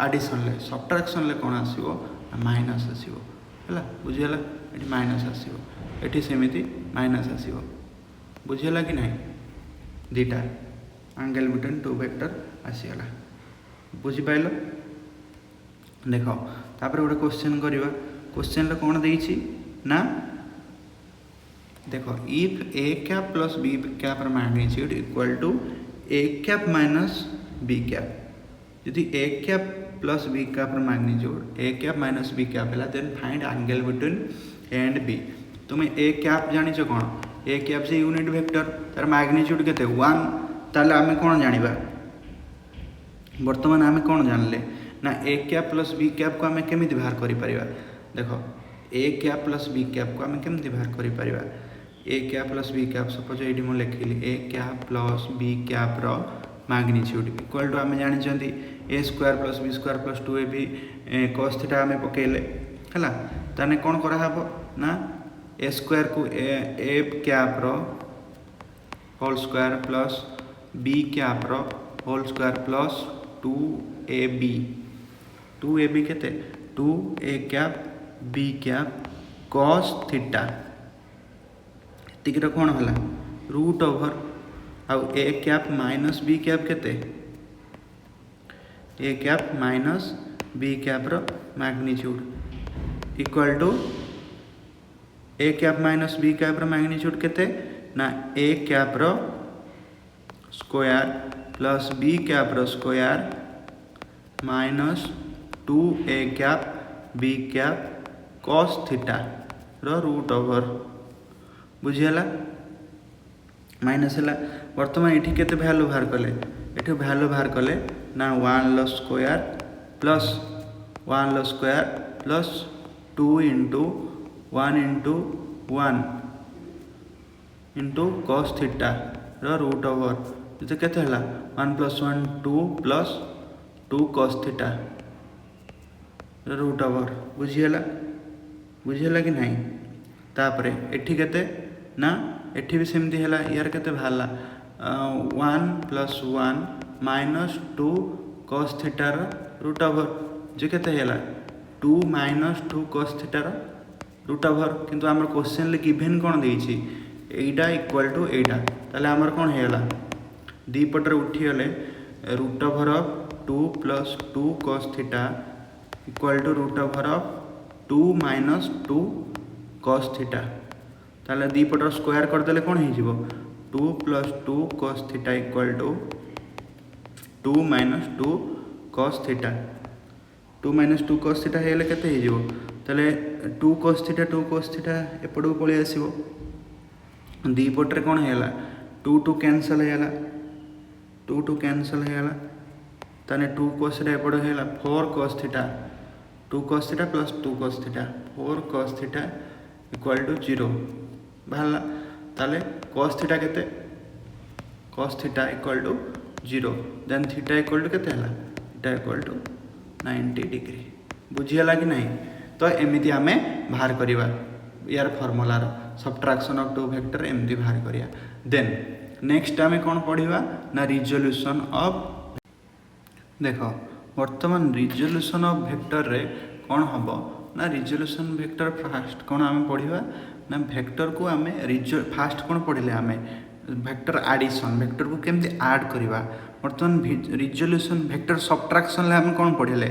S1: एडिशन ले सब्ट्रैक्शन ले कोन आसीबो माइनस आसीबो हला बुझियला एटी माइनस आसीबो एटी सेमिति माइनस आसीबो बुझीगला कि नहीं दीटा एंगल बिटवीन टू वेक्टर आसीगला बुझीपाल देख तापर गोटे क्वेश्चन करवा क्वेश्चन कौन देइछि ना देख if a cap plus b cap magnitude equal to a cap minus b cap यदि a cap plus b cap magnitude a cap minus b cap है then find angle between A and b तुम्हें a cap जानिଛ कौन a cap से unit vector तार magnitude केते 1 ताले आमे कौन जानिबा वर्तमान आमे कौन जानले ना a cap plus b cap को आमे केमिति बाहर करि परिबा देखो a cap plus b cap को आमे केमिति बाहर करि परिबा a cap plus b cap suppose एडी मो लिखिली a cap plus b cap रो मैग्नीट्यूड इक्वल टू आमे जानि चंती a square plus b square plus 2ab cos theta आमे पकेले हला ताने कोन करा हबो ना ए स्क्वायर को ए कैप रो whole square plus b cap रो होल स्क्वायर प्लस 2ab केते 2a cap b cap cos theta एतिक कौन है रूट ओवर आउ a cap minus b cap केते a cap minus b cap रो magnitude equal to a cap minus b cap रो magnitude केते ना ए कैप रो स्क्वायर प्लस बी कैप रो square minus 2a cap b cap cos theta रो root over बुझीगला minus है बर्तमान ये केते वैल्यू बाहर कले ये वैल्यू बाहर कले ना 1 square plus 1 square plus 2 into 1 into 1 into cos theta रो रूट ओवर ये केते हला 1 plus 1 2 plus 2 cos theta root over बुझीगला कि नहीं तापरे एठी केते ना एठी भी सेमती है यार केते भाला 1 plus 1 minus 2 cos theta root over जे केते हैला 2 minus 2 cos theta root over किंतु हमर क्वेश्चन ले given cone देइछि Etah equal to एटा ताले हमर कोन हैला दी पटर उठी गले root over of 2 plus 2 cos theta equal to root over of 2 minus 2 cos theta ताले दी पटर स्क्वायर कर देले कोन हे जिवो 2 plus 2 cos theta equal to 2 minus 2 cos theta 2 minus 2 cos theta हेले केते हे जिवो ताले 2 cos थीटा एपडू पळी आसीबो दी पटरे कोन हेला 2 2 कैंसिल हेला 2 2 कैंसिल हेला ताने 2 cos थीटा एपडू हेला 4 cos theta 2 cos theta plus 2 cos theta 4 cos theta equal to 0 बाहरला ताले cos थीटा केते cos theta equal to 0 then theta equal to केते हला थीटा इक्वल टू 90 डिग्री बुझीगला कि नहीं तो एमिति आमे बाहर करिवा यार फार्मूला रो सब्ट्रैक्शन ऑफ टू वेक्टर एमिति बाहर करिया देन नेक्स्ट आमे कोन पढिबा ना रिजोल्यूशन ऑफ देखो वर्तमान रिजोल्यूशन ऑफ वेक्टर रे कोन हबो ना रिजोल्यूशन वेक्टर फास्ट कोन आमे पढिबा ना वेक्टर को आमे फास्ट कोन पढिले आमे वेक्टर एडिशन वेक्टर को केमती ऐड करबा वर्तमान रिजोल्यूशन वेक्टर सब्ट्रैक्शन ले हम कोन पढिले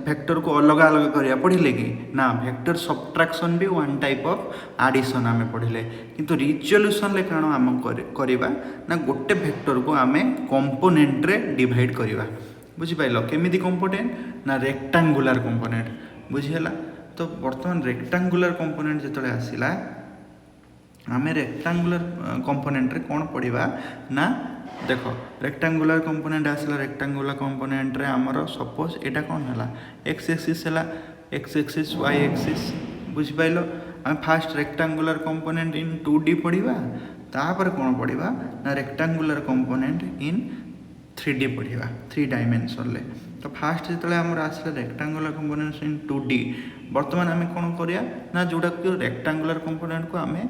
S1: वेक्टर को अलग अलग करिया पढिले कि ना वेक्टर सब्ट्रैक्शन भी वन टाइप ऑफ एडिशन आमे पढिले किंतु रिजोल्यूशन ले कानो हम करबा ना गोटे वेक्टर को आमे कंपोनेंट रे डिवाइड करबा बुझि पाइलो केमिति कंपोनेंट ना रेक्टेंगुलर कंपोनेंट बुझिला तो वर्तमान रेक्टेंगुलर कंपोनेंट जतले आसिला आमे रेक्टेंगुलर कंपोनेंट रे कोन पढिबा ना देखो रेक्टेंगुलर कंपोनेंट आसिला रेक्टेंगुलर कंपोनेंट रे हमरो सपोज एटा कोन हला x एक्सिस हला x एक्सिस y एक्सिस बुझि पाइलो हम fast rectangular component in 2D पढिबा तापर कोन पढिबा ना rectangular component in 3D पढिबा 3 dimension ले तो फास्ट जितले हमर आसिला रेक्टेंगुलर कंपोनेंट्स इन 2D वर्तमान आमे कोन करिया ना जोडा कि रेक्टेंगुलर कंपोनेंट को आमे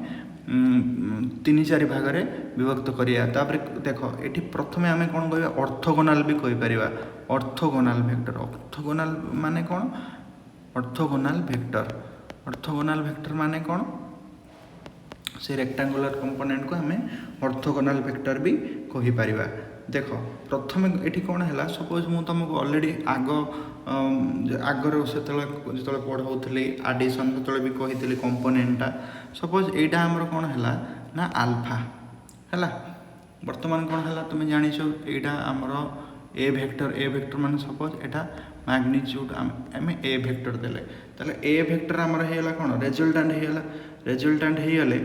S1: 3-4 भाग रे विभक्त करिया तापर देखो एठी प्रथमे आमे कोन कहबा ऑर्थोगोनल भी कहि परिबा ऑर्थोगोनल माने कोन ऑर्थोगोनल वेक्टर माने कोन से रेक्टांगुलर कंपोनेंट को आम ऑर्थोगोनल वेक्टर भी कहि परिबा। देख प्रथम ये कौन है, सपोज मु तुमको ऑलरेडी आगर से जो पढ़ाऊली आडिशन जो भी कही कंपोनेंटा, सपोज यहाँ आमर कौन है ना आल्फा है। बर्तमान कौन है तुम जान यहाँ आमर ए वेक्टर मान सपोज यहाँ मैग्नीट्यूड आम ए वेक्टर देले ताले ए वेक्टर आमर होगा कौन रेजल्टांट होगा। रेजल्टांट होगले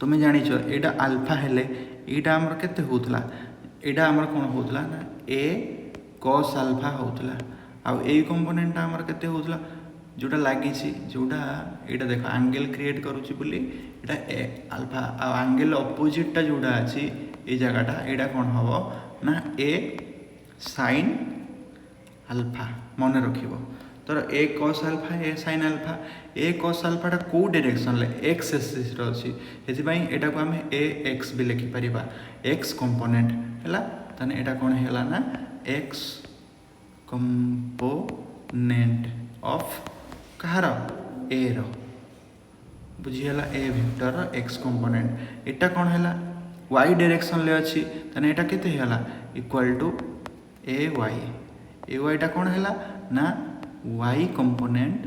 S1: तुम जान यहाँ आल्फा हेले यहाँ आमर केते होतला, यहाँ आमर कौन होतला ना ए कॉस आल्फा होतला। आउ ए कंपोनेंट आमर केते होतला जोटा लगी जोटा यहाँ देख एंगल क्रिएट करुच्ची बोली यहाँ ए आल्फा एंगल अपोजिटा जोटा अच्छी ये जगहटा यहाँ कौन हम ना ए साइन आल्फा मन रख। तर ए कॉस आल्फा ए साइन आल्फा, ए कॉस आल्फाटा कौ डायरेक्शन ले एक्स एक्सिस अच्छी से यहाँ को आम ए एक्स भी लिखिपर एक्स कंपोनेंट है। ताने यहाँ कौन है ना एक्स कंपोनेंट ऑफ कहार ए रो बुझीगला ए वेक्टर एक्स कंपोनेंट। एटा कौन है वाई डायरेक्शन ले अच्छी ताने यहाँ केते होला इक्वल टू ए वाई टा कौन है ना y component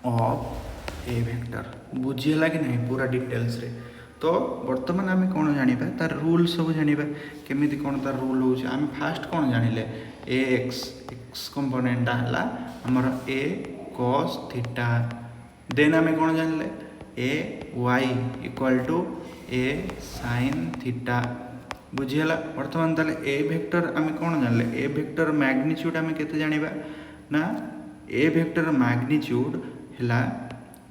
S1: of A vector. बुझीगला कि नहीं पूरा डिटेल्स रे। तो बर्तमान आम कौन जानिबा तार रूल सब जानिबा केमी कौन तार रूल हो। आम फास्ट कौन जानिले ए एक्स कंपोनेंटा है आमर ए कॉस थीटा, देन आम कौन जानिले a Y equal to a sine theta. बुझीगला बर्तमान ताले ए वेक्टर आम कौन जानिले ए वेक्टर मैग्नीट्यूड आम केते जानिबा ना ए वेक्टर मैग्नीट्यूड है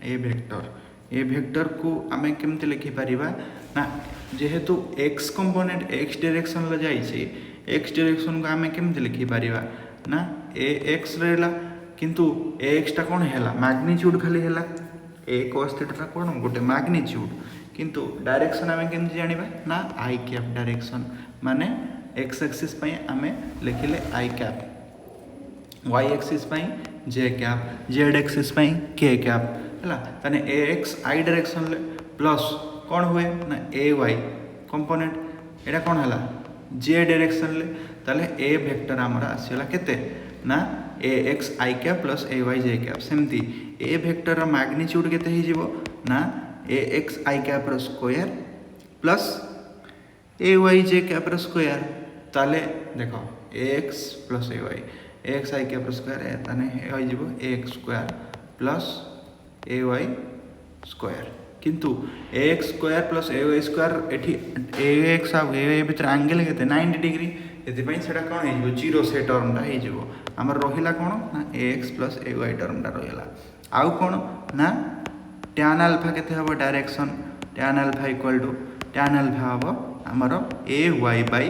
S1: ए वेक्टर को आम केमती लिखिपर ना जेहेतु एक्स कंपोनेंट एक्स डायरेक्शन ले जाइए एक्स डायरेक्शन को आम केमती लिखिपर ना ए एक्स रहा किंतु ए एक्सटा कौन है मैग्नीट्यूड खाली है ए कॉस थीटा कौन गोटे मैग्नीट्यूड किंतु डायरेक्शन आम केमती जानिबा ना आई कैप डायरेक्शन माने एक्स एक्सिस आम लिखिले आई कैप, वाई एक्सिस जे कैप, जेड एक्सिस के कैप है। ताने ए एक्स आई डायरेक्शन ले प्लस कौन हुए ना ए वाई कंपोनेंट यहाँ कौन है जे डायरेक्शन ले ताले ए वेक्टर आमर आसीगला केते ना A X I cap plus A Y J cap. सेमती ए वेक्टर मैग्नीट्यूड केते हो ना A X I cap square plus A Y J cap square. ताले देख ए X plus A Y x I cap square ताने हो ए X square plus A Y square किंतु ए X square plus A Y square eighty A x आ ए भितर angle के 90 degree से कौन हो जीरो से टर्मटा हो आमर रहा कौन ना A X plus A Y टर्मटा रहा। आउ कौन ना टैन आल्फा केते हम direction tan alpha equal to tan alpha हम आमर A Y by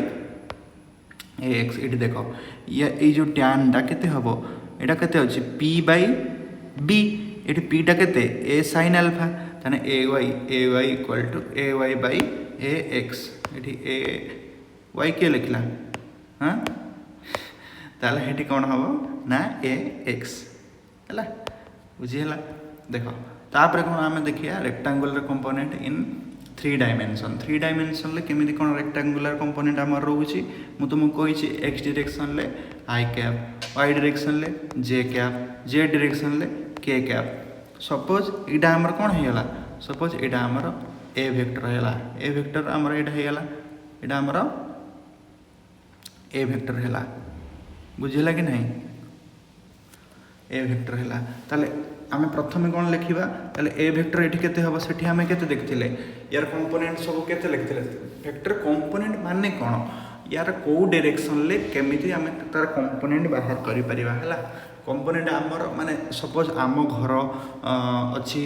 S1: A x. ये देख ये जो टैनटा केते हम यहाँ केते अच्छी पी बाई बी ये पीटा केते ए साइन आल्फा ताने a Y equal to a Y by A x. ये ए वाई किए लिखला हाँ ताले ये कौन हम ना ए एक्स है बुझीगला। देख तापर कौन आम देखिए rectangular component in 3 dimension. 3 dimension ले केमिति कौन रेक्टांगुलर कंपोनेंट आम रोचे मु तुमको कही एक्स डायरेक्शन ले आई कैप, वाई डायरेक्शन ले जे कैप, जे डायरेक्शन ले के कैप। सपोज यहाँ आमर कौन होगा सपोज यहाँ आमर ए वेक्टर है ए वेक्टर आमर यहाँ होगा आमर ए वेक्टर है बुझेगा कि नहीं ए वेक्टर है। ताले आम प्रथम कौन लिखा ताले ए वेक्टर ये केते हम से आम के देखते यार कंपोनेंट सब के लिखते वेक्टर कंपोनेंट माने कौन यार कौ डायरेक्शन ले केमिति आम तार कंपोनेंट बाहर करि है। कंपोनेंट आमर माने सपोज आम घर अच्छी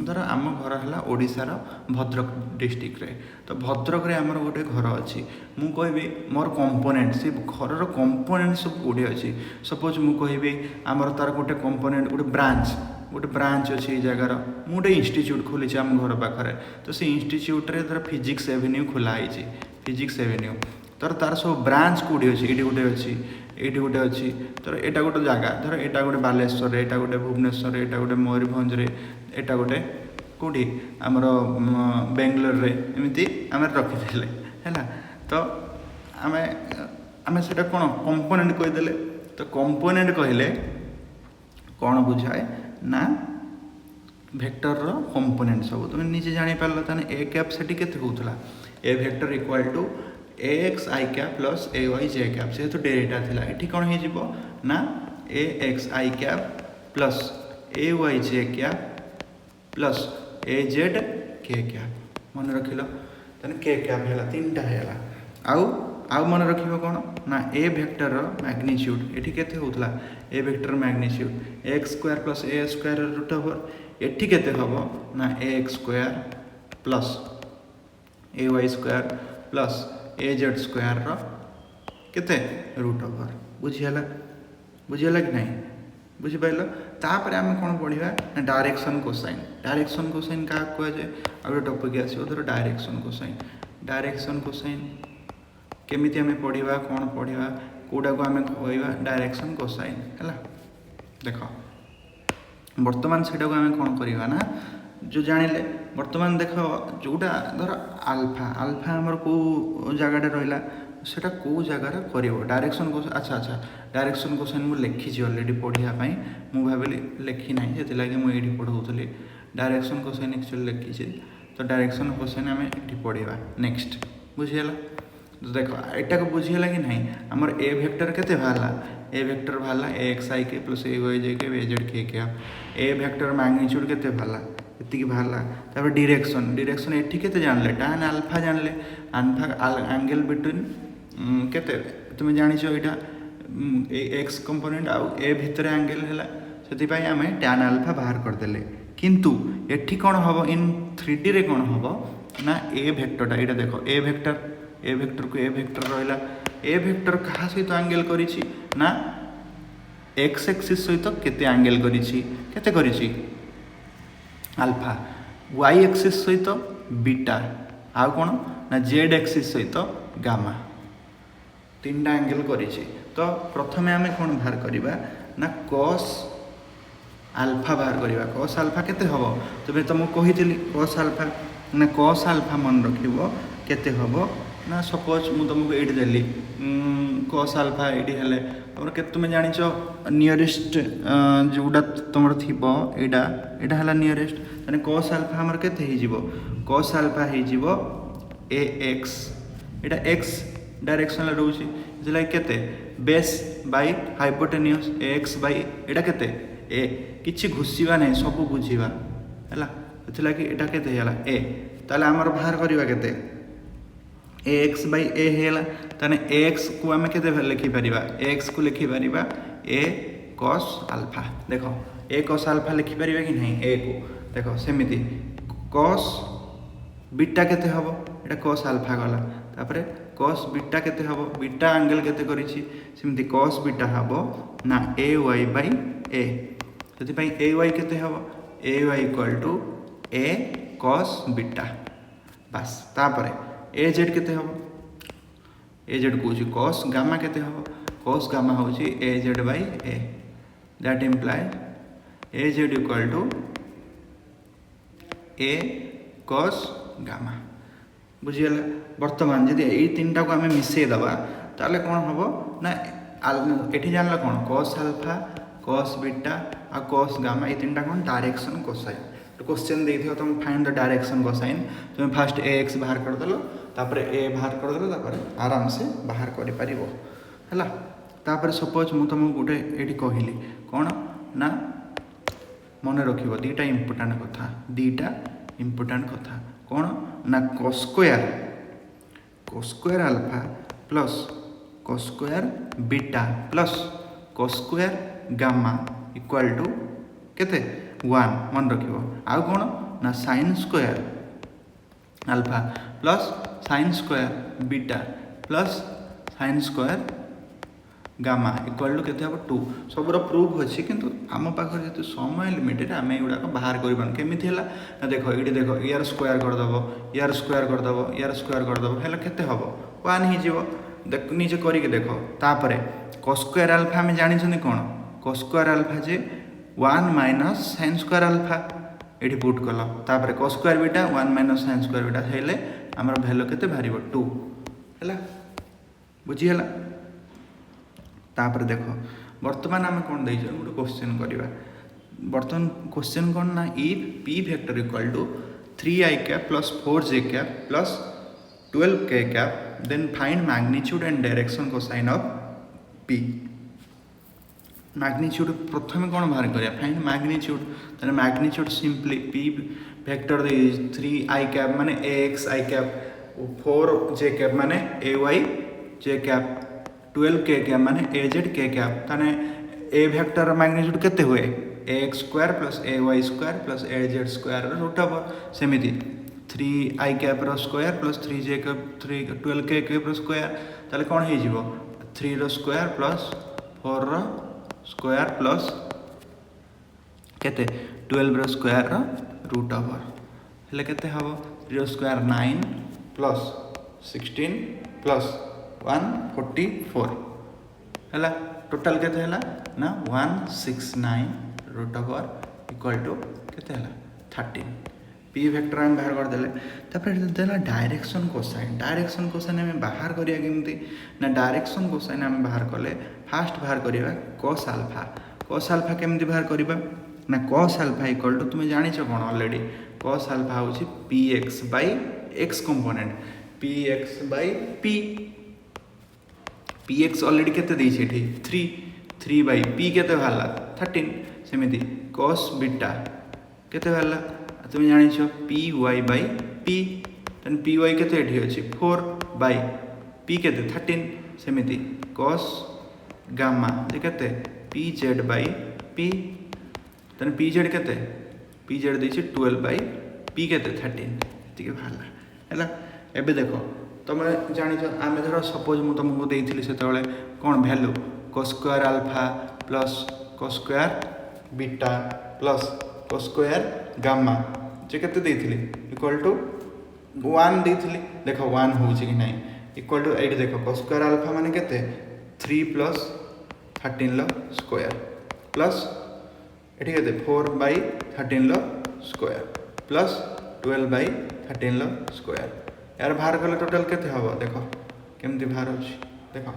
S1: धर आम घर है ओडिशार भद्रक डिस्ट्रिक्ट रे तो भद्रक रे आमर गोटे घर अच्छी मु कहबी मोर कंपोनेंट से घर कंपोनेंट सब कौटे अच्छी सपोज मु कहबी आमर तार गोटे कंपोनेंट गोटे ब्रांच अच्छी जगार मु गोटे इंस्टीट्यूट खोली आम घर पाखे तो से इंस्टीट्यूट रे धर फिजिक्स एवेन्यू खोलाई फिजिक्स एवेन्यू तर तार सब ब्रांच कौटी अच्छी ये गोटे अच्छी ये गोटे अच्छी धर यहाँ गोटे जगह धर यहाँ गोटे बालेश्वर यहाँ गोटे भुवनेश्वर यहाँ गोटे मयूरभंज यहाँ गोटे कौटी आमर बेंगलोर एमती आम रखीदे है तो आम से कौन कंपोनेंट कहीदे तो कंपोनेंट कहले कौन बुझाए ना वेक्टर रो कंपोनेंट सब तुम निजे जानी पारल ताने ए कैप सेठी केते होतला A vector equal to A X I cap plus A Y J cap से तो डेटा थिला एठी कोन हे जिवो ना A X I cap plus A Y J cap plus A Z K cap मन रखिलो ताने के कैप हैला तीनटा हैला आउ मन रखिबो कोन ना ए वेक्टर रो मैग्नीट्यूड एठी केते होतला A vector magnitude X square plus A square root over एठी केते हबो ना A X square plus A Y square plus A Z square रो केते रूट ओवर बुझियाला कि नहीं बुझी पाइलो तापर आम कौन पढ़ा ना डायरेक्शन कोसाइन क्या कह जाए आ गए टॉपिक आसो धर डायरेक्शन कोसाइन केमिति आम पढ़ा कौन पढ़ा कौटा को आम कह डायरेक्शन कोसाइन है देख बर्तमान से आम कौन करवा ना जो जानिले बर्तमान देख जोटा धर आल्फा आमर कौ जगह रहा सेटा कौ जगार कर डायरेक्शन कोसाइन अच्छा डायरेक्शन कोसाइन मुझे लिखी अलरेडी पढ़ाई मुझे भाविली लिखी ना से मुझे पढ़ाऊली डायरेक्शन कोसाइन एक्चुअली लिखी तो डायरेक्शन कोसाइन आम ये पढ़ा नेक्स्ट बुझीगला तो देख यहाँ को बुझीगला कि नहीं आमर ए वेक्टर केते बाहरला ए वेक्टर बाहरला ए एक्स आई के प्लस ए वाई जे के ए जेड के ए वेक्टर मैग्नीट्यूड केते बाहरला ये बाहरला तापर डायरेक्शन एठी केते जानले tan अल्फा जानले अल्फा एंगल बिटवीन केते तुम जानिछ एटा एक्स कंपोनेंट आउ ए भितर एंगल हैला सेति पई आमे tan अल्फा बाहर कर देले किंतु एठी कोन हबो इन 3D रे कोन हबो ना ए वेक्टरटा एटा देखो ए वेक्टर को ए वेक्टर रहिला ए वेक्टर कहा सहित एंगल करिछि ना एक्स एक्सिस सहित केते एंगल करिछि केते करिछि अल्फा वाई एक्सिस सहित बीटा आउ कौन ना जेड एक्सिस सहित गामा तीनटा एंगल करिछि तो प्रथमे आमे कौन बाहर करिबा ना कॉस अल्फा बाहर करिबा कॉस अल्फा केते हबो तबे तुमको कहितली कॉस अल्फा मन रखिबो केते हबो ना सपोज मु तुमको एडी देली कॉस अल्फा एडी हेले और के तुम जानिछ नियरेस्ट जोटा तुमर थिबो एडा हला नियरेस्ट तने कॉस अल्फा हमर केते हे जिवो कॉस अल्फा हे जिवो ए एक्स एडा एक्स डायरेक्शन ला रहउछि जला केते base by hypotenuse A X by एडा केते ए किछि घुसिबा नै सब बुझिबा हला एथला कि एडा केते हला ए ताले हमर बाहर करबा केते ए एक्स बाय ए हेला तने एक्स को आम के लिखि पारिबा एक्स को लिखि पारिबा ए कॉस अल्फा देखो ए कॉस अल्फा लिखि पारिबा कि नहीं ए को देखो सेमिति कॉस बीटा केते हबो एटा कॉस अल्फा गला तापरे कॉस बीटा केते हबो बीटा एंगल केते करिछि सेमिति कॉस बीटा हबो ना ए वाई बाय ए सेति पई ए वाई केते हबो A Y equal to A cos beta बस तापरे ए जेड केते हबो ए जेड कहूँ कॉस गामा केते हबो कॉस गामा हूँ A Z by A that implies A Z equal to A cos gamma बुझीगला बर्तमान जदि ये तीनटा को आम मिसई दबा ताले कौन हम ना ये जानला कौन कॉस अल्फा कॉस बीटा आ कॉस गामा ये तीनटा कौन डायरेक्शन कोसाइन क्वेश्चन देखिए तुम फाइंड द डायरेक्शन कोसाइन तुम फास्ट ए एक्स बाहर करदेल तापर ए बाहर करदेल तापर आराम से बाहर कर पारिबो हैला तापर सपोज मु तुमको गोटे ये कहली कौन ना मन रखिबो दीटा इंपोर्टेंट कथा कौन ना cos square alpha plus cos square beta plus cos square gamma equal to केते 1 मन रखिबो आउ कौन ना sine square alpha plus sine square beta plus sine square gamma equal to केते हबो 2 सबरो प्रूफ अछि किंतु आम पाखर जेतु समय लिमिटेड आमे एगुडा को बाहर करबान केमिति हला ना देखो इडी देखो यार स्क्वायर कर दबो यार स्क्वायर कर दबो यार स्क्वायर कर दबो हेला केते हबो 1 ही जीवो देख निजे करके देख तापर cos स्क्वायर अल्फा आम जानी कौन cos स्क्वायर अल्फा जे 1 माइनस sin स्क्वायर अल्फा ये पुट कल तापर cos square beta 1 minus sin square beta हेले आमर भैल्यू केते बाहर 2 है बुझीगला। तापर देख बर्तमान आम कौन दे गोटे क्वेश्चन करवा बर्तमान क्वेश्चन कौन ना if p vector equal to 3i cap plus 4j cap plus 12k cap then find magnitude and direction cosine of p। Magnitude प्रथम कौन बाहर करिया फाइंड मैग्नीट्यूड ताने मैग्नीट्यूड सिंपली p वेक्टर दे 3i कैप माने ax i cap 4j cap माने ay j cap 12k cap माने az k cap ताने a वेक्टर मैग्नीट्यूड केते हुए ax square plus ay square plus az square root over सेमिति 3i cap रो square plus 3j cap 12k cap रो square ताले कोन हे जिवो 3 रो स्क्वायर प्लस 4 रो स्क्वायर प्लस केते 12 रो स्क्वायर रो रूट ओवर हेले केते हबो 3 रो स्क्वायर 9 प्लस 16 प्लस 144 हैला टोटल केते हैला ना 169 रूट ओवर इक्वल टू केते हैला 13 p वेक्टर हम बाहर कर देले तापर देला डायरेक्शन कोसाइन हम बाहर करिया केमती ना डायरेक्शन कोसाइन हम बाहर कले फास्ट बाहर करिया cos अल्फा केमती बाहर करिबा ना cos अल्फा इक्वल टू तुम जानि छ कोन ऑलरेडी cos अल्फा होची px by x component px by p px already केते देई छै एठी 3 by p केते भाला 13 सेमिति cos बीटा केते भाला तुम जानि छ py by p तन py केते एठी अछि 4 by p केते 13 सेमिति cos गामा जे केते pz by p तन pz केते pz दै छै 12 by p केते 13 एतिके भाला हैला। एबे देखो तुम जानि छ आमे धर सपोज मु तुमको देइथिली सेतबेले कोन value cos square alpha plus cos square beta plus cos square gamma जे केते देइथिली इक्वल टू 1 देइथिली देखो 1 होउची कि नाही इक्वल टू 8 देखो cos स्क्वायर अल्फा माने केते 3 प्लस 13 लो स्क्वायर प्लस एठी केते 4 बाय 13 लो स्क्वायर प्लस 12 बाय 13 लो स्क्वायर यार बाहर कले टोटल केते हबो देखो केमती बाहर होची देखो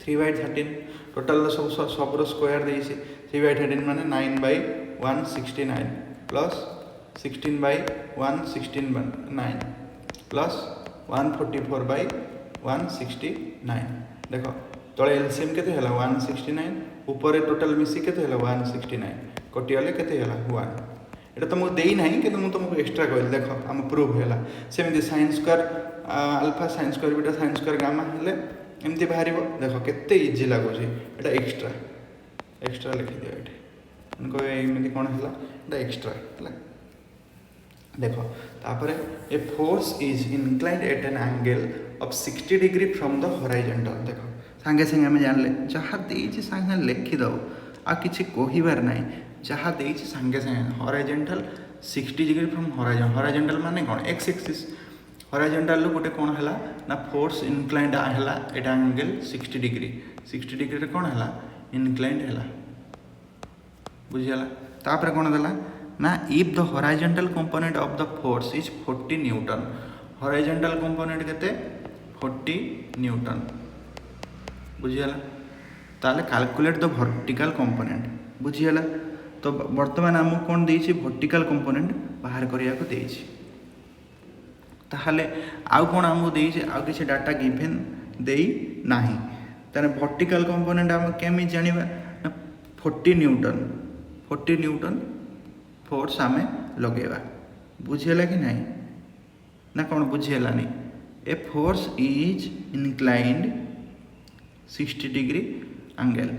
S1: 3 बाय 13 टोटल सब रो स्क्वायर देइसी 3 बाय 13 माने 9 by 169 plus 16 by 169 plus 144 by 169 देखो तले एलसीएम केते हला 169 ऊपर टोटल मिसी केते हला 169 कटियाले केते हला 1 एटा तुमको देई नाही कि तुमको एक्स्ट्रा कहल देखो हम प्रूव हैला सेमिति sin square alpha sin square beta sin square gamma हेले एमती बाहरिबो देखो केते इजी लागो छी एटा एक्स्ट्रा लिखि दियो एठी उनको एमती कोन हैला एटा एक्स्ट्रा हैला देखो तापरे ए force is inclined eight an angle of 60 degree from the horizontal देखो संगे संगे हम जानले जहा देई संगे लिखि दो आ किछि कहिबार नाही जहा देई संगे संगे हॉरिजॉन्टल 60 डिग्री फ्रॉम हॉरिजॉन्टल माने कोन एक्स एक्सिस हॉरिजॉन्टल गोटे कोन हला ना फोर्स इंक्लाइंड हला एटा एंगल 60 डिग्री रे कोन हला इंक्लाइंड हला बुझियला तापर कोन दला ना if the horizontal component of the force is 40 Newton horizontal component केते 40 न्यूटन बुझियला ताले कैलकुलेट द वर्टिकल कंपोनेंट बुझियला तो वर्तमान आम कौन देइछि वर्टिकल कंपोनेंट बाहर करिया को देइछि ताहले आउ कोन आमु देइछि आउ किछि डाटा गिवन देई नाही ताने वर्टिकल कंपोनेंट आम केमि जानिबा 40 न्यूटन फोर्स आमे लगेबा बुझियला कि नाही ना कोन बुझियला नहीं A force is inclined 60 degree angle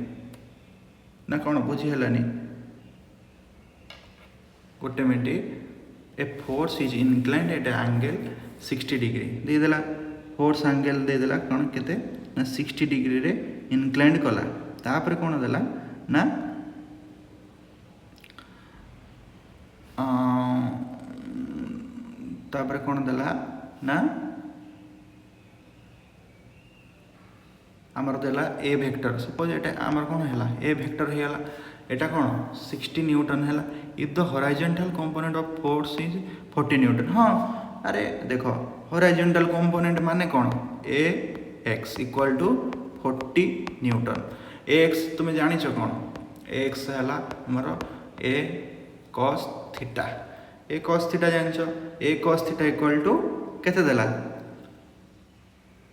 S1: ना कोन बुझियला नहीं गोटे minute A force is inclined at angle 60 degree दे देला फोर्स एंगल दे देला कोन केते ना 60 डिग्री रे इंक्लाइंड कला तापर कोन देला ना तापर कोन देला ना आमर देला ए वेक्टर सपोज एटा आमर कोन हैला ए वेक्टर हैला एटा कोन 60 न्यूटन हैला if the horizontal component of force is 40 newton. हाँ अरे देखो हॉरिजॉन्टल कंपोनेंट माने कोन A X equal to 40 newton. A X तुम जानिछ कोन ए एक्स हैला हमर A cos theta A cos theta जानिछ A cos theta equal to केते देला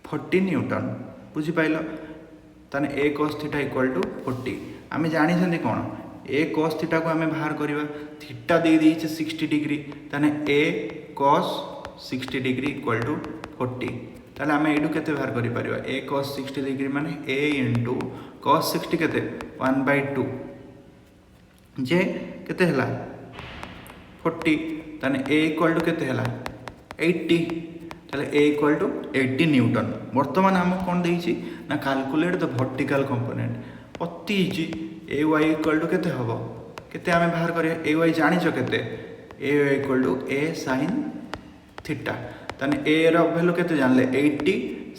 S1: 40 न्यूटन बुझी पाइल ताने A cos theta equal to 40 आम जानी कौन ए cos थीटा को आम बाहर करवा थीटा दे देइछे 60 डिग्री ताने A cos 60 degree equal to 40 ताले आम एडू केते बाहर करि परिबा ए cos 60 डिग्री माने ए इंटू cos 60 केते 1/2 जे केते हला 40 ताने ए इक्वल टू केते हला 80 ताले ए इक्वल टू 80 न्यूटन। वर्तमान आम कौन देइछि ना कैलकुलेट द वर्टिकल कंपोनेंट अति easy A Y equal to केते हबो केते आमे बाहर करिया ए वाई जानिछो केते A Y equal to A sin theta ताने ए रो वैल्यू केते जानले 80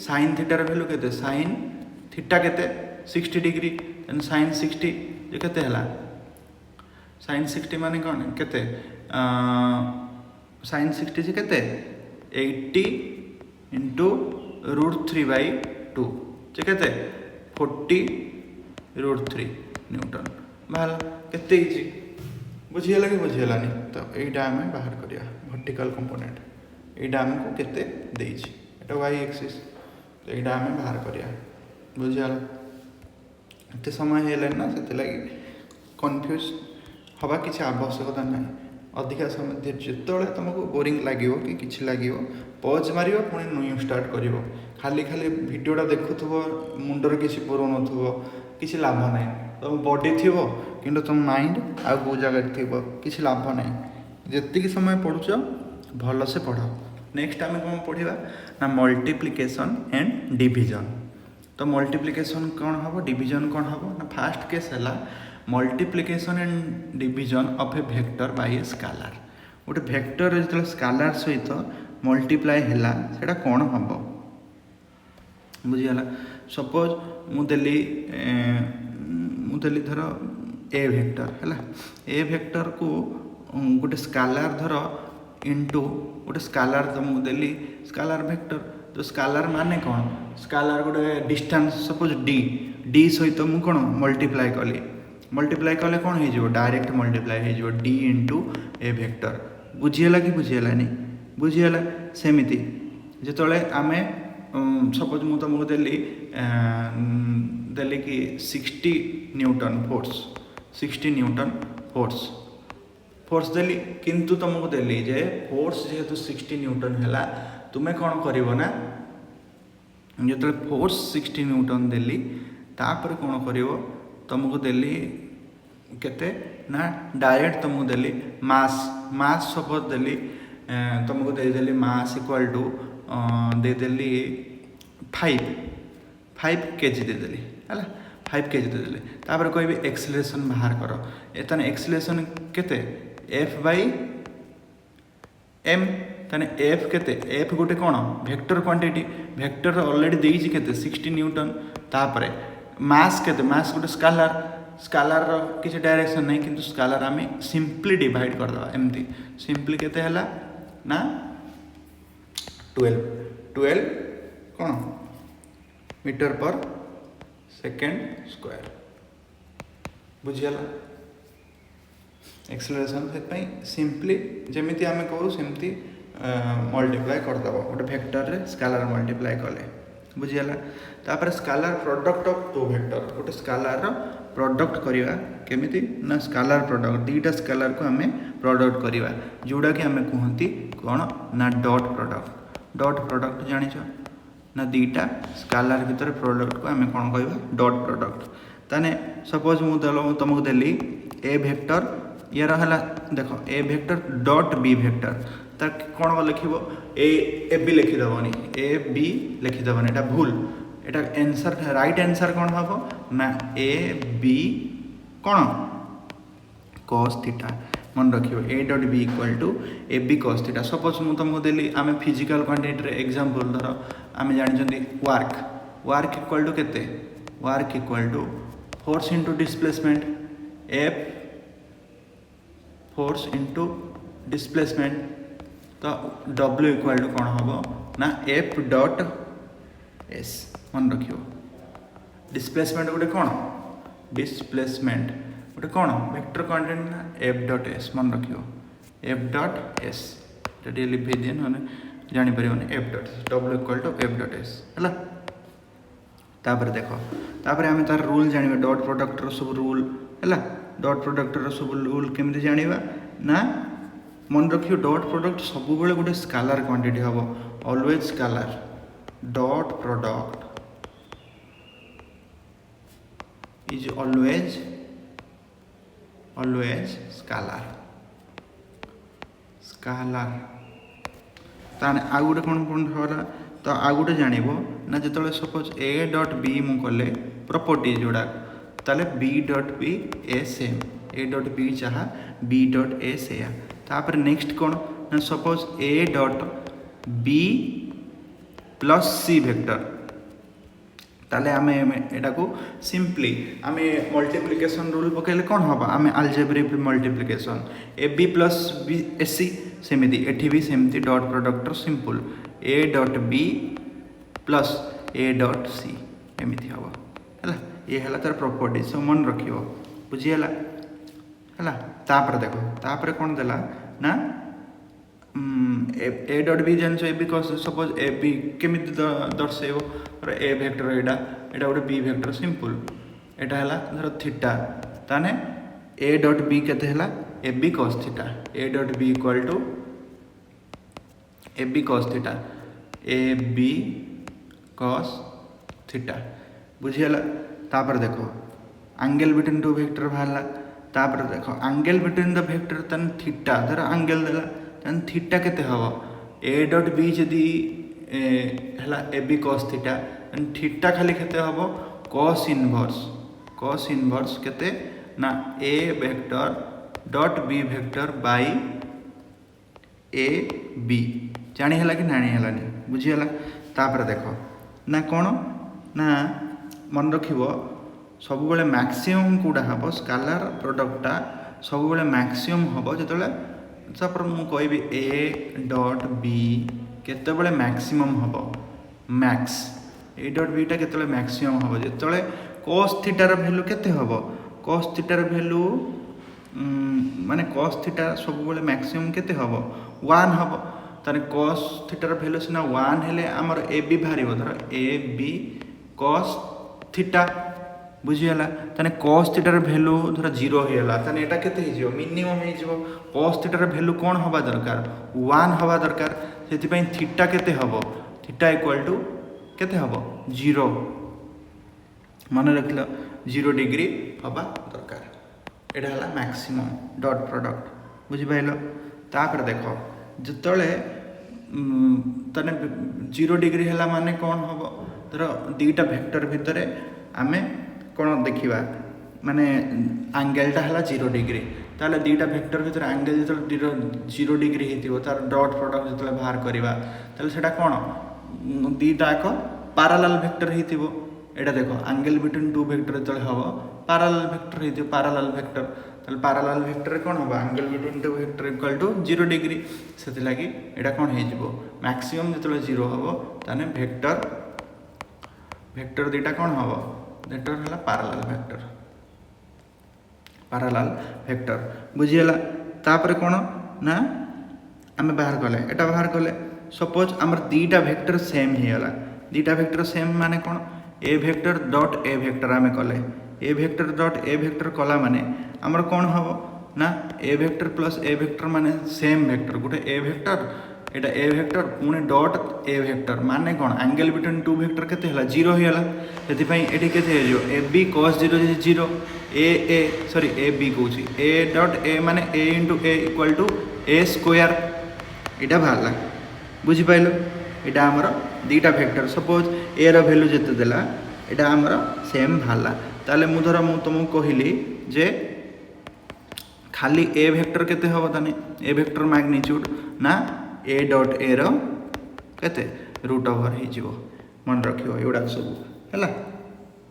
S1: sin थीटा रो वैल्यू केते sin थीटा केते 60 डिग्री ताने sin 60 जे केते हला sin 60 माने कोन केते sin 60 जे केते 80 इंटू √3/2 जे केते 40 √3 न्यूटन बाहर केते इजी बुझियला कि बुझियलानी तो एटा हमें बाहर करिया वर्टिकल कंपोनेंट एटा हमको केते देइछि एटा y एक्सिस तो एटा हमें बाहर करिया बुझियला एते समय हेले ना सेते लागि कंफ्यूज हवा किछि आवश्यकता नाही अधिका समय जितने तुमको बोरिंग लगे कि किसी लगे पज मार पुणी न्यू स्टार्ट कर खाली खाली भिडटा देखुव मुंडर किसी पुर नथो किसी लाभ ना तुम बॉडी थी कि तुम माइंड आउ कौ जगह थी किसी लाभ ना जी समय पढ़ुच भल से पढ़। नेक्स्ट आम कौन पढ़ा ना मल्टीप्लिकेशन एंड डिविजन। तो मल्टीप्लिकेशन कौन हम डिविजन कौन हम ना फास्ट केस है multiplication and division of A vector by a scalar गोटे वेक्टर जो स्केलर सहित मल्टीप्लाई हैला सेटा कौन हम बुझीगला सपोज मुदेली धर ए वेक्टर है ए वेक्टर को गोटे स्केलर धर इंटू गोटे स्केलर तो मुदेली स्केलर वेक्टर तो स्केलर माने कौन स्केलर गोटे डिस्टेंस सपोज डी सहित मु कौन मल्टीप्लाई कली मल्टीप्लाई कले कौन हो डायरेक्ट मल्टीप्लाई हो डी इंटू ए वेक्टर बुझीगला कि बुझीगलानी बुझीगला सेमिति जिते आम सपोज मु तुमको देली कि 60 न्यूटन फोर्स देली किंतु तुमको देली जे फोर्स जेहेतु 60 न्यूटन है तुम्हें कौन कर ना जो फोर्स 60 न्यूटन देली तापर कौन कर तुमको देली केते ना डायरेक्ट तुमको देली मास सपोज देली तुमको देदेली मास इक्वल टू देदेली 5 kg देदेली है 5 kg देदेली तापर कहबी एक्सेलरेशन बाहर कर एतने एक्सेलरेशन केते F/m तने F केते F गोटे कौन वेक्टर क्वांटिटी वेक्टर ऑलरेडी देइछि केते 60 न्यूटन तापर मास केते मास गोटे स्केलर किसी डायरेक्शन नहीं किंतु स्केलर आम सिंपली डिवाइड करदे एमती सिंपली केते हला ना 12 कौन मीटर पर सेकेंड स्क्वायर बुझीगला एक्सेलरेशन से सिंपली जमीती आम करूँ सेमती मल्टीप्लाई करदेव गोटे वेक्टर रे स्केलर मल्टीप्लाई कले बुझीगला तापर scalar product of two vector गोटे स्केलर प्रोडक्ट करवा केमिति ना स्केलर प्रोडक्ट दीटा स्केलर को आम प्रोडक्ट करवा जोड़ा कि आम कहती कौन ना डॉट प्रोडक्ट जानिछ ना दीटा स्केलर भितर प्रोडक्ट को आम कौन कहवा डॉट प्रोडक्ट ताने सपोज मुझे तुमको देली ए वेक्टर यार है देख ए वेक्टर डॉट बी वेक्टर तर कौन लिख ए बी लिखिदेवनी ए बी लिखिदेवनी एटा भूल एटा आंसर राइट आंसर कौन हम ना ए बी कौन cos थीटा मन रखियो A dot B equal to A B cos theta suppose मुझे तुमको देली आम फिजिकल क्वांटिटी एग्जांपल धर आम जानी वर्क वर्क इक्वल टू केते work equal to force into displacement F force into displacement तो डब्ल्यू इक्वल टू कौन हम ना एफ डॉट एस मन रखियो डिस्प्लेसमेंट गोटे कौन डिस्प्लेसमेंट गोटे कौन वेक्टर कंटेंट ना एफ डॉट एस मन रखियो एफ डॉट एस ये लिखी दिए ना जापर F dot S W equal to F dot S है तापर देख तापर आम तार रूल जाना डॉट प्रोडक्टर सब रूल है डॉट प्रोडक्टर सब रूल केमी जाना ना मन रखियो डॉट प्रोडक्ट सब गोटे स्केलर क्वांटिटी हम always scaler dot product is always scalar ताने आ गोटे कौन कौन होला तो आ गोटे जानिबो ना जतले सपोज a डॉट b मु कले प्रॉपर्टी जोड़ा ताले b dot b a same a dot b चाहा b डॉट a सेया तापर नेक्स्ट कौन ना suppose a dot b plus c vector ताले आमे एटा को सिंपली आमे मल्टीप्लिकेशन रूल पकेले कौन हबा आमे algebraic multiplication A B plus B A C सेमिति एठी भी सेमिति dot product simple A dot B plus A dot C एमिति हबा हला ये हला तार प्रॉपर्टी सो मन रखियो बुझी हला तापर देखो तापर कौन देला ना ए डॉट बी जान ए बी कस सपोज ए बी केमी दर्शेब ए वेक्टर एटा गोटे बी वेक्टर सिंपल एटा हला धर थीटा ताने ए डॉट बी केते हला A B cos theta A dot B equal to A B cos theta A B cos theta बुझीगला तापर देखो एंगल बिटवीन टू वेक्टर बाहरला तापर देखो एंगल बिटवीन द वेक्टर तन थीटा धर एंगल देला तन थीटा केते हबो ए डॉट बी जदी हला A B cos theta theta खाली केते हबो कॉस इनवर्स केते ना ए vector dot B vector by A B जानी हला कि नानी हलानी बुझी हला तापर देखो ना कौन ना मन रखिबो सब बेले मैक्सिमम कूड़ा हम स्केलर प्रोडक्टा सब बेले मैक्सिमम हम जो तापर मु कहबी ए डॉट बी केतेबेले मैक्सिमम हम मैक्स ए डॉट बी टा केतेबेले मैक्सिमम हम जेतेबेले cos थीटार वैल्यू केते हम cos थीटार वैल्यू माने cos थीटा सब बेले मैक्सिमम केते हम 1 हम ताने cos थीटार वैल्यू सिना 1 हेले हमर ए बी बाहरिबो धर ए बी cos थीटा बुझीगला ताने cos थीटार वैल्यू धर 0 हेला ताने एटा केते हे जिवो मिनिमम हे जिवो cos थीटार वैल्यू कोन हबा दरकार 1 हबा दरकार सेति पई थीटा केते हबो थीटा इक्वल टू केते हबो 0 माने रखलो 0 डिग्री हबा दरकार एटा हला मैक्सिमम डॉट प्रोडक्ट बुझी पाइलो तापर देखो जतले तने 0 डिग्री हला माने कोन हबो धर दीटा वेक्टर भितरे आमे कौन देखा माने एंगलटा है 0 डिग्री ताले दीटा वेक्टर भीतर एंगल जो 0 डिग्री हो तार डॉट प्रोडक्ट जो बाहर करवा ताले सेटा कौन दीटा एक पैरेलल वेक्टर हो एटा देखो एंगल बिटवीन टू वेक्टर जो हम पैरेलल वेक्टर हो पैरेलल वेक्टर ताले पैरेलल वेक्टर कौन हम angle between two vector equal to 0 degree से लगी एटा कौन हो मैक्सिमम जो 0 हम ताने वेक्टर दीटा कौन हम वेक्टर है पैरेलल वेक्टर बुझीगला तापर कौन ना आम बाहर कले एटा बाहर कले सपोज आमर दीटा वेक्टर सेम होगा दीटा वेक्टर सेम माने कौन A vector dot A vector आम कले A vector dot A vector कला माने आमर कौन हम ना ए वेक्टर प्लस ए वेक्टर माने सेम वेक्टर गोटे ए वेक्टर एटा ए वेक्टर पुणे डॉट ए वेक्टर माने कौन एंगल बिटवीन टू वेक्टर केते हला 0 हेला सेति पई एठी केते हेजो A B cos 0 0 A sorry A B कहूची ए डॉट ए माने A into A equal to A square एटा बाहरला बुझी पाइलो एटा हमर दीटा वेक्टर सपोज ए रो वैल्यू जते देला एटा हमर सेम बाहरला ताले मु धर मु तुमको कहली जे खाली ए वेक्टर केते हबो ताने ए वेक्टर मैग्नीट्यूड ना ए डॉट ए रो केते रूट ओवर हो मन रखियो एगुड़ा सब है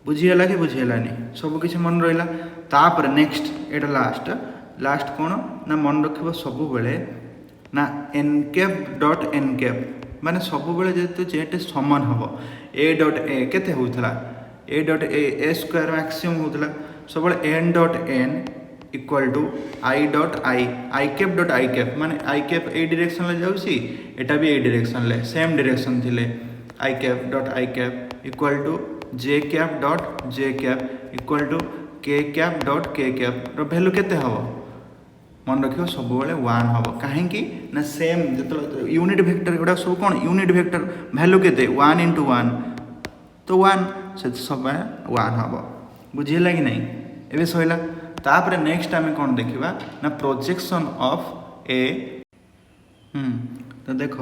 S1: बुझीगला कि बुझीगलानी सबकि मन रहा तापर नेक्स्ट एटा लास्ट कौन ना मन रख सब बेले ना एनकेप डॉट एनकेप माने सब बेले जेहेतु जेटे समान हम ए डॉट ए केते होउथला A dot A square maximum होउथला सब N dot N equal to I dot I cap dot I cap माने आई कैप ए डायरेक्शन ले जाउसी एटा भी ए डायरेक्शन ले सेम डायरेक्शन थिले I cap dot I cap equal to J cap dot J cap equal to K cap dot K cap रो वैल्यू केते हबो मन रखियो सब बेले 1 हबो काहेकि ना सेम जतो यूनिट वेक्टर एडा सब कोन यूनिट वेक्टर वैल्यू केते 1 * 1 तो 1 से सब 1 हबो बुझिला कि नहीं एबे सइला तापर नेक्स्ट आम कौन देखा ना प्रोजेक्शन ऑफ ए तो देख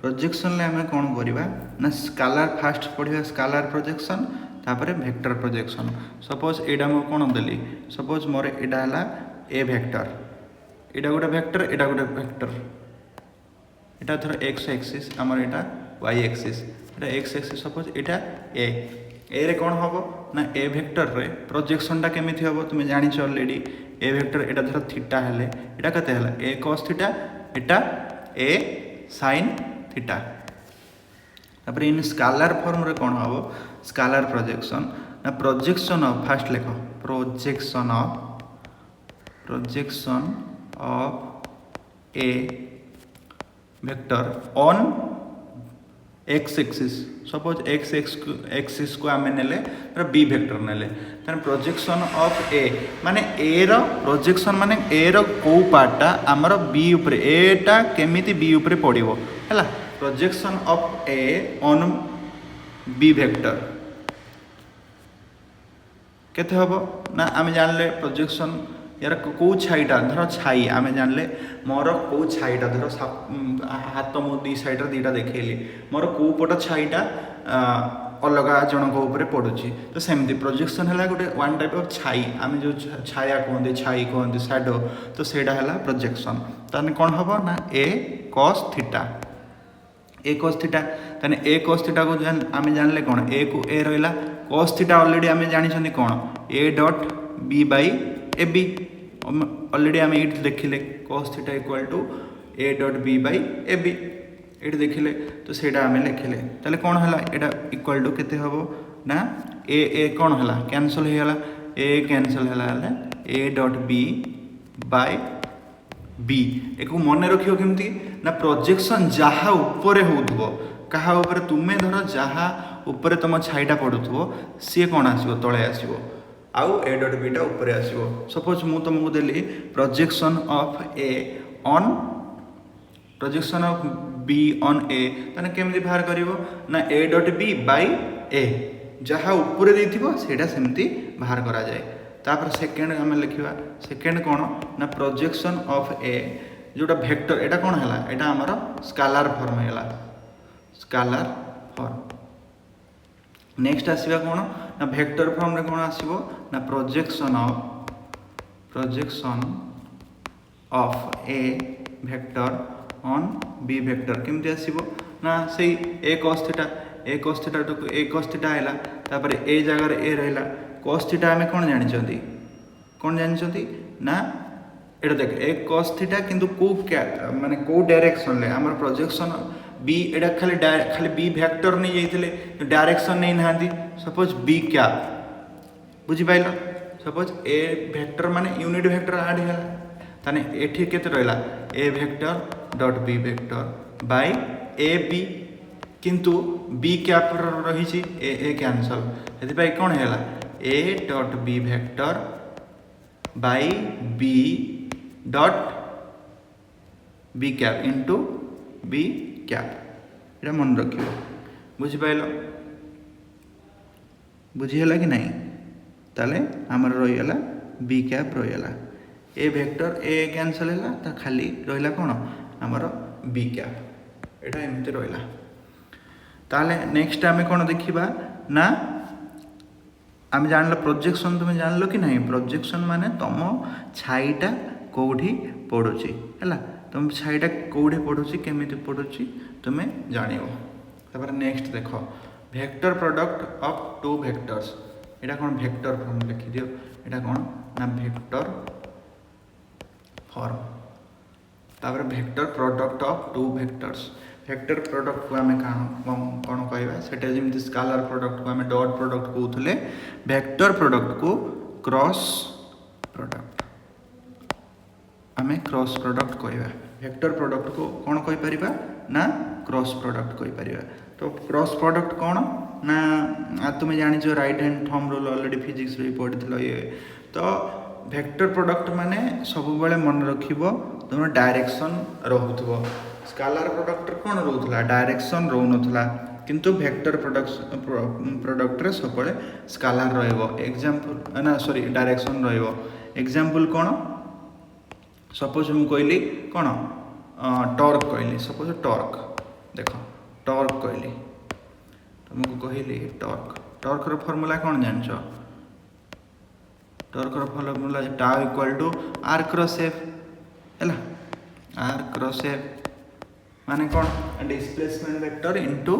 S1: प्रोजेक्शन ले आम कौन करवा ना स्केलर फास्ट पढ़ा स्केलर प्रोजेक्शन तापर वेक्टर प्रोजेक्शन सपोज एटा मो कौन देली सपोज मोर एटा है ए वेक्टर एटा गोटे वेक्टर एटा गोटे वेक्टर एटा थोड़ा एक्स एक्सिस आमर एटा वाई एक्सिस एटा एक्स एक्सिस सपोज एटा ए रे कौन हम ना ए वेक्टर रे प्रोजेक्शन टा केमिति हम तुम जानिछ ऑलरेडी ए वेक्टर एटा धर थीटा हेले एटा कते हला ए cos थीटा एटा ए sin थीटा तापर इन स्केलर फॉर्म रे कौन हम स्केलर प्रोजेक्शन ना प्रोजेक्शन ऑफ फास्ट लिख projection of A vector on x axis suppose x axis को आम नेले बी वेक्टर नेले प्रोजेक्शन ऑफ ए माने ए रो प्रोजेक्शन माने ए रो को पार्टा आमर बी ऊपर एटा केमिति बी ऊपर पड़िबो हैला projection of A on B vector केते हबो ना आम जानले प्रोजेक्शन यार कौ छाईटा धर छाई आम जानले मोर कौ छाईटा धर हाथ मु दी साइड दीटा देखली मोर कौ पट छाईटा अलग जनक ऊपर पड़ुची तो सेमती प्रोजेक्शन है गोटे वन टाइप ऑफ छाई आम जो छाया कहते छाई कहते शैडो तो सेटा है प्रोजेक्शन ताने कौन हम ना ए cos theta A cos theta ताने ए cos थीटा को आम जानले कौन ए को ए रहा cos थीटा ऑलरेडी आम जानी कौन A dot B by A B already आम ये देखिले cos theta equal to A dot B by A B ये देखिले तो सेटा आम लिखिले ताले कौन है एटा इक्वल टू केते हबो ना ए कौन है कैंसल हो गला ए कैंसल है A dot B by B एक मन रखियो केमती ना प्रोजेक्शन जहा ऊपर होउथबो कहा ऊपर तुमे धर जहा ऊपर तुम छाईटा पड़ुथबो सी कौन आसीबो तळे आसीबो आउ ए डॉट बी टा ऊपर आसीबो सपोज मु तुमको देली projection of A on projection of B on A ताने केमती बाहर करिवो ना A dot B by A जहा ऊपर देथिबो सेटा सेमती बाहर करा जाए तापर सेकंड हम लिखिबा सेकंड कोन ना प्रोजेक्शन ऑफ ए जोटा वेक्टर एटा कोन हला एटा हमर स्केलर फॉर्म हैला स्केलर फॉर्म नेक्स्ट आसीबा कोन ना वेक्टर फॉर्म रे कोन आसीबो ना projection of A vector on B vector केमती आसीबो ना से ए cos थीटा तो ए cos थीटा आइला तापर ए जगह ए रहला cos थीटा हमें कौन जानिछंती ना एटा देख ए cos थीटा किंतु को क्या माने को डायरेक्शन ले हमर प्रोजेक्शन बी एटा खाली बी वेक्टर नहीं जाइथिले डायरेक्शन नहीं नांदी सपोज बी क्या बुझी पाइलो सपोज ए वेक्टर माने यूनिट वेक्टर ऐड हैला ताने एठी केते रहला A vector dot B vector by A B किंतु बी कैप रही ए कैंसल से कौन है A dot B vector by B dot B cap into B cap ये मन रखियो बुझिपाल बुझीगला कि नहीं ताले आमर रहीगला बी कैप रहीगला ए वेक्टर ए कैंसल है खाली रहा कौन आमर बी कैप एटा एमती रहा ताले नेक्स्ट आम कौन देखा ना आम जान प्रोजेक्शन तुम जान लो कि नहीं प्रोजेक्शन माने तुम छाईटा कौटी पड़ुची है तुम छाईटा कौटी पड़ुची केमिति पड़ुची तुम्हें जानिबो तापर नेक्स्ट देख ভেক্টর প্রডক্ট অফ টু ভেক্টর্স এটা কোন ভেক্টর ফর্ম লিখি দিও এটা কোন না ভেক্টর ফর্ম तापर vector product of two vectors vector product को आम कौन कहवा सेटा जमी स्केलर प्रोडक्ट को आम डॉट प्रोडक्ट कहते वेक्टर प्रोडक्ट को क्रॉस प्रोडक्ट आम क्रॉस प्रोडक्ट कहवा वेक्टर प्रोडक्ट को कौन कहीपर ना क्रॉस प्रोडक्ट कहीपर तो क्रॉस प्रोडक्ट कौन ना तुम्हें जान right hand thumb rule already physics रे पढ़ी ये तो वेक्टर प्रोडक्ट माने सब बेले मन रखिबो तुम डायरेक्शन रोथुव स्केलर प्रोडक्ट कौन रोला डायरेक्शन रोनला किंतु वेक्टर प्रोडक्ट रे सब स्केलर रहिबो एग्जांपल ना सॉरी डायरेक्शन रहिबो एग्जांपल कौन सपोज मु कहली कौन टॉर्क कहली सपोज टॉर्क देखो टॉर्क कहली तुमको कहली टॉर्क टॉर्क रो फार्मूला कौन जानछो टॉर्क रो formula tau equal to R cross F है आर क्रॉस एफ माने कौन displacement vector into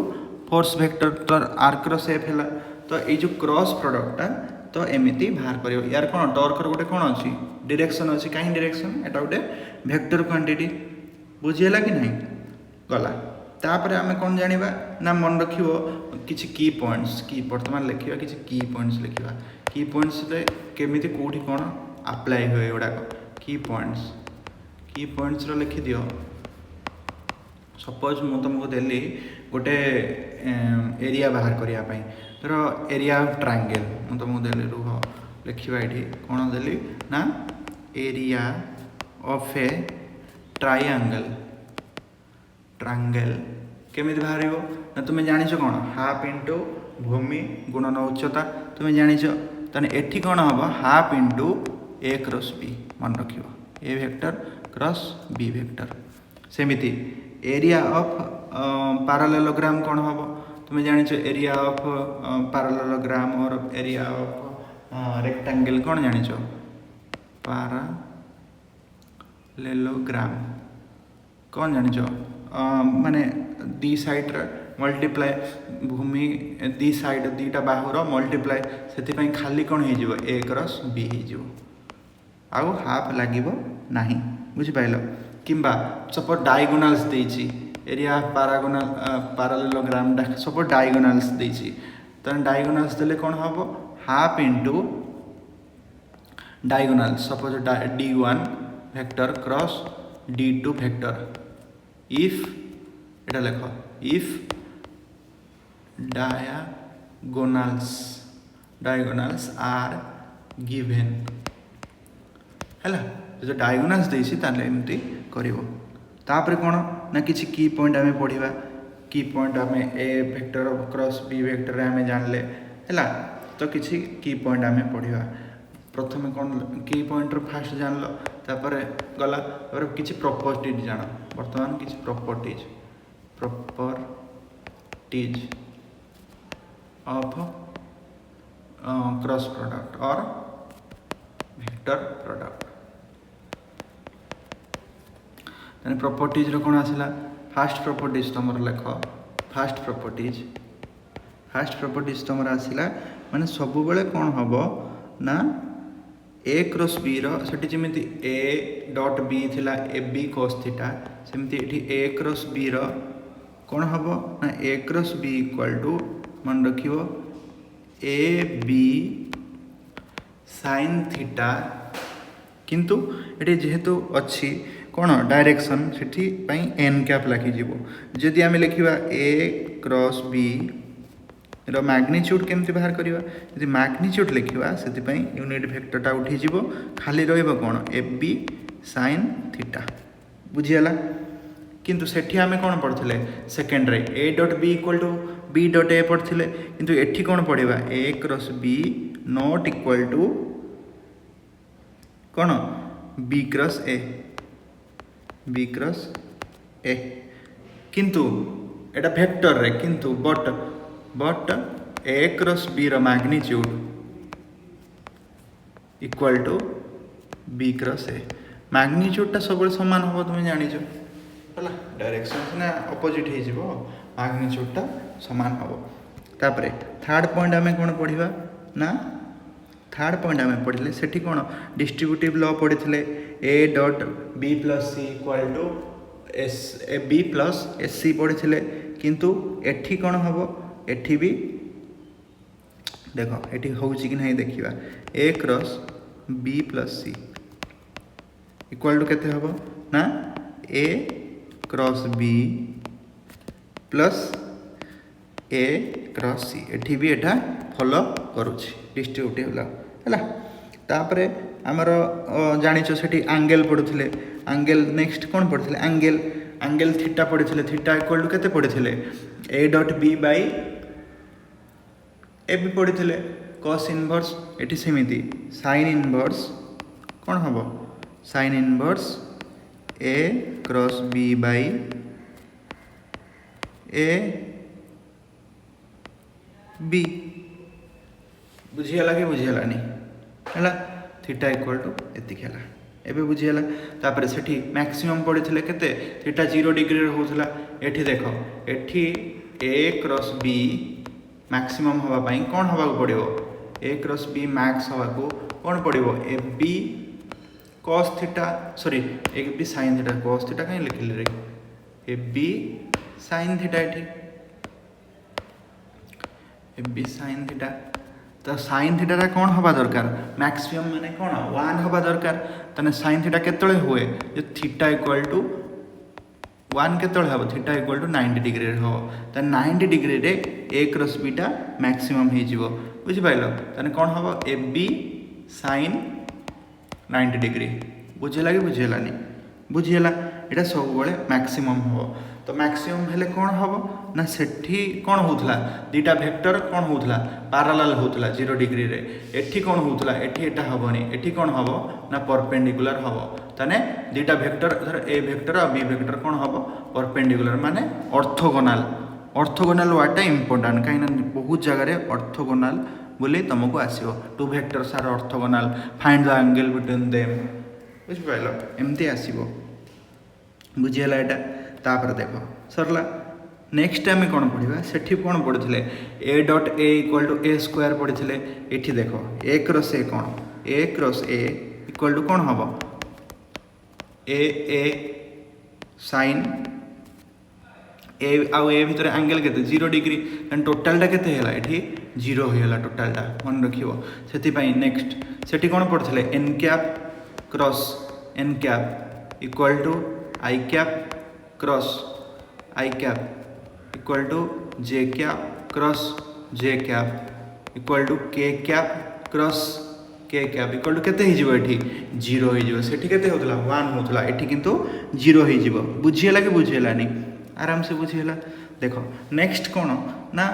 S1: force vector तो आर क्रॉस एफ है तो ये जो क्रॉस प्रोडक्टा तो एमती बाहर कर यार कौन टॉर्क गोटे कौन अच्छी डायरेक्शन अच्छी कहीं डायरेक्शन एटा गोटे वेक्टर क्वांटिटी बुझीगला कि नहीं गला तापर आम कौन जाना ना मन रखियो किसी की पॉइंट्स की बर्तमान लिखा किसी की पॉइंट्स लिखा की पॉइंट्स केमिति कोठी कौन अप्लाई हुए गुड़ाक की पॉइंट्स रो लिखि दियो सपोज मु तुमको देली गोटे एरिया बाहर करिया पई धर एरिया ऑफ ट्रायंगल मु तुमको देली रुह लिखिबा एठी कोन देली ना एरिया ऑफ ए ट्रायंगल केमिति बाहरिबो ना तुम्हें जानिछ कोन हाफ इंटू भूमि गुणन उच्चता तुम्हें जानिछ तने एठी कोन हबो half into A cross B मन रखिबो ए वेक्टर क्रॉस बी वेक्टर सेमिति एरिया ऑफ पैरेललोग्राम कौन हम तुम्हें जान एरिया ऑफ पैरेललोग्राम और एरिया ऑफ रेक्टेंगल कौन जान पैरेललोग्राम कौन जान माने दी साइड मल्टीप्लाई भूमि दी साइड दीटा बाहुर मल्टीप्लाई से खाली कौन हो ए क्रॉस बी हो आउ हाफ लगे नहीं बुझिपाल किंबा सपोज डायगोनाल्स देछि एरिया पैरेललोग्राम सपोज डायगोनाल्स देछि तो डायगोनाल्स देले कौन हम half into diagonal suppose D1 vector cross D2 vector if एटा लेख इफ डायगोनाल्स आर गिवन है जो डायगोनाल्स देछि ताले एमती करिवो तापर कौन ना किसी की पॉइंट आम पढ़ा की पॉइंट आम ए वेक्टर क्रॉस बी वेक्टर आम जानले है तो किसी की पॉइंट आम पढ़ा प्रथम कौन की पॉइंट फास्ट जानल तापर गला किसी प्रॉपर्टीज जान बर्तमान किसी प्रॉपर्टीज ऑफ क्रॉस प्रोडक्ट और वेक्टर प्रोडक्ट प्रॉपर्टीज रो कौन आसला फास्ट प्रॉपर्टीज तुम लेख फास्ट प्रॉपर्टीज तुम आसला माने सब बेले कौन हम ना ए क्रॉस बी रोटी जमी ए डॉट बी थिला ए बी कॉस थीटा सेमती ए क्रॉस बी कौन हम ना A cross B equal to मन रखियो ए बी साइन थीटा किंतु ये जेहेतु अच्छी कौन डायरेक्शन से एन कैप लगिज जदि आम लिखा ए क्रॉस बी मैग्नीट्यूड केमती बाहर करवा यदि मैग्नीट्यूड लिखा से यूनिट वेक्टरटा उठीज खाली रौन एफ बी साइन थीटा बुझीगला किंतु सेठी आम कौन पढ़ते सेकेंड रे A dot B equal to B dot A पढ़ते किंतु एठी कौन पढ़ा A cross B not equal to कौन बी क्रॉस ए किंतु एटा वेक्टर रे किंतु बट ए क्रॉस बी रो magnitude equal to B cross A मैग्नीट्यूडटा सब सामान हम तुम जानिछ है डायरेक्शन ना अपोजिट हो मैग्नीट्यूडटा सामान हम तापरे थर्ड पॉइंट आम कौन पढ़ा ना थर्ड पॉइंट आम पढ़ले सेठी कौन डिस्ट्रीब्यूटिव लॉ पढ़ी A dot B plus C equal to S A B plus S C पढ़ी किंतु एठी कौन हम एठी भी देख एठी होउची कि नहीं देखिबा A cross B plus C equal to केते हबो ना A cross B plus A cross C एठी भी एटा फॉलो करूची डिस्ट्रीब्यूटिव लॉ हैला तापरे आमर जानिछो सेठी एंगल पढुथिले एंगल नेक्स्ट कोन पढुथिले एंगल थीटा पढुथिले थीटा इक्वल टू केते पढुथिले A dot B by A भी पढुथिले cos इनवर्स एठी सेमिति sin इनवर्स कोन हबो sin inverse A cross B by A B बुझीगला कि बुझीगलानी है थीटा इक्वल टू एति है एबे बुझीगला तापर सेठी मैक्सिमम पड़े केते थीटा 0 डिग्री होउथला एठी देखो एठी ए क्रॉस बी मैक्सिमम हवा पई कोन हवा को पड़िबो ए क्रॉस बी मैक्स हवा को कोन पड़िबो A B cos theta sorry A B sin theta cos theta काई लिखले रे ए बी sin थीटा एठी ए बी sin थीटा तो sin थीटा कौन हवा दरकार मैक्सिमम माने कौन 1 हवा दरकार तने sin थीटा केतळे हुए जे थीटा इक्वल टू 1 केतळे हबो थीटा इक्वल टू 90 डिग्री रे हो त 90 डिग्री रे a क्रॉस b टा मैक्सिमम हे जीवो बुझि पाइलो तने कौन हबो ए बी sin 90 डिग्री बुझेला कि बुझेलानी बुझिला एटा सब बळे मैक्सिमम हो तो मैक्सिमम हेले कौन हम ना सेठी कौन होउथला दीटा वेक्टर कौन होउथला पैरेलल होउथला 0 डिग्री रे एठी कौन होउथला एठी एटा हबनी एठी कौन हबो ना परपेंडिकुलर हबो तने दीटा वेक्टर धर ए वेक्टर और बी वेक्टर कौन हबो परपेंडिकुलर माने ऑर्थोगोनल वाटा इंपोर्टेंट काइना बहुत जगह रे ऑर्थोगोनल बोली तुमको आसीबो two vectors are orthogonal find the angle between them बुझ पाइलो एमती आसीबो बुझियला एटा तापर देखो सरला नेक्स्ट टाइम कौन पढ़ा सेठी कौन पढ़ुले A dot A equal to A square पढ़ी एठी देखो ए क्रॉस ए कौन A cross A equal to कौन हम ए साइन ए आउ ए भितर एंगल केते 0 डिग्री टोटालटा केते हैला एठी 0 होइला टोटालटा मन रखिबो सेति पई नेक्स्ट सेठी कौन पढ़ुले N cap cross N cap equal to I cap cross I cap equal to J cap cross J cap equal to K cap cross K cap equal to केते ही जीवो एठी 0 ही जीवो सेठी केते होतला 1 होतला एठी किंतु 0 ही जीवो बुझियला कि बुझियलानी आराम से बुझियला देखो नेक्स्ट कौन ना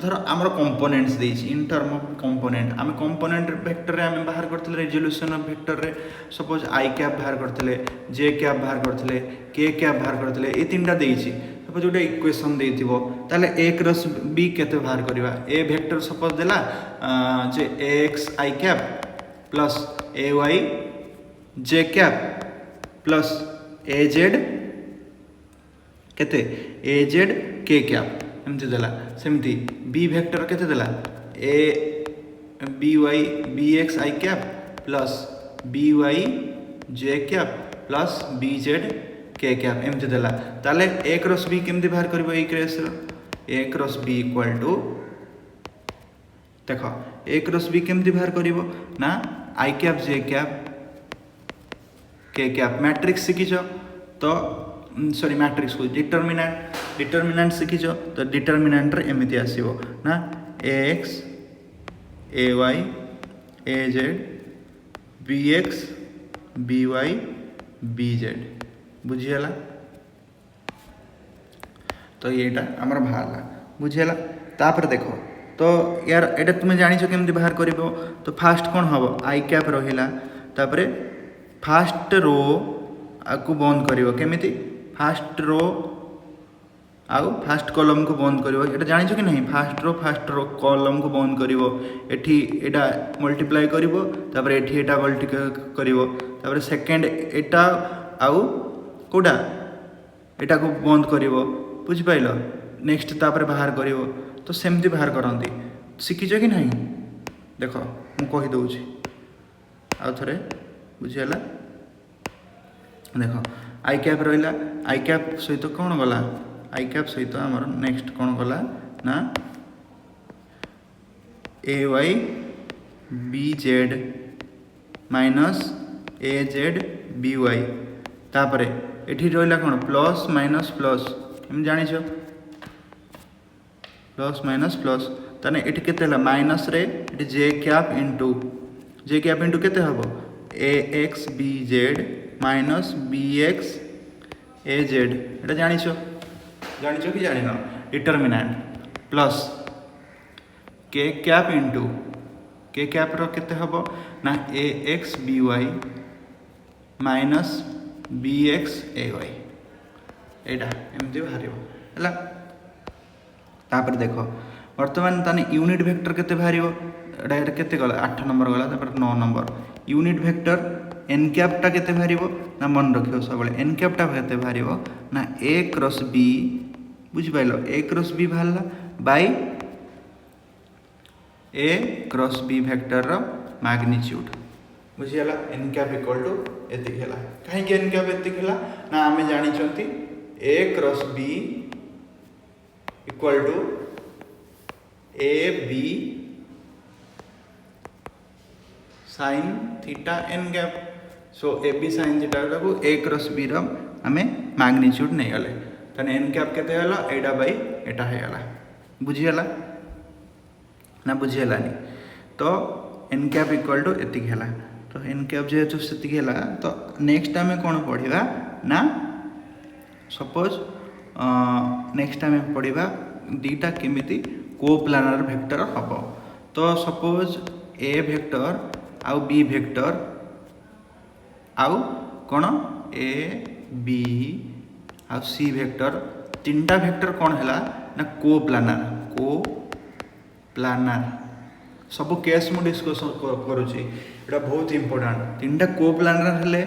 S1: धर आमर कंपोनेंट्स देछि इन टर्म ऑफ कंपोनेंट आम कंपोनेंट वेक्टर रे आम बाहर करथिले रेजोल्यूशन ऑफ वेक्टर रे सपोज आई कैप बाहर करथिले जे कैप बाहर करथिले के कैप बाहर करथिले ए तीनटा देछि सपोज गोटे इक्वेशन देथिबो ताले a क्रॉस b केते बाहर करबा ए वेक्टर सपोज देला जे ax I cap plus ay j cap plus az केते az k कैप एमती देला सेमती b वेक्टर केते देला a by bx i cap plus by j cap plus bz k cap एमती देला ताले a क्रॉस b केमती बाहर करबो ए case a cross b equal to देखो a क्रॉस b केमती बाहर करबो ना i cap j cap k cap matrix सिखिछो तो सॉरी मैट्रिक्स को डिटरमिनेंट सिखिछो तो डिटरमिनेंट रे एमिति आसीबो ना ax ay az bx by bz बुझियला तो येटा हमर बाहरला बुझियला तापर देखो तो यार एटा तुमे जानिछो केमति बाहर करबो तो फास्ट कोन हबो आई कैप रहिला तापरे फास्ट रो आकु बंद करिवो केमिति फास्ट रो आउ फास्ट कॉलम को बंद करिवो एटा जानिछो कि नहीं फास्ट रो कॉलम को बंद करिवो एठी एटा मल्टीप्लाई करिवो तापर एठी एटा मल्टीप्लाई करिवो तापर सेकंड एटा आउ कोडा एटा को बंद करिवो बुझि पाइलो नेक्स्ट तापर बाहर करिवो तो सेमती बाहर करती शिखिच कि नहीं देख मु कहीदे आउ थे बुझीगला देख आई कैप रहा आई कैप सहित कौन गला आई कैप सहित आमर नेक्स्ट कौन गला ना A Y B Z minus A Z B Y तापर एठी रहा कौन प्लस माइनस प्लस एम जानिछ प्लस माइनस प्लस ताने एठी केते हला माइनस रे एठी जे कैप इंटू केते हबो A X B Z minus B X A Z एटा जानिछ कि जानिन determinant plus K cap into K cap रो केते हबो ना A X B Y minus B X A Y एटा एमती बाहर है तापर देख बर्तमान ताने यूनिट वेक्टर केते बाहर एटा केते गला 8 नंबर गला तापर 9 नंबर यूनिट वेक्टर एन कैपटा केते बाहर ना मन रखियो सब एन कैपटा केते बाहर ना ए क्रॉस बी बुझी पाइलो ए क्रॉस बी बाहरला by A cross B vector रो मैग्नीट्यूड बुझीगला एन कैप इक्वल टू एतिक है कहीं एन कैप एतिक है ना आम जानी A cross B equal to A B sine theta N cap so A B sine theta को ए क्रॉस बी रो आम मैग्नीट्यूड नहीं गले तने एन कैप केते हला एटा बाय एटा है गला बुझीगला ना बुझीगलानी तो एन कैप इक्वल टू एतिक है तो एन कैप जेहेतु सेतिक है तो नेक्स्ट आम कौन पढ़ा ना सपोज नेक्स्ट आम पढ़ा दीटा केमिति कोप्लानर वेक्टर हम तो सपोज ए वेक्टर आउ बी वेक्टर आउ कौन ए बी आउ सी वेक्टर तीनटा वेक्टर कौन है ना कोप्लानर सब केस मु डिस्कस करुच्ची एटा बहुत इंपोर्टेंट तीनटा कोप्लानर हेले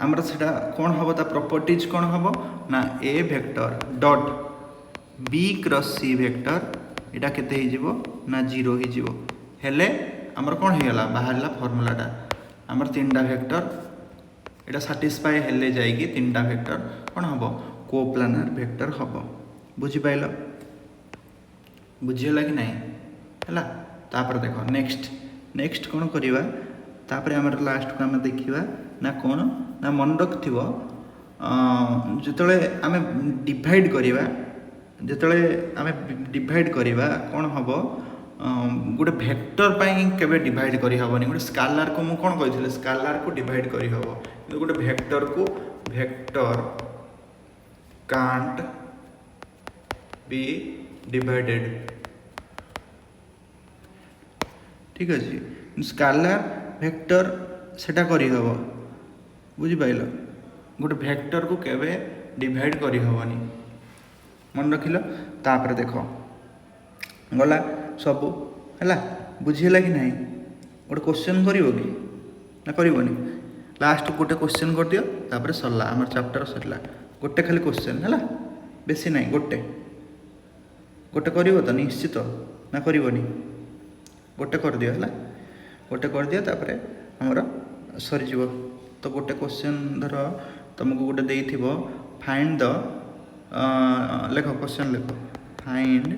S1: आमर सेटा कौन हम प्रॉपर्टीज कौन हम ना ए vector dot B cross C vector एटा केते ही जीवो ना 0 ही जीवो हेले आमर कौन हो गला बाहरला फॉर्मूलाटा आमर तीनटा वेक्टर एटा सैटिस्फाई हेले जाइकी तीनटा वेक्टर कौन हम कोप्लानर वेक्टर हम बुझी पाइल बुझीगला कि नहीं है तापर देख नेक्स्ट कौन करवा तापर आमर लास्ट को आम देखा ना कौन ना मन रख जिते आम डिवाइड करवा जिते आम डिवाइड करवा कौन हम गोटे वेक्टर केबे डिवाइड करहबनी गोटे स्केलार को मु कौन कही स्केलार को डिवाइड करहब कि गोटे वेक्टर को वेक्टर कांट बी डिवाइडेड ठीक अच्छे स्केलार वेक्टर सेटा करहब बुझिपाइल गोटे वेक्टर को केबे डिवाइड करहबनी मन रखिल तापर देख गला सब है बुझीगला कि नहीं गोटे क्वेश्चन कर कि ना करनी लास्ट गोटे क्वेश्चन कर दियो तापर सरला आम चैप्टर सरला गोटे खाली क्वेश्चन है बेसी ना गोटे गोटे कर तो निश्चित ना करनी गोटे कर दियो है गोटे कर दियो तापर आमर सरीज तो गोटे क्वेश्चन धर तुमको गोटे देइथिबो फाइंड द लेख क्वेश्चन लेख फाइंड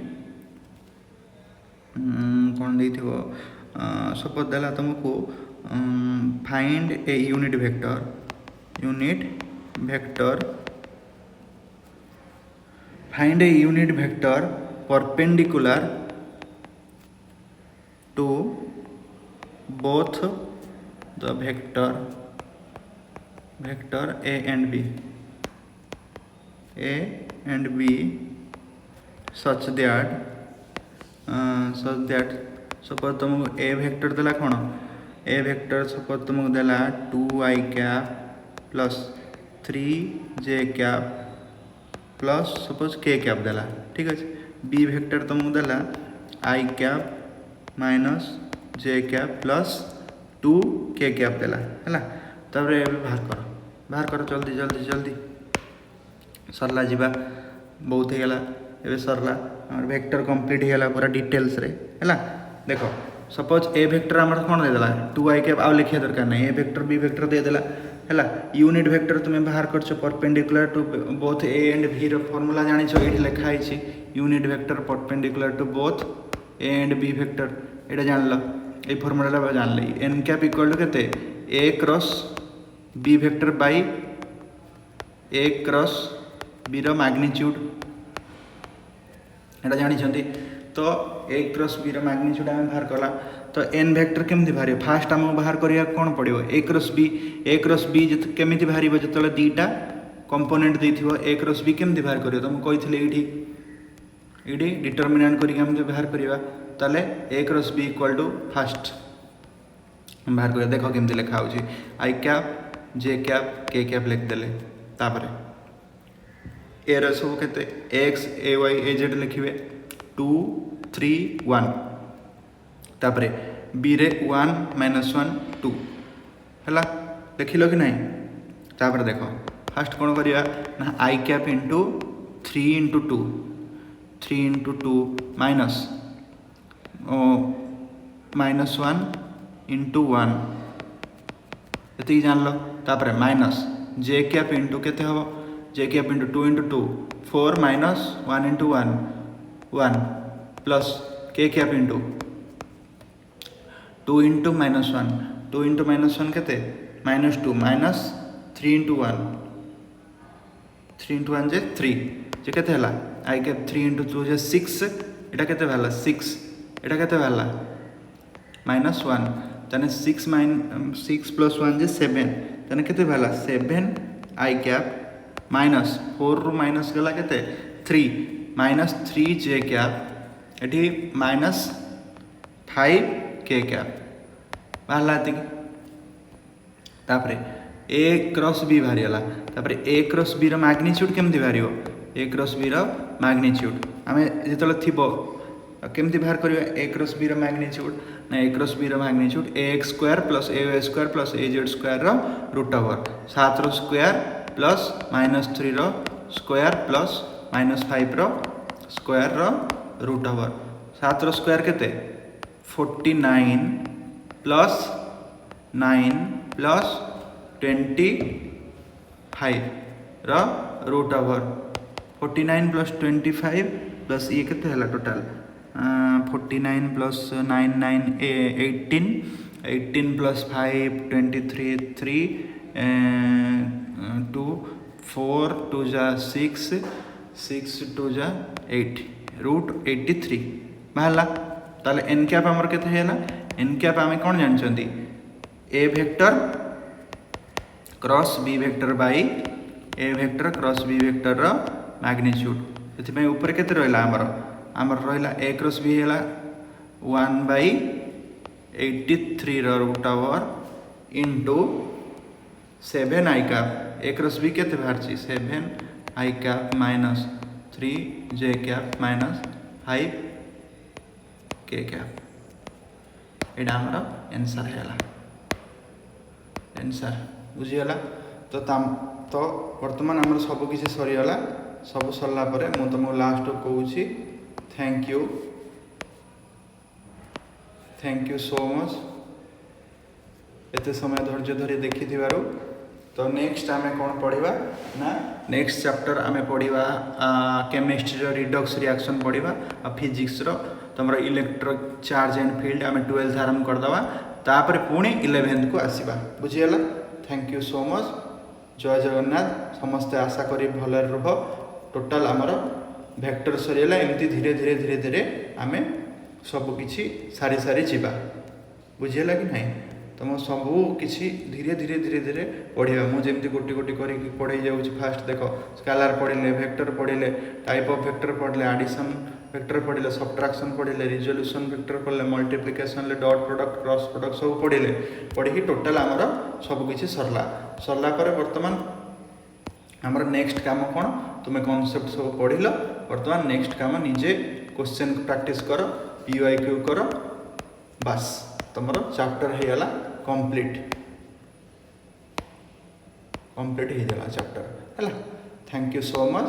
S1: कौन देइथिबो सपोज देला तुमको find a unit vector find a unit vector perpendicular to both the vector a and b such that suppose तुमको a वेक्टर देला कौन a वेक्टर suppose तुमको देला 2i cap plus 3j cap plus suppose k cap देला ठीक अच्छे b vector तुमको देला i cap minus J cap plus 2 के कैप देला है तापर बाहर कर जल्दी जल्दी जल्दी सरला जीवा बहुत ही गला एबे सरला हमर वेक्टर कंप्लीट हो गला पूरा डिटेल्स रे हैला। देखो सपोज ए वेक्टर हमर कोन दे देला 2i कैप आ लिखिया दरकार नै, ए वेक्टर बी वेक्टर दे देला हैला। यूनिट वेक्टर तुमे बाहर करछो perpendicular to both A and B रो फार्मूला जानि छो, एठी लिखा हिची unit vector perpendicular to both A and B vector, एटा जानलो ए फार्मूला जानले। n कैप इक्वल टू केते a cross b vector by a cross b रो मैग्नीट्यूड, एटा जानि छंती। तो a क्रॉस b रो मैग्नीट्यूड हम बाहर कला तो n वेक्टर केमति बाहरियो, फास्ट हम बाहर करिया कोन पड़ियो a क्रॉस b जत केमिति बाहरिबो जतले दीटा कंपोनेंट देथिबो a क्रॉस b केमति बाहर करियो तुम कहिथिले एठी डिटरमिनेंट करिक हम बाहर करिवा ताले a cross b equal to first हम बाहर करिया। देखो केमति लिखा होची i cap j cap k cap लिख देले, तापरे a रो सब केते x a y a z लिखिबे 2 3 1, तापरे b रे 1 -1 2 हला देखिलो कि नहीं। तापरे देखो फास्ट कोन करिया ना i cap into 3 into 2 3 into 2 minus -1 into 1 एति जान लो। तापरे माइनस j कैप इनटू केते हो j cap into 2 into 2 4 minus 1 into 1 1 plus k cap into 2 into -1 2 into -1 केते -2 माइनस 3 इनटू 1 3 इनटू 1 जे 3 जे केते हला i कैप 3 इनटू 2 जे 6 एटा केते भाला 6 एटा केते भाला -1 तने 6 प्लस 1 जे 7 तने केते भाला 7 i कैप माइनस 4 रु माइनस गला केते 3 माइनस 3 j कैप एठी माइनस 5 k कैप भाला एति। तापरे a क्रॉस b भारी हला, तापरे a क्रॉस b रो मैग्नीट्यूड केमति भारियो a क्रॉस b रो मैग्नीट्यूड आमे जेतले थिबो केमति बाहर करियो a क्रॉस b रो मैग्नीट्यूड ना a क्रॉस b रो magnitude ax square plus ay square plus az square रो रूट ओवर 7 रो स्क्वायर प्लस -3 रो स्क्वायर प्लस -5 रो स्क्वायर रो रूट ओवर 7 रो स्क्वायर केते 49 प्लस 9 प्लस 25 रो रूट ओवर 49 प्लस 25 प्लस ये केते हला टोटल 49 प्लस 9 9 18 18 प्लस 5 23 3 2 4 2 जा 6 6 2 जा 8 रूट 83 बाहला। ताले n कैप हमर केते हेला n कैप आमे कोन जानचंदी a vector cross b vector by a vector cross b vector रो मैग्नीट्यूड एथि में ऊपर केते रहला हमर रहला a क्रॉस b हेला 1/83 रो root over into 7 i cap a cross b केते बाहरची 7 i cap minus 3 j cap minus 5 k cap एडा हमर आंसर हेला आंसर बुझियला। तो वर्तमान हमर सब किछि सरी होला, सब सरला परे मु तुमको लास्ट कहूची थैंक यू सो मच एते समय धैर्य धरी देखि दिबारु। तो नेक्स्ट आमे कोन पढिबा ना नेक्स्ट चैप्टर आमे पढिबा केमिस्ट्री रो रिडक्स रिएक्शन पढिबा आ फिजिक्स रो तमरो इलेक्ट्रिक चार्ज एंड फील्ड आमे 12th आरंभ कर दवा, तापर पुणी 11th को आसीबा बुझियला। थैंक यू सो मच, जय जगन्नाथ। समस्त आशा करी भले रह। टोटाल आमर वेक्टर सरीला एमती धीरे धीरे धीरे धीरे आमे सब किछि सारी सारी जीवा बुझियला कि नहीं। तुम सब किछि धीरे धीरे धीरे धीरे पढ़िया मुझे गोटी गोटी कर पढ़ाई जाऊँगी। फास्ट देख स्केलार पढ़िले, वेक्टर पढ़िले, टाइप ऑफ वेक्टर पढ़िले, एडिशन वेक्टर पढ़िले, सब्ट्रैक्शन पढ़िले, रिजोल्यूशन वेक्टर पढ़िले, multiplication dot product cross product सब पढ़िले। पढ़ी टोटाल आमर सब किछि सरला पर वर्तमान आमर नेक्स्ट काम कौन तुम कॉन्सेप्ट सब पढ़िल। वर्तमान नेक्स्ट काम निजे क्वेश्चन प्रैक्टिस कर, PYQ कर, बस तुम चैप्टर होगा कंप्लीट हो चैप्टर है। Thank you so much.